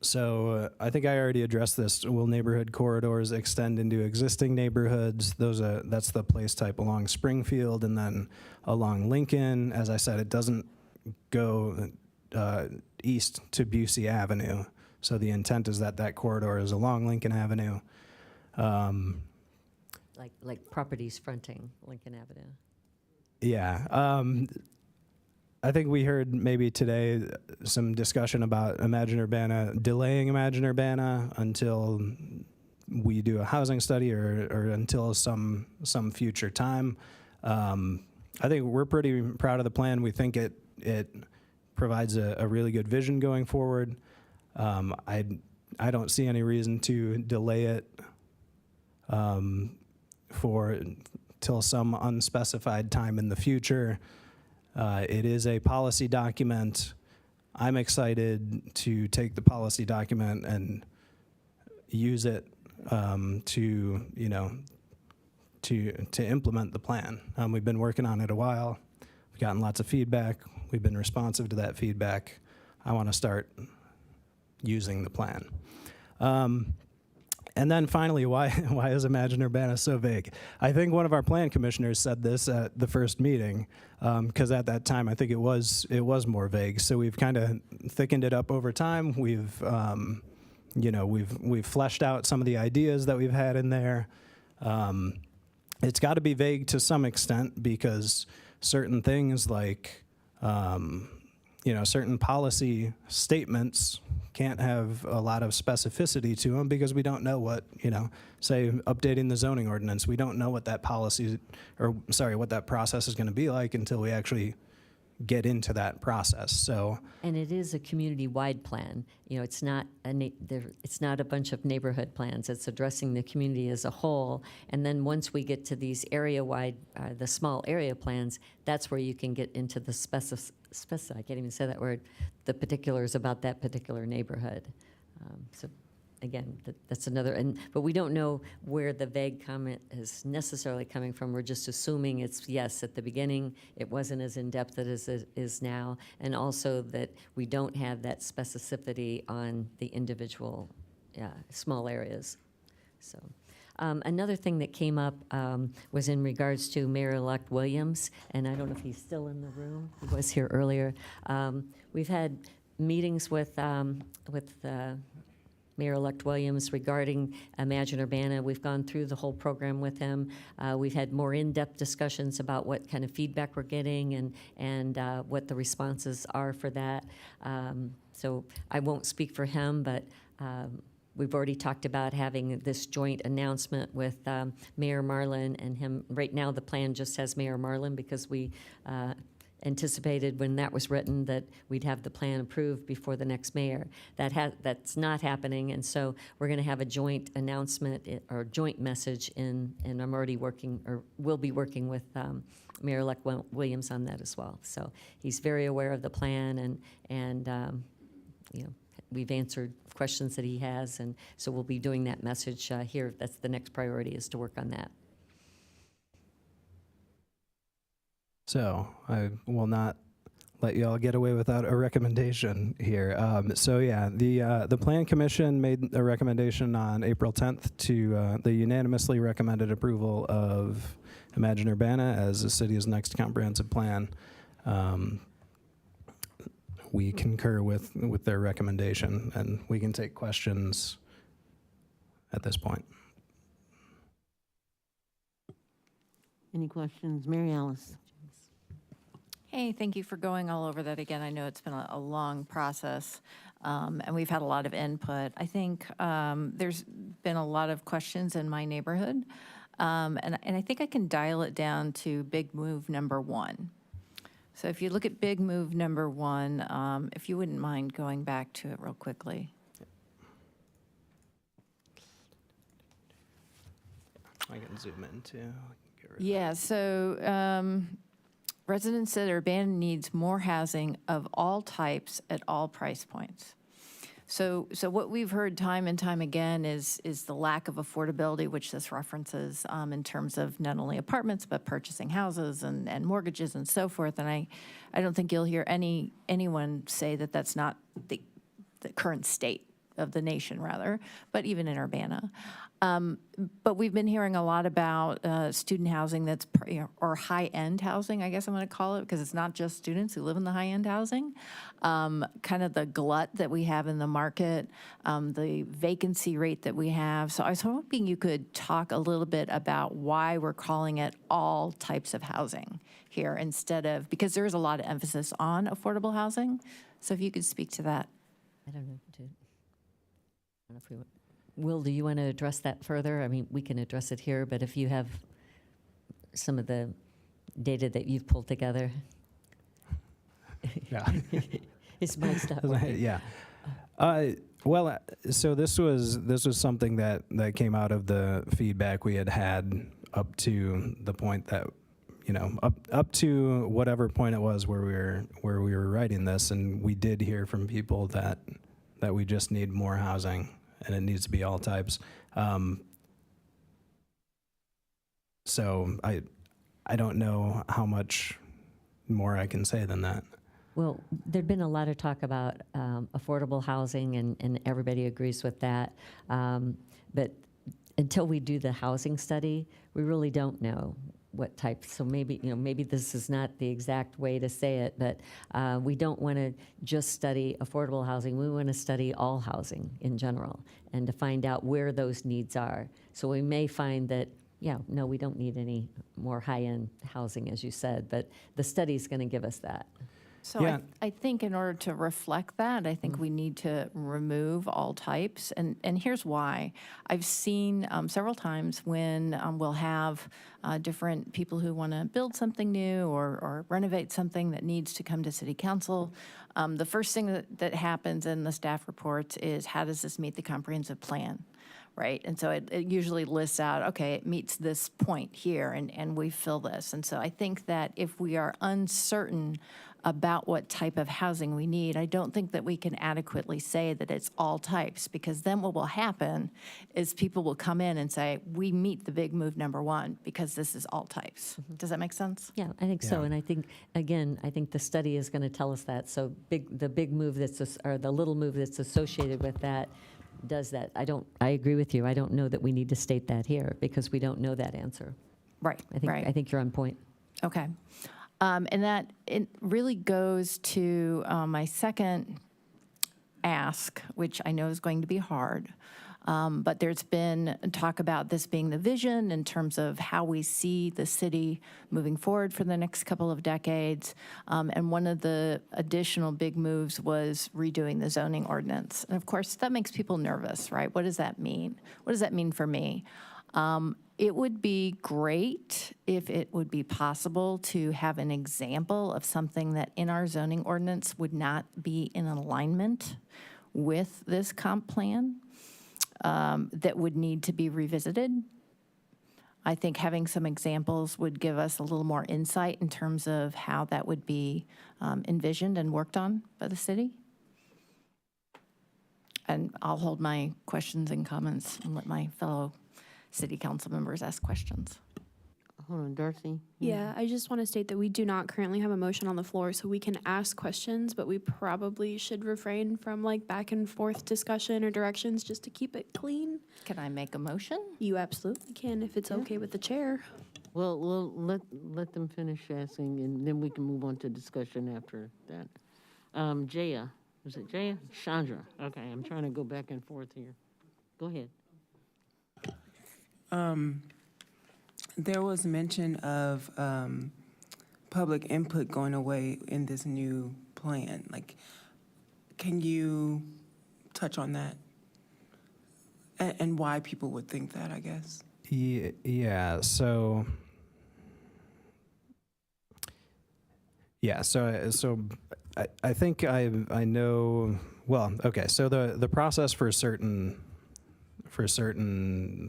So I think I already addressed this. Will neighborhood corridors extend into existing neighborhoods? That's the place type along Springfield and then along Lincoln. As I said, it doesn't go east to Busey Avenue. So the intent is that that corridor is along Lincoln Avenue. Like properties fronting Lincoln Avenue. Yeah. I think we heard maybe today some discussion about Imagine Urbana, delaying Imagine Urbana until we do a housing study or until some future time. I think we're pretty proud of the plan. We think it provides a really good vision going forward. I don't see any reason to delay it till some unspecified time in the future. It is a policy document. I'm excited to take the policy document and use it to implement the plan. We've been working on it a while. We've gotten lots of feedback. We've been responsive to that feedback. I want to start using the plan. And then finally, why is Imagine Urbana so vague? I think one of our plan commissioners said this at the first meeting, because at that time I think it was more vague. So we've kind of thickened it up over time. We've fleshed out some of the ideas that we've had in there. It's got to be vague to some extent because certain things like certain policy statements can't have a lot of specificity to them because we don't know what, say updating the zoning ordinance, we don't know what that what that process is going to be like until we actually get into that process. So, and it is a community-wide plan. It's not it's not a bunch of neighborhood plans. It's addressing the community as a whole. And then once we get to these area-wide, the small area plans, that's where you can get into the I can't even say that word, the particulars about that particular neighborhood. So again, that's another, but we don't know where the vague comment is necessarily coming from. We're just assuming it's, yes, at the beginning, it wasn't as in-depth as it is now, and also that we don't have that specificity on the individual small areas. So. Another thing that came up was in regards to Mayor-elect Williams, and I don't know if he's still in the room. He was here earlier. We've had meetings with Mayor-elect Williams regarding Imagine Urbana. We've gone through the whole program with him. We've had more in-depth discussions about what kind of feedback we're getting and what the responses are for that. So I won't speak for him, but we've already talked about having this joint announcement with Mayor Merlin and him. Right now, the plan just has Mayor Merlin because we anticipated when that was written that we'd have the plan approved before the next mayor. That's not happening, and so we're going to have a joint announcement or joint message and I'm already working or will be working with Mayor-elect Williams on that as well. So he's very aware of the plan and we've answered questions that he has, and so we'll be doing that message here. That's the next priority, is to work on that. So I will not let you all get away without a recommendation here. The Plan Commission made a recommendation on April 10th to they unanimously recommended approval of Imagine Urbana as the city's next comprehensive plan. We concur with their recommendation, and we can take questions at this point. Any questions? Mary Alice. Hey, thank you for going all over that again. I know it's been a long process, and we've had a lot of input. I think there's been a lot of questions in my neighborhood, and I think I can dial it down to big move number one. So if you look at big move number one, if you wouldn't mind going back to it real quickly. I can zoom in too. Yeah, so residents said Urbana needs more housing of all types at all price points. So what we've heard time and time again is the lack of affordability, which this references in terms of not only apartments, but purchasing houses and mortgages and so forth. And I don't think you'll hear anyone say that that's not the current state of the nation, rather, but even in Urbana. But we've been hearing a lot about student housing that's, or high-end housing, I guess I'm going to call it, because it's not just students who live in the high-end housing. Kind of the glut that we have in the market, the vacancy rate that we have. So I was hoping you could talk a little bit about why we're calling it all types of housing here instead of, because there is a lot of emphasis on affordable housing. So if you could speak to that. I don't know. I don't know if we would. Will, do you want to address that further? I mean, we can address it here, but if you have some of the data that you've pulled together. Yeah. It's my stuff. Yeah. Well, so this was something that came out of the feedback we had up to the point that, up to whatever point it was where we were writing this, and we did hear from people that we just need more housing and it needs to be all types. So I don't know how much more I can say than that. Well, there'd been a lot of talk about affordable housing, and everybody agrees with that. But until we do the housing study, we really don't know what type. So maybe this is not the exact way to say it, but we don't want to just study affordable housing. We want to study all housing in general and to find out where those needs are. So we may find that, no, we don't need any more high-end housing, as you said, but the study's going to give us that. So I think in order to reflect that, I think we need to remove all types. And here's why. I've seen several times when we'll have different people who want to build something new or renovate something that needs to come to city council. The first thing that happens in the staff reports is, how does this meet the comprehensive plan? Right, and so it usually lists out, okay, it meets this point here, and we fill this. And so I think that if we are uncertain about what type of housing we need, I don't think that we can adequately say that it's all types, because then what will happen is people will come in and say, we meet the big move number one because this is all types. Does that make sense? Yeah, I think so. And I think, again, the study is going to tell us that. So the big move or the little move that's associated with that does that. I agree with you. I don't know that we need to state that here because we don't know that answer. Right, I think you're on point. Okay. And that it really goes to my second ask, which I know is going to be hard. But there's been talk about this being the vision in terms of how we see the city moving forward for the next couple of decades. And one of the additional big moves was redoing the zoning ordinance. And of course, that makes people nervous, right? What does that mean? What does that mean for me? It would be great if it would be possible to have an example of something that in our zoning ordinance would not be in alignment with this comp plan. That would need to be revisited. I think having some examples would give us a little more insight in terms of how that would be envisioned and worked on by the city. And I'll hold my questions and comments and let my fellow city council members ask questions. Hold on, Darcy. Yeah, I just want to state that we do not currently have a motion on the floor, so we can ask questions, but we probably should refrain from back and forth discussion or directions just to keep it clean. Can I make a motion? You absolutely can if it's okay with the chair. Well, let them finish asking, and then we can move on to discussion after that. Jaya, was it Jaya? Chandra. Okay, I'm trying to go back and forth here. Go ahead. There was mention of public input going away in this new plan. Can you touch on that? And why people would think that, I guess? Yeah, so I think I know, well, okay, so the process for certain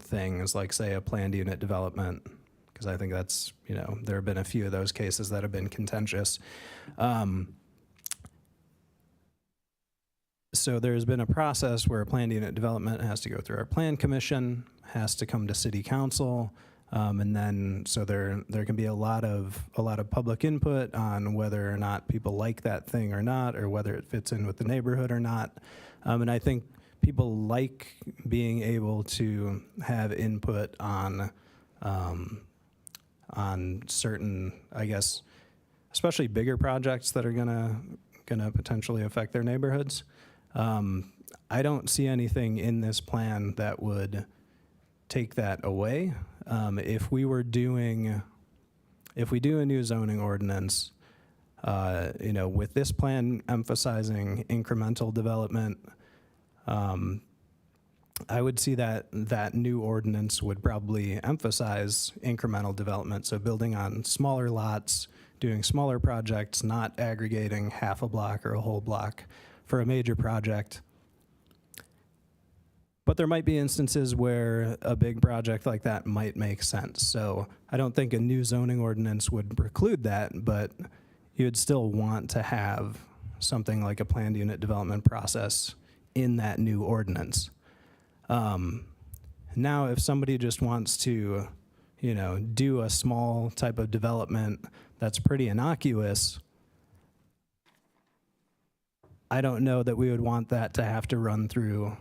things, like say a planned unit development, because I think that's, there have been a few of those cases that have been contentious. So there's been a process where a planned unit development has to go through our plan commission, has to come to city council, and then so there can be a lot of public input on whether or not people like that thing or not, or whether it fits in with the neighborhood or not. And I think people like being able to have input on certain, I guess, especially bigger projects that are gonna potentially affect their neighborhoods. I don't see anything in this plan that would take that away. If we do a new zoning ordinance, with this plan emphasizing incremental development, I would see that new ordinance would probably emphasize incremental development. So building on smaller lots, doing smaller projects, not aggregating half a block or a whole block for a major project. But there might be instances where a big project like that might make sense. So I don't think a new zoning ordinance would preclude that, but you'd still want to have something like a planned unit development process in that new ordinance. Now, if somebody just wants to, do a small type of development that's pretty innocuous, I don't know that we would want that to have to run through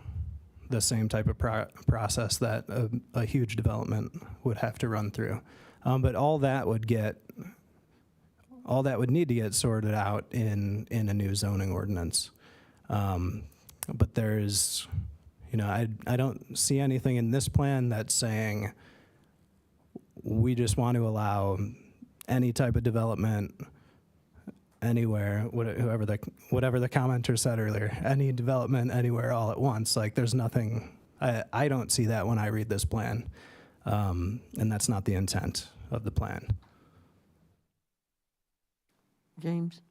the same type of process that a huge development would have to run through. But all that would need to get sorted out in a new zoning ordinance. But there's, I don't see anything in this plan that's saying we just want to allow any type of development anywhere, whatever the commenter said earlier, any development anywhere all at once. Like, there's nothing, I don't see that when I read this plan. And that's not the intent of the plan. James?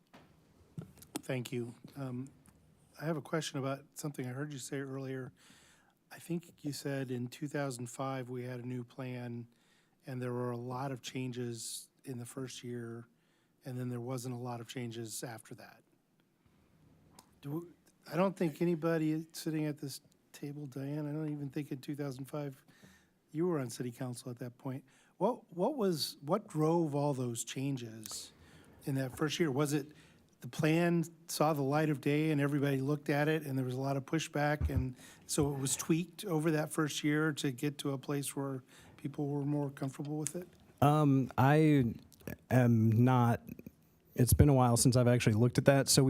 Thank you. I have a question about something I heard you say earlier. I think you said in 2005 we had a new plan and there were a lot of changes in the first year, and then there wasn't a lot of changes after that. I don't think anybody sitting at this table, Diane, I don't even think in 2005 you were on city council at that point. What drove all those changes in that first year? Was it the plan saw the light of day and everybody looked at it and there was a lot of pushback, and so it was tweaked over that first year to get to a place where people were more comfortable with it? I am not, it's been a while since I've actually looked at that. So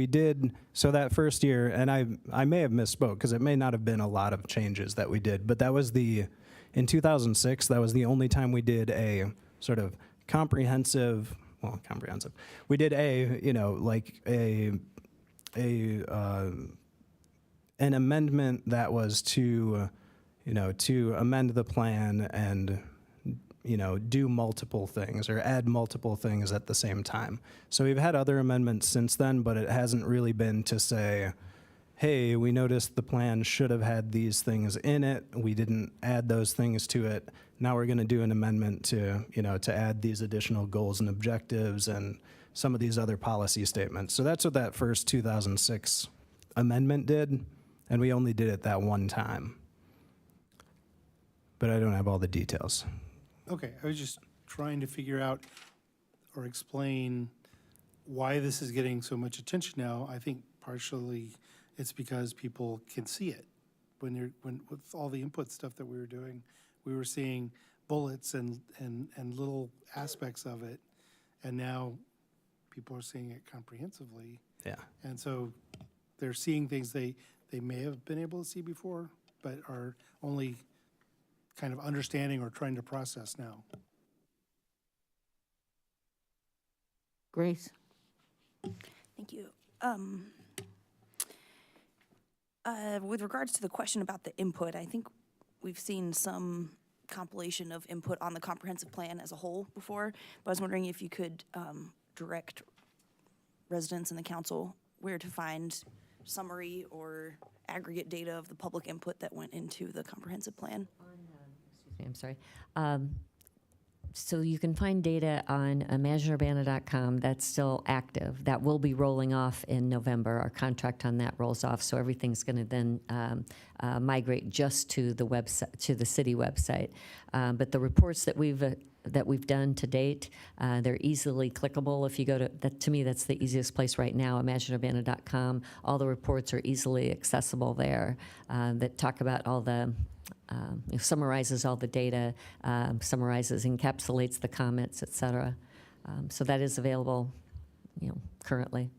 that first year, and I may have misspoke because it may not have been a lot of changes that we did, but that was in 2006, that was the only time we did a sort of comprehensive. We did an amendment that was to amend the plan and, do multiple things or add multiple things at the same time. So we've had other amendments since then, but it hasn't really been to say, hey, we noticed the plan should have had these things in it. We didn't add those things to it. Now we're going to do an amendment to add these additional goals and objectives and some of these other policy statements. So that's what that first 2006 amendment did, and we only did it that one time. But I don't have all the details. Okay, I was just trying to figure out or explain why this is getting so much attention now. I think partially it's because people can see it. When with all the input stuff that we were doing, we were seeing bullets and little aspects of it, and now people are seeing it comprehensively. Yeah. And so they're seeing things they may have been able to see before, but are only kind of understanding or trying to process now. Grace? Thank you. With regards to the question about the input, I think we've seen some compilation of input on the comprehensive plan as a whole before, but I was wondering if you could direct residents and the council where to find summary or aggregate data of the public input that went into the comprehensive plan. Excuse me, I'm sorry. So you can find data on imagineurbana.com. That's still active. That will be rolling off in November. Our contract on that rolls off, so everything's going to then migrate just to the website, to the city website. But the reports that we've that we've done to date. They're easily clickable. If you go to, that, to me, that's the easiest place right now, imagineurbana.com. All the reports are easily accessible there that talk about all the, summarizes all the data, summarizes, encapsulates the comments, et cetera. So that is available, currently.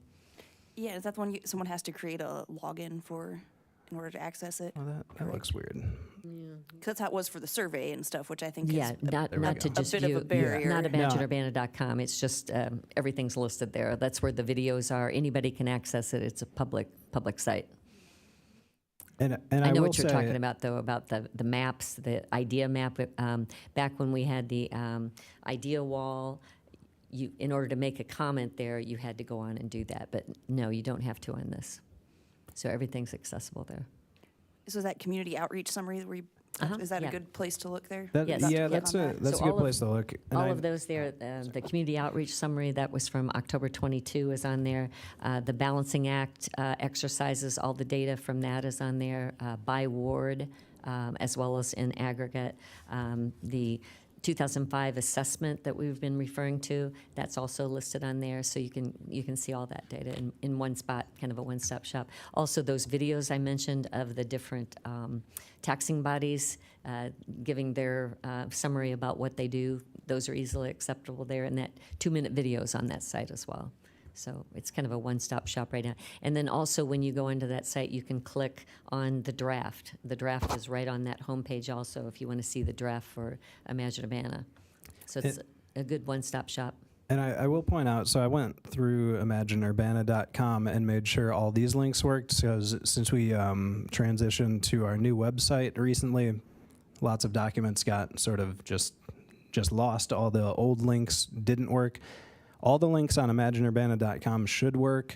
Yeah, is that the one someone has to create a login for in order to access it? Well, that looks weird. Because that's how it was for the survey and stuff, which I think Yeah, is not to just bit of a barrier. Not imagineurbana.com. It's just everything's listed there. That's where the videos are. Anybody can access it. It's a public site. And I know will what you're say- talking about, though, about the maps, the idea map. Back when we had the idea wall, in order to make a comment there, you had to go on and do that. But no, you don't have to on this. So everything's accessible there. So is that community outreach summary where you, is that a good place to look there? That's a good place to look. And All of those there, the community outreach summary, that was from October 22 is on there. The balancing act exercises, all the data from that is on there by ward as well as in aggregate. The 2005 assessment that we've been referring to, that's also listed on there, so you can see all that data in one spot, kind of a one-stop shop. Also, those videos I mentioned of the different taxing bodies giving their summary about what they do, those are easily acceptable there, and that 2-minute videos on that site as well. So it's kind of a one-stop shop right now. And then also when you go into that site, you can click on the draft. The draft is right on that homepage also if you want to see the draft for Imagine Urbana. So it's a good one-stop shop. And I will point out, so I went through imagineurbana.com and made sure all these links worked, because since we transitioned to our new website recently, lots of documents got sort of just lost. All the old links didn't work. All the links on imagineurbana.com should work.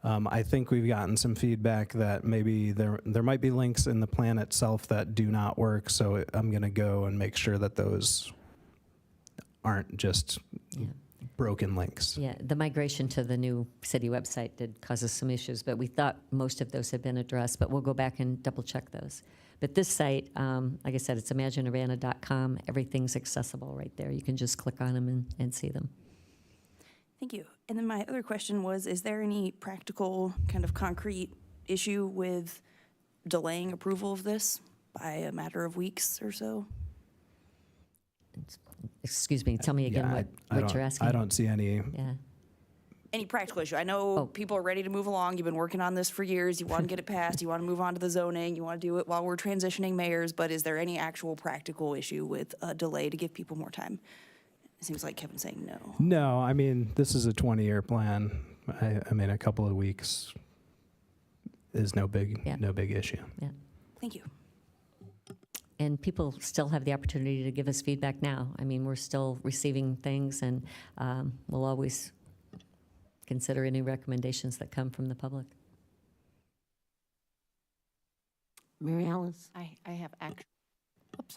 I think we've gotten some feedback that maybe there might be links in the plan itself that do not work, so I'm going to go and make sure that those aren't just broken links. Yeah, the migration to the new city website did cause us some issues, but we thought most of those had been addressed, but we'll go back and double check those. But this site, like I said, it's imagineurbana.com. Everything's accessible right there. You can just click on them and see them. Thank you. And then my other question was, is there any practical kind of concrete issue with delaying approval of this by a matter of weeks or so? Excuse me, tell me again what you're asking. I don't see any. Yeah. Any practical issue? I know people are ready to move along. You've been working on this for years. You want to get it passed. You want to move on to the zoning. You want to do it while we're transitioning mayors. But is there any actual practical issue with a delay to give people more time? It seems like Kevin's saying no. No, I mean, this is a 20-year plan. I mean, a couple of weeks is no big issue. Yeah. Thank you. And people still have the opportunity to give us feedback now. I mean, we're still receiving things, and we'll always consider any recommendations that come from the public. Mary Alice? I have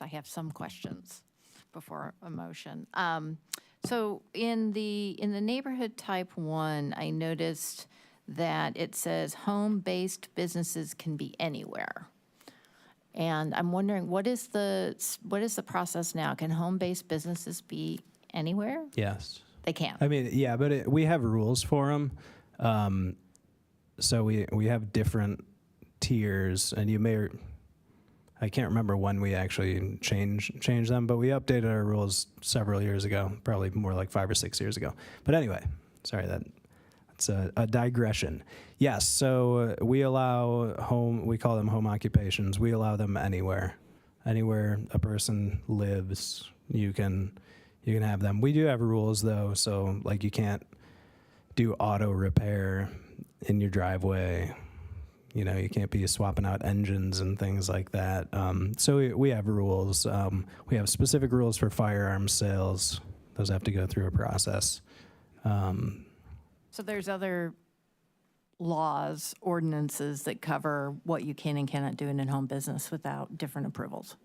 I have some questions before a motion. So in the neighborhood type 1, I noticed that it says home-based businesses can be anywhere. And I'm wondering, what is the process now? Can home-based businesses be anywhere? Yes. They can. I mean, yeah, but we have rules for them. So we have different tiers, and you may, I can't remember when we actually changed them, but we updated our rules several years ago, probably more like 5 or 6 years ago. But anyway, sorry, that's a digression. Yes, so we allow we call them home occupations. We allow them anywhere. Anywhere a person lives, you can have them. We do have rules though, so like you can't do auto repair in your driveway. You know, you can't be swapping out engines and things like that. So we have rules. We have specific rules for firearms sales. Those have to go through a process. So there's other laws, ordinances that cover what you can and cannot do in a home business without different approvals.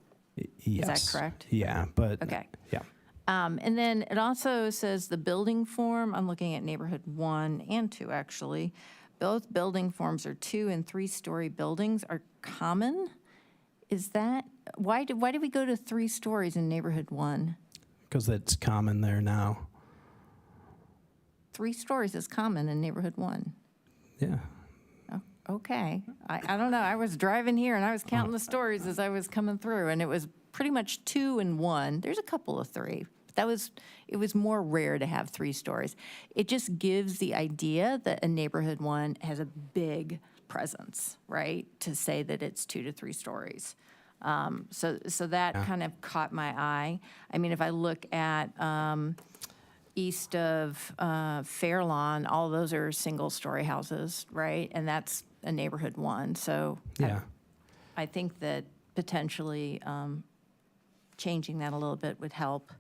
Yes. Is that correct? Yeah, but Okay. yeah. And then it also says the building form, I'm looking at neighborhood 1 and 2 actually. Both building forms are 2- and 3-story buildings are common. Is that, why did we go to 3 stories in neighborhood 1? because it's common there now. 3 stories is common in neighborhood 1. Yeah. Okay. I don't know. I was driving here and I was counting the stories as I was coming through, and it was pretty much 2 and 1. There's a couple of 3. But it was more rare to have 3 stories. It just gives the idea that a neighborhood 1 has a big presence, right? To say that it's 2 to 3 stories. So that kind of caught my eye. I mean, if I look at east of Fairlawn, all those are single-story houses, right? And that's a neighborhood 1. So Yeah. I think that potentially changing that a little bit would help.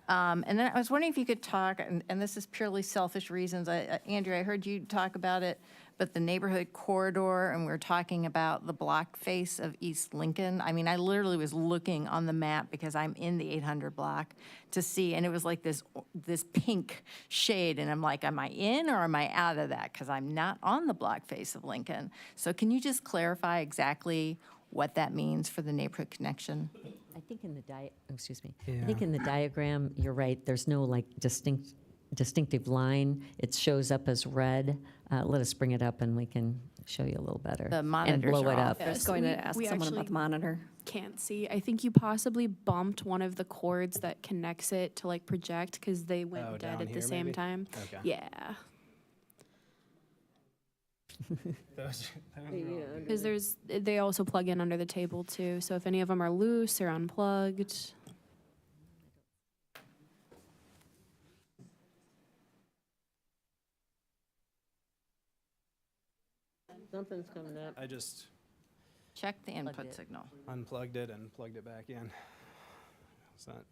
And then I was wondering if you could talk, and this is purely selfish reasons. Andrew, I heard you talk about it, but the neighborhood corridor, and we were talking about the block face of East Lincoln. I mean, I literally was looking on the map because I'm in the 800 block to see, and it was like this pink shade, and I'm like, am I in or am I out of that? Because I'm not on the block face of Lincoln. So can you just clarify exactly what that means for the neighborhood connection? I think in the I think in the diagram, you're right, there's no like distinctive line. It shows up as red. Let us bring it up and we can show you a little better. The and monitors blow are it off. up. I was going to ask we someone actually about the monitor. Can't see. I think you possibly bumped one of the cords that connects it to like project because they went Oh, dead down at the here, same maybe? time. Okay. Yeah. Those, Because they also plug in under the table too. So if any of them are loose or unplugged. Something's coming up. I just Check the input it. signal. unplugged it and plugged it back in. How's that?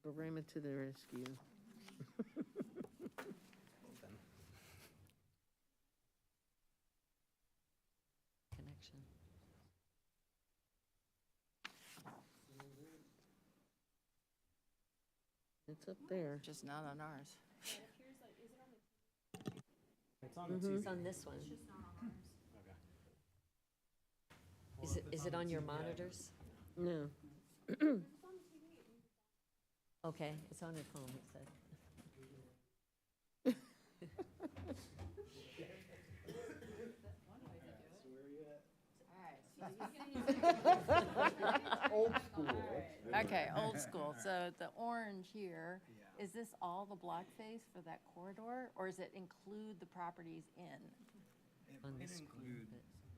Barama to the rescue. Connection. It's up there. Just not on ours. It's on It's on this one. Is it on your monitors? No. Okay, it's on your phone, it said. Old school. Okay, old school. So the orange here, is this all the block face for that corridor, or does it include the properties in? On It this one, include,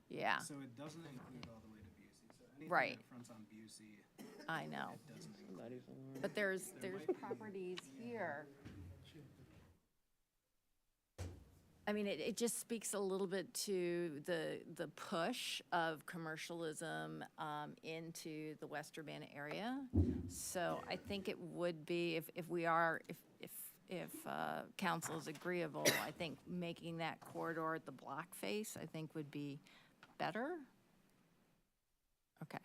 Yeah, so it doesn't include all the way to Busey. So anything Right. that fronts on Busey, I know. it doesn't include. Somebody's alarm. But there's properties here. I mean, it just speaks a little bit to the push of commercialism into the West Urbana area. So I think it would be, if council is agreeable, I think making that corridor the block face, I think would be better. Okay.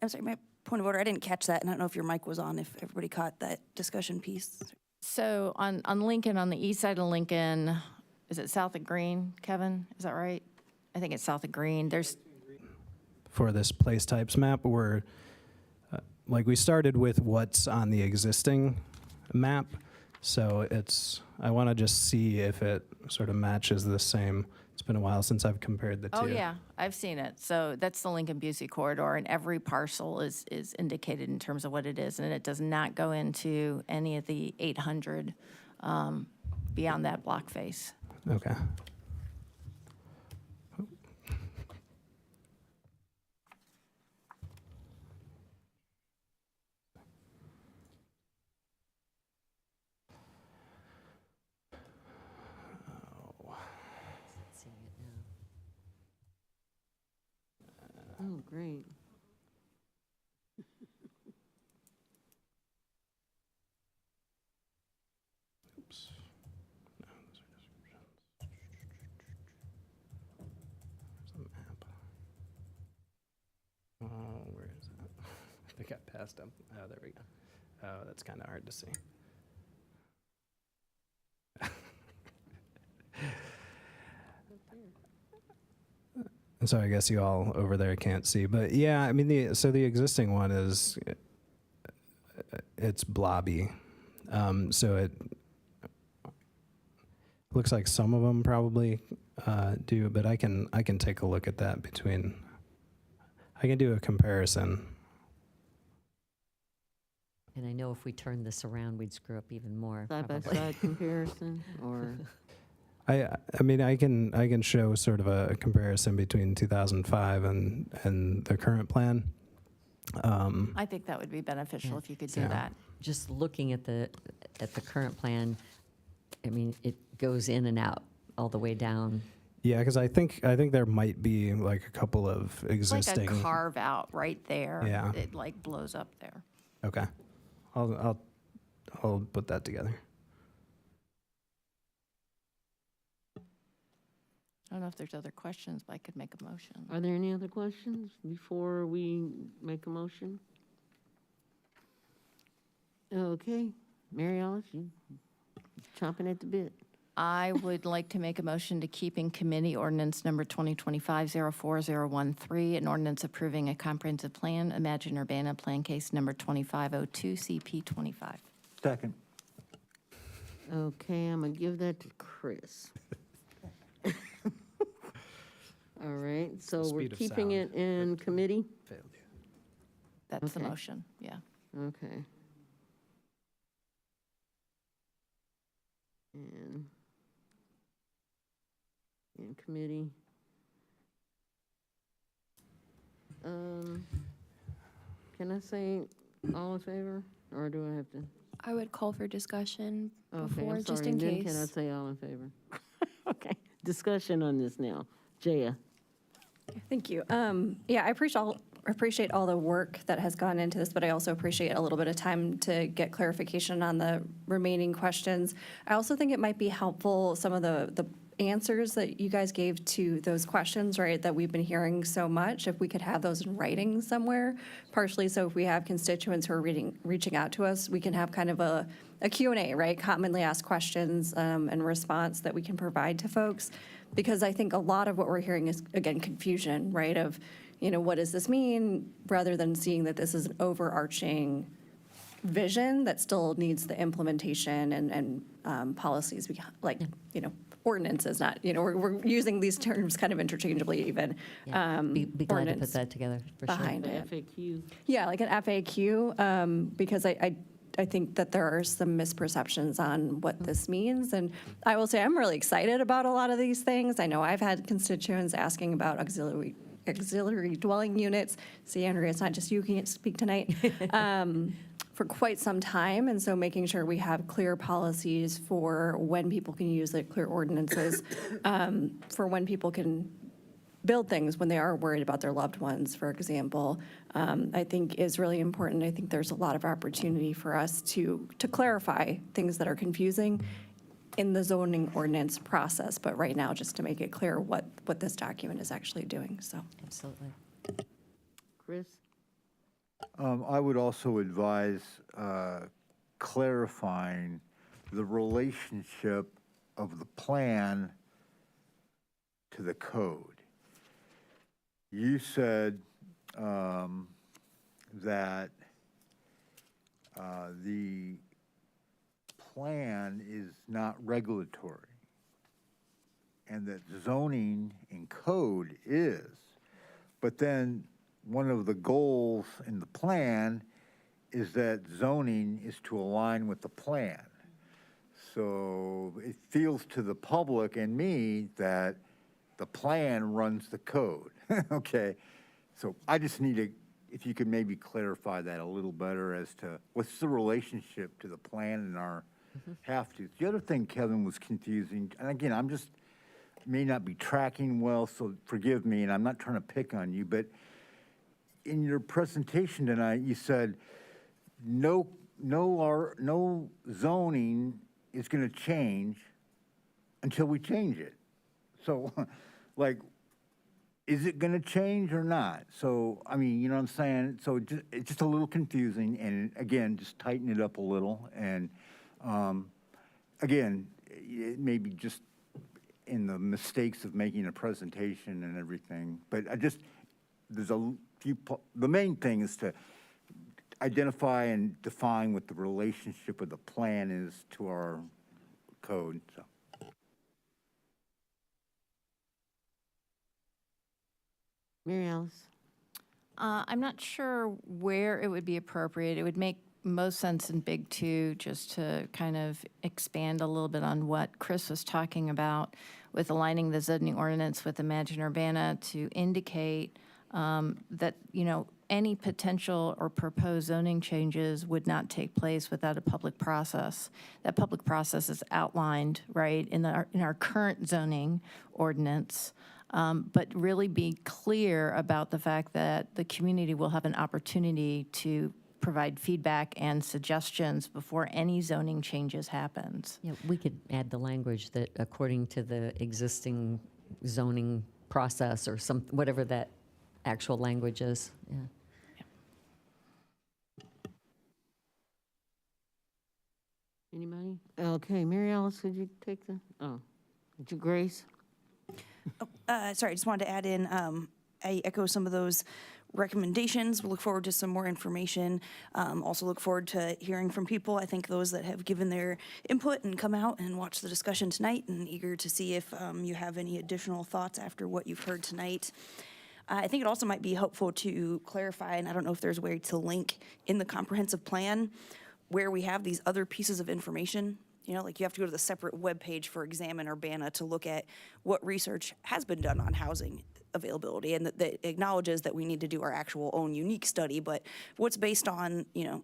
I'm sorry, my point of order, I didn't catch that, and I don't know if your mic was on, if everybody caught that discussion piece. So on Lincoln, on the east side of Lincoln, is it south of Green, Kevin? Is that right? I think it's south of Green. There's, For this place types map, we're, like we started with what's on the existing map. So I want to just see if it sort of matches the same. It's been a while since I've compared the two. oh yeah, I've seen it. So that's the Lincoln Busey corridor, and every parcel is indicated in terms of what it is, and it does not go into any of the 800 beyond that block face. Okay. Seeing it now. Oh, great. Oops. No, those are descriptions. Where's the map? Oh, where is it? I think I passed them. Oh, there we go. Oh, that's kind of hard to see. So I guess you all over there can't see, but yeah, I mean, the existing one is, it's blobby. So it looks like some of them probably do, but I can take a look at that I can do a comparison. And I know if we turned this around, we'd screw up even more. Side by probably. side comparison, or? I mean, I can show sort of a comparison between 2005 and the current plan. I think that would be beneficial if you could do that. Just looking at the current plan, I mean, it goes in and out all the way down. Yeah, because I think there might be like a couple of existing. It's like a carve out right there. Yeah. It like blows up there. Okay, I'll put that together. I don't know if there's other questions, but I could make a motion. Are there any other questions before we make a motion? Okay, Mary Alice, you chomping at the bit. I would like to make a motion to keep in committee ordinance number 2025-04013, an ordinance approving a comprehensive plan, Imagine Urbana Plan Case number 2502 CP25. Second. Okay, I'm gonna give that to Chris. All right, so we're Speed of keeping sound. it in committee? That's the Okay. motion, yeah. Okay. And in committee. Can I say all in favor, or do I have to? I would call for discussion Okay, before, I'm just sorry, in and then case. can I say all in favor? Okay, discussion on this now. Jaya? Thank you. Yeah, I appreciate all the work that has gone into this, but I also appreciate a little bit of time to get clarification on the remaining questions. I also think it might be helpful, some of the answers that you guys gave to those questions, right, that we've been hearing so much, if we could have those in writing somewhere, partially so if we have constituents who are reaching out to us, we can have kind of a Q&A, right, commonly asked questions and response that we can provide to folks. Because I think a lot of what we're hearing is, again, confusion, right, of, what does this mean, rather than seeing that this is an overarching vision that still needs the implementation and policies, like, ordinances, not, we're using these terms kind of interchangeably even. Be glad to put ordinance that together, for sure. behind The it. FAQ. Yeah, like an FAQ, because I think that there are some misperceptions on what this means. And I will say I'm really excited about a lot of these things. I know I've had constituents asking about auxiliary dwelling units. See, Andrea, it's not just you can't speak tonight. For quite some time. And so making sure we have clear policies for when people can use it, clear ordinances, for when people can build things when they are worried about their loved ones, for example, I think is really important. I think there's a lot of opportunity for us to clarify things that are confusing in the zoning ordinance process, but right now, just to make it clear what this document is actually doing, so. Absolutely. Chris? I would also advise clarifying the relationship of the plan to the code. You said that the plan is not regulatory and that zoning and code is. But then one of the goals in the plan is that zoning is to align with the plan. So it feels to the public and me that the plan runs the code. Okay, so I just need to, if you could maybe clarify that a little better as to what's the relationship to the plan and our have-tos. The other thing, Kevin, was confusing, and again, I'm just, may not be tracking well, so forgive me, and I'm not trying to pick on you, but in your presentation tonight, you said no zoning is going to change until we change it. So, like, is it going to change or not? So, I mean, you know what I'm saying? So it's just a little confusing, and again, just tighten it up a little. And again, it maybe just in the mistakes of making a presentation and everything. But there's a few, the main thing is to identify and define what the relationship of the plan is to our code, so. Mary Alice? I'm not sure where it would be appropriate. It would make most sense in Big Two just to kind of expand a little bit on what Chris was talking about with aligning the zoning ordinance with Imagine Urbana to indicate that, you know, any potential or proposed zoning changes would not take place without a public process. That public process is outlined, right, in our current zoning ordinance. But really be clear about the fact that the community will have an opportunity to provide feedback and suggestions before any zoning changes happens. Yeah, we could add the language that according to the existing zoning process or whatever that actual language is. Yeah. Anybody? Okay, Mary Alice, could you take did you, Grace? Sorry, I just wanted to add in, I echo some of those recommendations. We'll look forward to some more information. Also look forward to hearing from people. I think those that have given their input and come out and watch the discussion tonight, and eager to see if you have any additional thoughts after what you've heard tonight. I think it also might be helpful to clarify, and I don't know if there's a way to link in the comprehensive plan where we have these other pieces of information. You know, like you have to go to the separate webpage for Examine Urbana to look at what research has been done on housing availability, and that acknowledges that we need to do our actual own unique study, but what's based on, you know,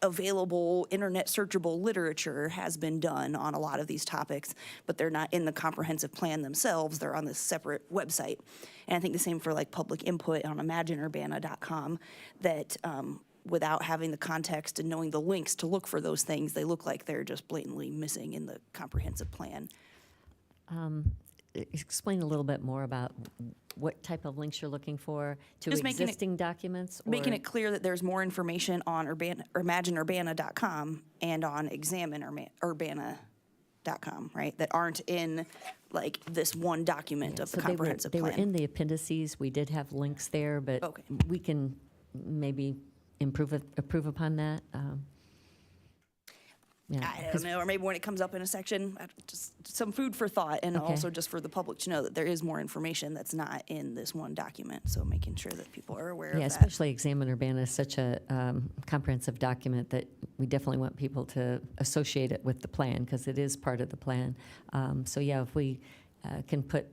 available internet searchable literature has been done on a lot of these topics, but they're not in the comprehensive plan themselves. They're on this separate website. And I think the same for like public input on imagineurbana.com, that without having the context and knowing the links to look for those things, they look like they're just blatantly missing in the comprehensive plan. Explain a little bit more about what type of links you're looking for to Just existing documents? Making it clear that there's more information on imagineurbana.com and on examineurbana.com, right? That aren't in like this one document of the comprehensive they plan. were in the appendices. We did have links there, but we can maybe improve upon that. Yeah, I don't know, or maybe when it comes up in a section, just some food for thought, and also just for the public to know that there is more information that's not in this one document, so making sure that people are aware of that. Especially Examine Urbana is such a comprehensive document that we definitely want people to associate it with the plan, because it is part of the plan. So yeah, if we can put,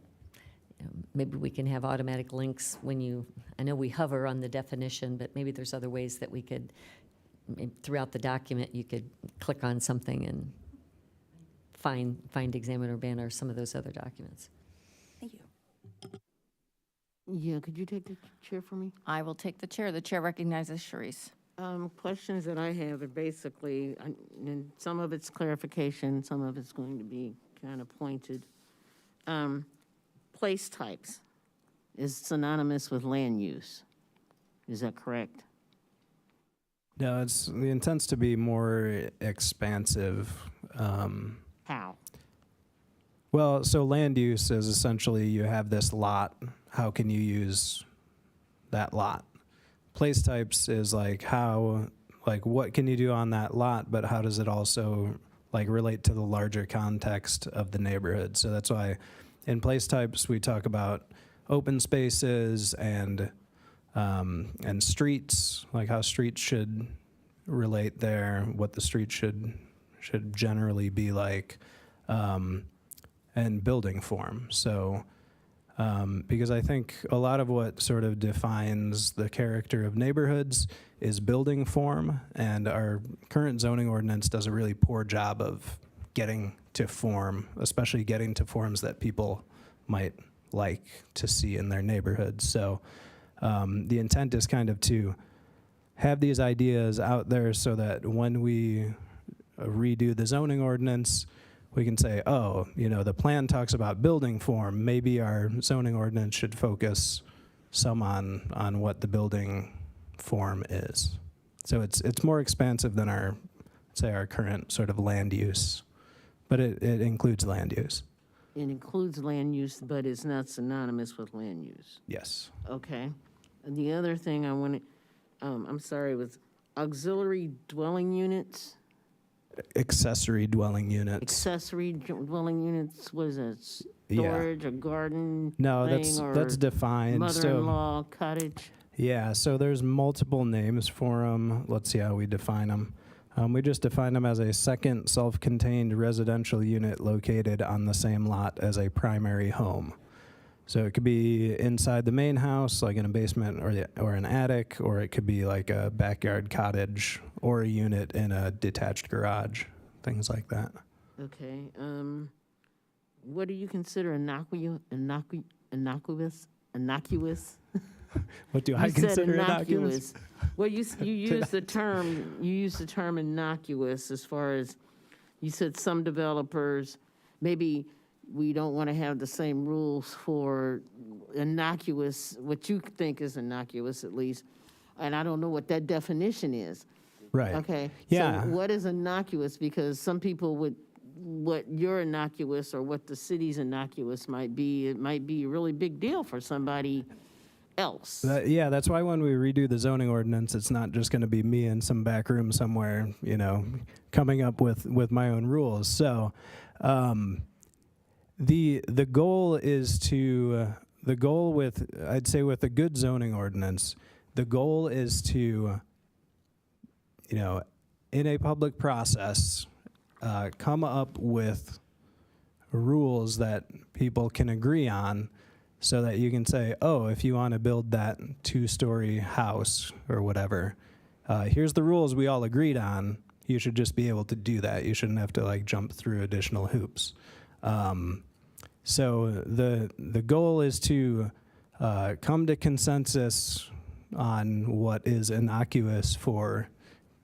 maybe we can have automatic links when I know we hover on the definition, but maybe there's other ways that we could, throughout the document, you could click on something and find Examine Urbana or some of those other documents. Thank you. Yeah, could you take the chair for me? I will take the chair. The chair recognizes Sharice. Questions that I have are basically, and some of it's clarification, some of it's going to be kind of pointed. Place types is synonymous with land use. Is that correct? No, the intent's to be more expansive. How? Well, so land use is essentially you have this lot. How can you use that lot? Place types is like what can you do on that lot, but how does it also like relate to the larger context of the neighborhood? So that's why in place types we talk about open spaces and streets, like how streets should relate there, what the street should generally be like, and building form. So, because I think a lot of what sort of defines the character of neighborhoods is building form, and our current zoning ordinance does a really poor job of getting to form, especially getting to forms that people might like to see in their neighborhoods. So, the intent is kind of to have these ideas out there so that when we redo the zoning ordinance, we can say, oh, the plan talks about building form. Maybe our zoning ordinance should focus some on what the building form is. So it's more expansive than our current sort of land use, but it includes land use. it includes land use, but it's not synonymous with land use. Yes. Okay. And the other thing I wanted, I'm sorry, was auxiliary dwelling units. Accessory dwelling units. Accessory dwelling units, what is that? Yeah. Storage, a garden No, thing, or that's defined. So, mother-in-law cottage? yeah, so there's multiple names for them. Let's see how we define them. We just define them as a second self-contained residential unit located on the same lot as a primary home. So it could be inside the main house, like in a basement or an attic, or it could be like a backyard cottage or a unit in a detached garage, things like that. Okay, what do you consider innocuous? What do You I said consider innocuous? Well, you use the term innocuous as far as, you said some developers, maybe we don't want to have the same rules for innocuous, what you think is innocuous at least, and I don't know what that definition is. Right. Okay. Yeah. So what is innocuous? Because some people would, what your innocuous or what the city's innocuous might be, it might be a really big deal for somebody else. Yeah, that's why when we redo the zoning ordinance, it's not just going to be me in some back room somewhere, coming up with my own rules. So, the goal is to I'd say with a good zoning ordinance, the goal is to, in a public process, come up with rules that people can agree on, so that you can say, oh, if you want to build that 2-story house or whatever, here's the rules we all agreed on. You should just be able to do that. You shouldn't have to jump through additional hoops. So the goal is to come to consensus on what is innocuous for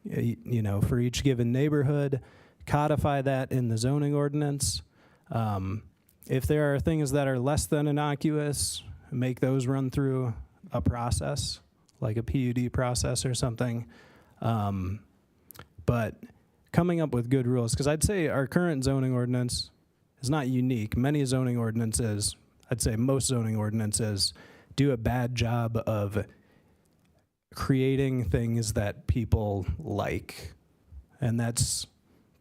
each given neighborhood, codify that in the zoning ordinance. If there are things that are less than innocuous, make those run through a process, like a PUD process or something. But coming up with good rules, because I'd say our current zoning ordinance is not unique. Many zoning ordinances, I'd say most zoning ordinances, do a bad job of creating things that people like. And that's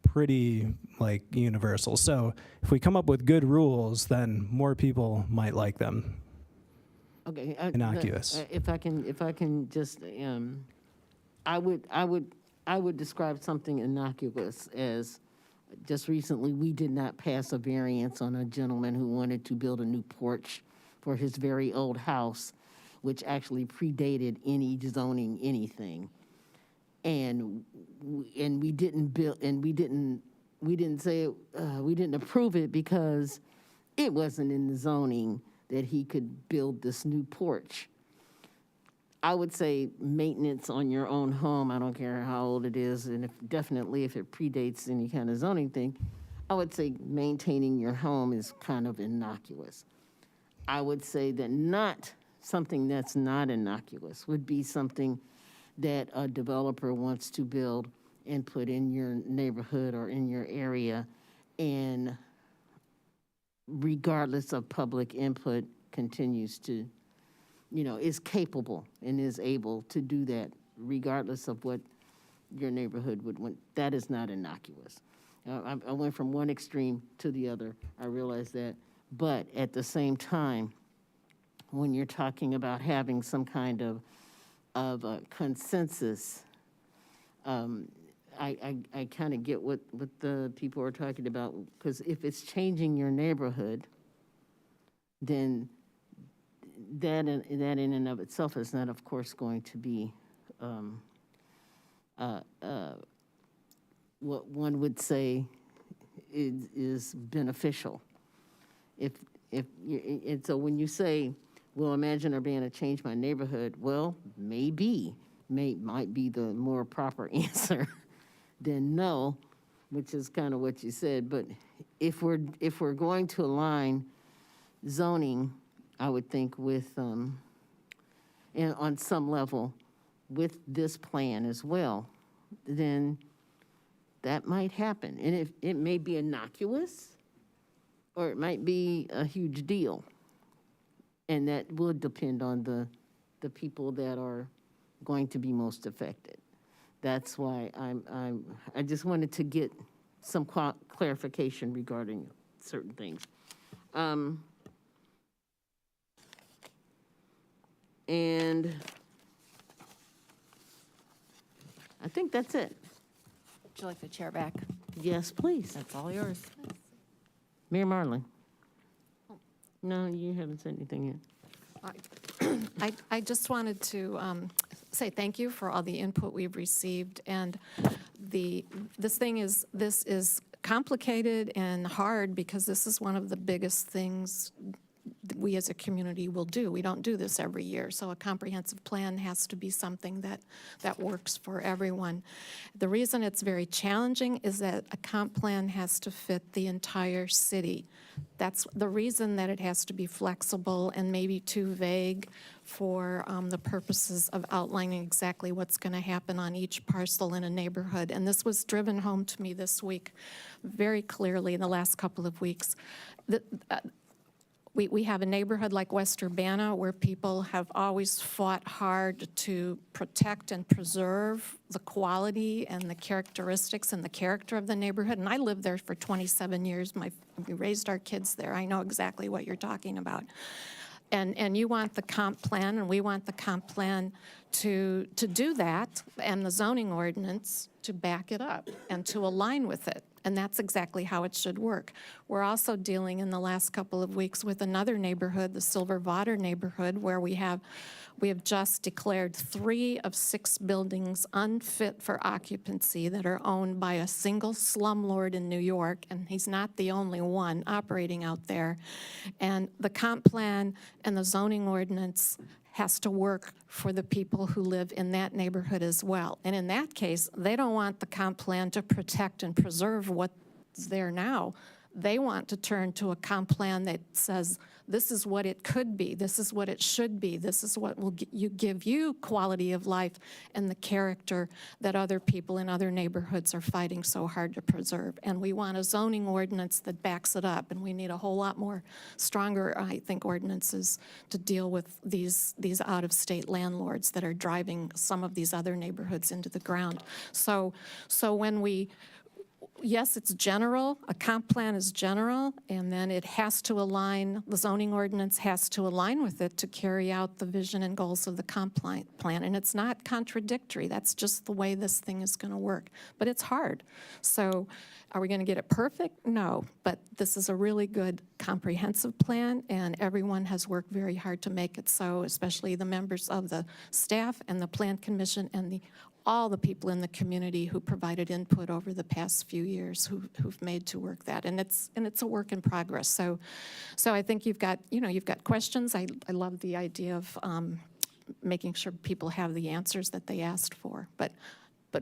pretty universal. So if we come up with good rules, then more people might like them. Okay. Innocuous. If I can just, I would describe something innocuous as, just recently, we did not pass a variance on a gentleman who wanted to build a new porch for his very old house, which actually predated any zoning, anything. And we didn't build, and we didn't say, we didn't approve it because it wasn't in the zoning that he could build this new porch. I would say maintenance on your own home, I don't care how old it is, and definitely if it predates any kind of zoning thing, I would say maintaining your home is kind of innocuous. I would say that something that's not innocuous would be something that a developer wants to build and put in your neighborhood or in your area, and regardless of public input, continues to, is capable and is able to do that regardless of what your neighborhood would want. That is not innocuous. I went from one extreme to the other. I realize that. But at the same time, when you're talking about having some kind of a consensus, I kind of get what the people are talking about, because if it's changing your neighborhood, then that in and of itself is not, of course, going to be what one would say is beneficial. And so when you say, well, imagine Urbana changed my neighborhood, well, might be the more proper answer than no, which is kind of what you said. But if we're going to align zoning, I would think with and on some level with this plan as well, then that might happen. And it may be innocuous, or it might be a huge deal. And that would depend on the people that are going to be most affected. That's why I just wanted to get some clarification regarding certain things. And I think that's it. Would you like the chair back? Yes, please. That's all yours. Mayor Merlin. No, you haven't said anything yet. I just wanted to say thank you for all the input we've received. And this is complicated and hard because this is one of the biggest things that we as a community will do. We don't do this every year, so a comprehensive plan has to be something that works for everyone. The reason it's very challenging is that a comp plan has to fit the entire city. That's the reason that it has to be flexible and maybe too vague for the purposes of outlining exactly what's going to happen on each parcel in a neighborhood. And this was driven home to me this week very clearly in the last couple of weeks. We have a neighborhood like West Urbana where people have always fought hard to protect and preserve the quality and the characteristics and the character of the neighborhood. And I lived there for 27 years. We raised our kids there. I know exactly what you're talking about. And you want the comp plan, and we want the comp plan to do that, and the zoning ordinance to back it up and to align with it. And that's exactly how it should work. We're also dealing in the last couple of weeks with another neighborhood, the Silver Water neighborhood, where we have just declared 3 of 6 buildings unfit for occupancy that are owned by a single slumlord in New York, and he's not the only one operating out there. And the comp plan and the zoning ordinance has to work for the people who live in that neighborhood as well. And in that case, they don't want the comp plan to protect and preserve what's there now. They want to turn to a comp plan that says, this is what it could be, this is what it should be, this is what will give you quality of life and the character that other people in other neighborhoods are fighting so hard to preserve. And we want a zoning ordinance that backs it up, and we need a whole lot more stronger, I think, ordinances to deal with these out-of-state landlords that are driving some of these other neighborhoods into the ground. So when yes, it's general, a comp plan is general, and then it has to align, the zoning ordinance has to align with it to carry out the vision and goals of the comp plan. And it's not contradictory, that's just the way this thing is gonna work. But it's hard. So are we gonna get it perfect? No, but this is a really good comprehensive plan, and everyone has worked very hard to make it so, especially the members of the staff and the Plan Commission and all the people in the community who provided input over the past few years who've made to work that. And it's a work in progress. So I think you've got questions. I love the idea of making sure people have the answers that they asked for. But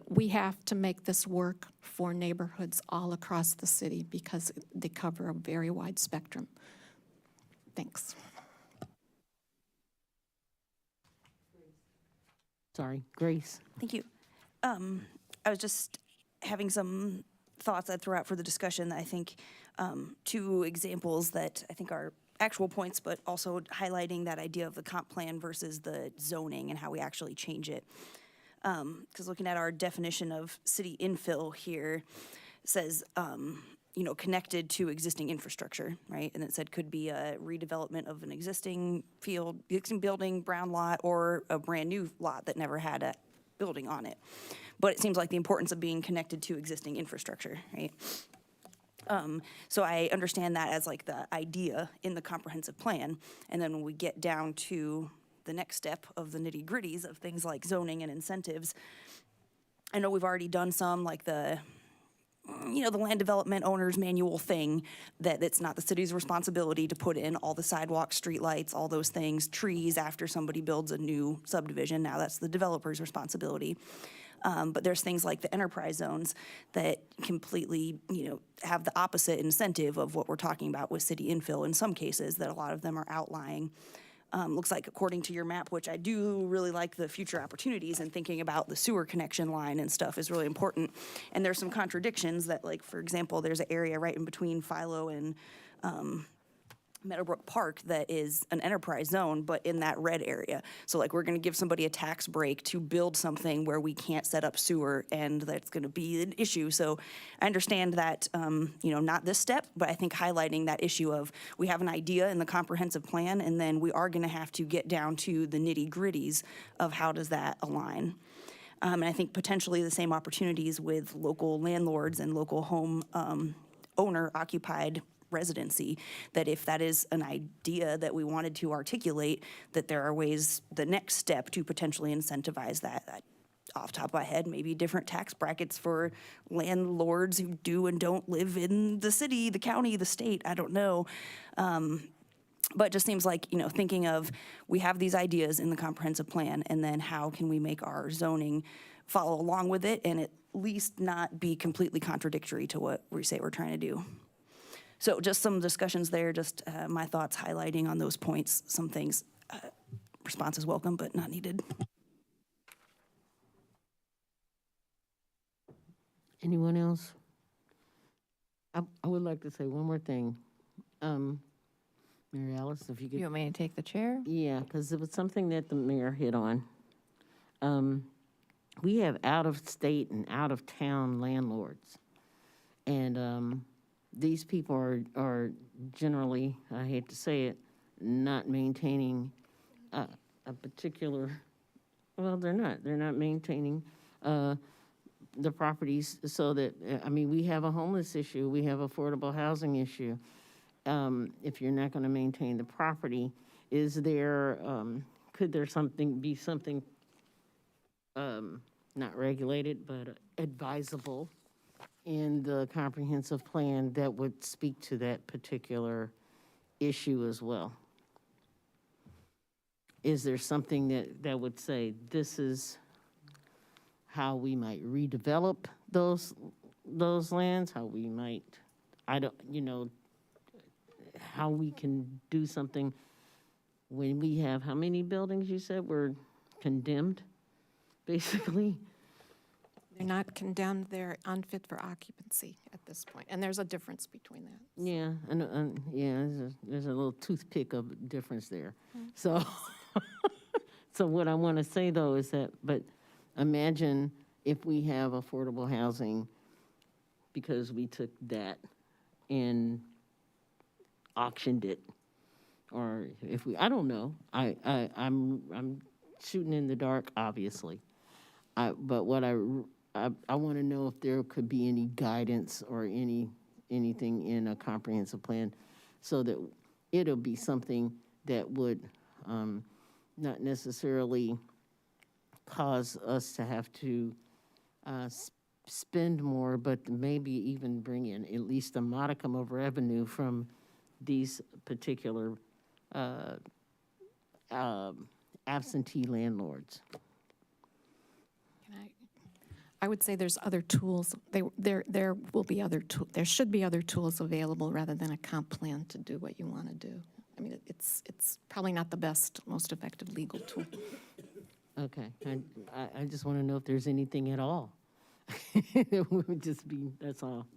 we have to make this work for neighborhoods all across the city because they cover a very wide spectrum. Thanks. Sorry, Grace. Thank you. I was just having some thoughts I'd throw out for the discussion that I think 2 examples that I think are actual points, but also highlighting that idea of the comp plan versus the zoning and how we actually change it. Because looking at our definition of city infill here says, connected to existing infrastructure, right? And it said could be a redevelopment of an existing field, existing building, brown lot, or a brand new lot that never had a building on it. But it seems like the importance of being connected to existing infrastructure, right? So I understand that as like the idea in the comprehensive plan. And then when we get down to the next step of the nitty-gritties of things like zoning and incentives, I know we've already done some, like the land development owner's manual thing, that it's not the city's responsibility to put in all the sidewalks, streetlights, all those things, trees after somebody builds a new subdivision. Now that's the developer's responsibility. But there's things like the enterprise zones that completely, have the opposite incentive of what we're talking about with city infill in some cases, that a lot of them are outlying. Looks like according to your map, which I do really like the future opportunities and thinking about the sewer connection line and stuff is really important. And there's some contradictions that, like, for example, there's an area right in between Philo and Meadowbrook Park that is an enterprise zone, but in that red area. So like we're gonna give somebody a tax break to build something where we can't set up sewer, and that's gonna be an issue. So I understand that, not this step, but I think highlighting that issue of we have an idea in the comprehensive plan, and then we are gonna have to get down to the nitty gritties of how does that align. And I think potentially the same opportunities with local landlords and local home owner occupied residency, that if that is an idea that we wanted to articulate, that there are ways, the next step to potentially incentivize that off the top of my head, maybe different tax brackets for landlords who do and don't live in the city, the county, the state, I don't know. But it just seems like, thinking of, we have these ideas in the comprehensive plan, and then how can we make our zoning follow along with it and at least not be completely contradictory to what we say we're trying to do. So just some discussions there, just my thoughts highlighting on those points, some things. Response is welcome, but not needed. Anyone else? I would like to say one more thing. Mary Alice, if you could. You want me to take the chair? Yeah, because it was something that the mayor hit on. We have out-of-state and out-of-town landlords. And these people are generally, I hate to say it, not maintaining a particular, well, they're not maintaining the properties so that, we have a homeless issue, we have affordable housing issue. If you're not going to maintain the property, is there, could there be something not regulated, but advisable in the comprehensive plan that would speak to that particular issue as well? Is there something that would say, this is how we might redevelop those lands, how we might, how we can do something when we have, how many buildings you said were condemned, basically? They're not condemned, they're unfit for occupancy at this point, and there's a difference between that. Yeah, and there's a little toothpick of difference there. So, so what I want to say though is that, but imagine if we have affordable housing because we took that and auctioned it, or if we, I don't know. I'm shooting in the dark, obviously. But what I want to know if there could be any guidance or anything in a comprehensive plan so that it'll be something that would not necessarily cause us to have to spend more, but maybe even bring in at least a modicum of revenue from these particular absentee landlords. I would say there's other tools. There will be other tools. There should be other tools available rather than a comp plan to do what you want to do. I mean, it's probably not the best, most effective legal tool. Okay, I just want to know if there's anything at all. It would just be, that's all,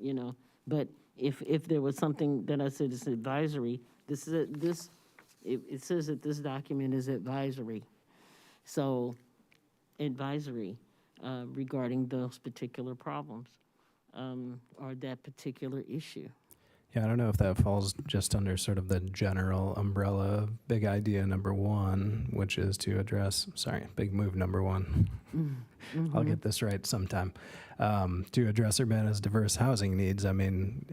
But if there was something that I said is advisory, it says that this document is advisory. So, advisory regarding those particular problems or that particular issue. Yeah, I don't know if that falls just under sort of the general umbrella of big idea number one, which is to address, big move number one. Mm-hmm. I'll get this right sometime. To address Urbana's diverse housing needs. I mean,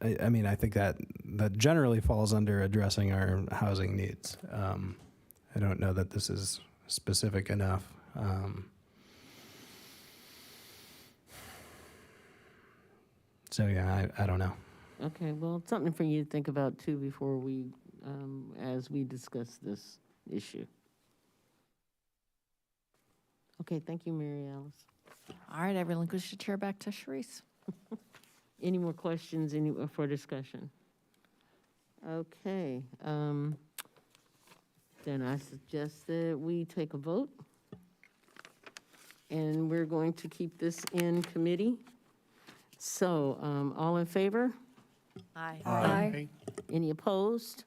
I think that generally falls under addressing our housing needs. I don't know that this is specific enough. So yeah, I don't know. Okay, well, it's something for you to think about too before we, as we discuss this issue. Okay, thank you, Mary Alice. All right, I relinquish the chair back to Sharice. Any more questions for discussion? Okay, then I suggest that we take a vote. And we're going to keep this in committee. So, all in favor? Aye. Any opposed?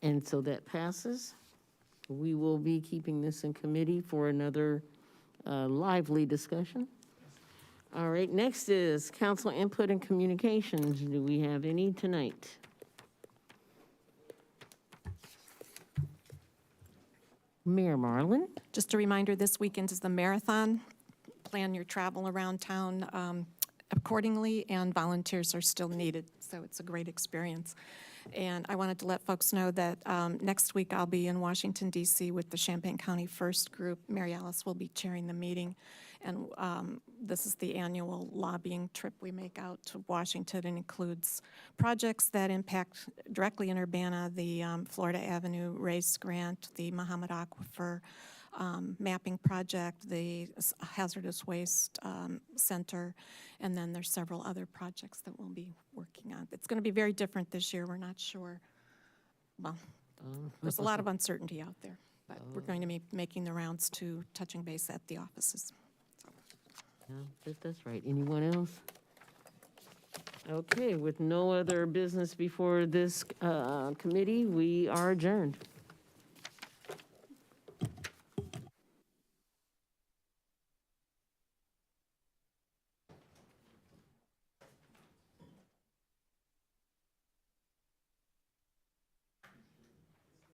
And so that passes. We will be keeping this in committee for another lively discussion. All right, next is council input and communications. Do we have any tonight? Mayor Merlin? Just a reminder, this weekend is the marathon. Plan your travel around town accordingly, and volunteers are still needed, so it's a great experience. And I wanted to let folks know that next week I'll be in Washington, D.C. with the Champaign County First Group. Mary Alice will be chairing the meeting, and this is the annual lobbying trip we make out to Washington. It includes projects that impact directly in Urbana, the Florida Avenue Race Grant, the Muhammad Aquifer mapping project, the Hazardous Waste Center, and then there's several other projects that we'll be working on. It's going to be very different this year. We're not sure. Well, there's a lot of uncertainty out there, but we're going to be making the rounds to touching base at the offices. Yeah, that's right. Anyone else? Okay, with no other business before this committee, we are adjourned.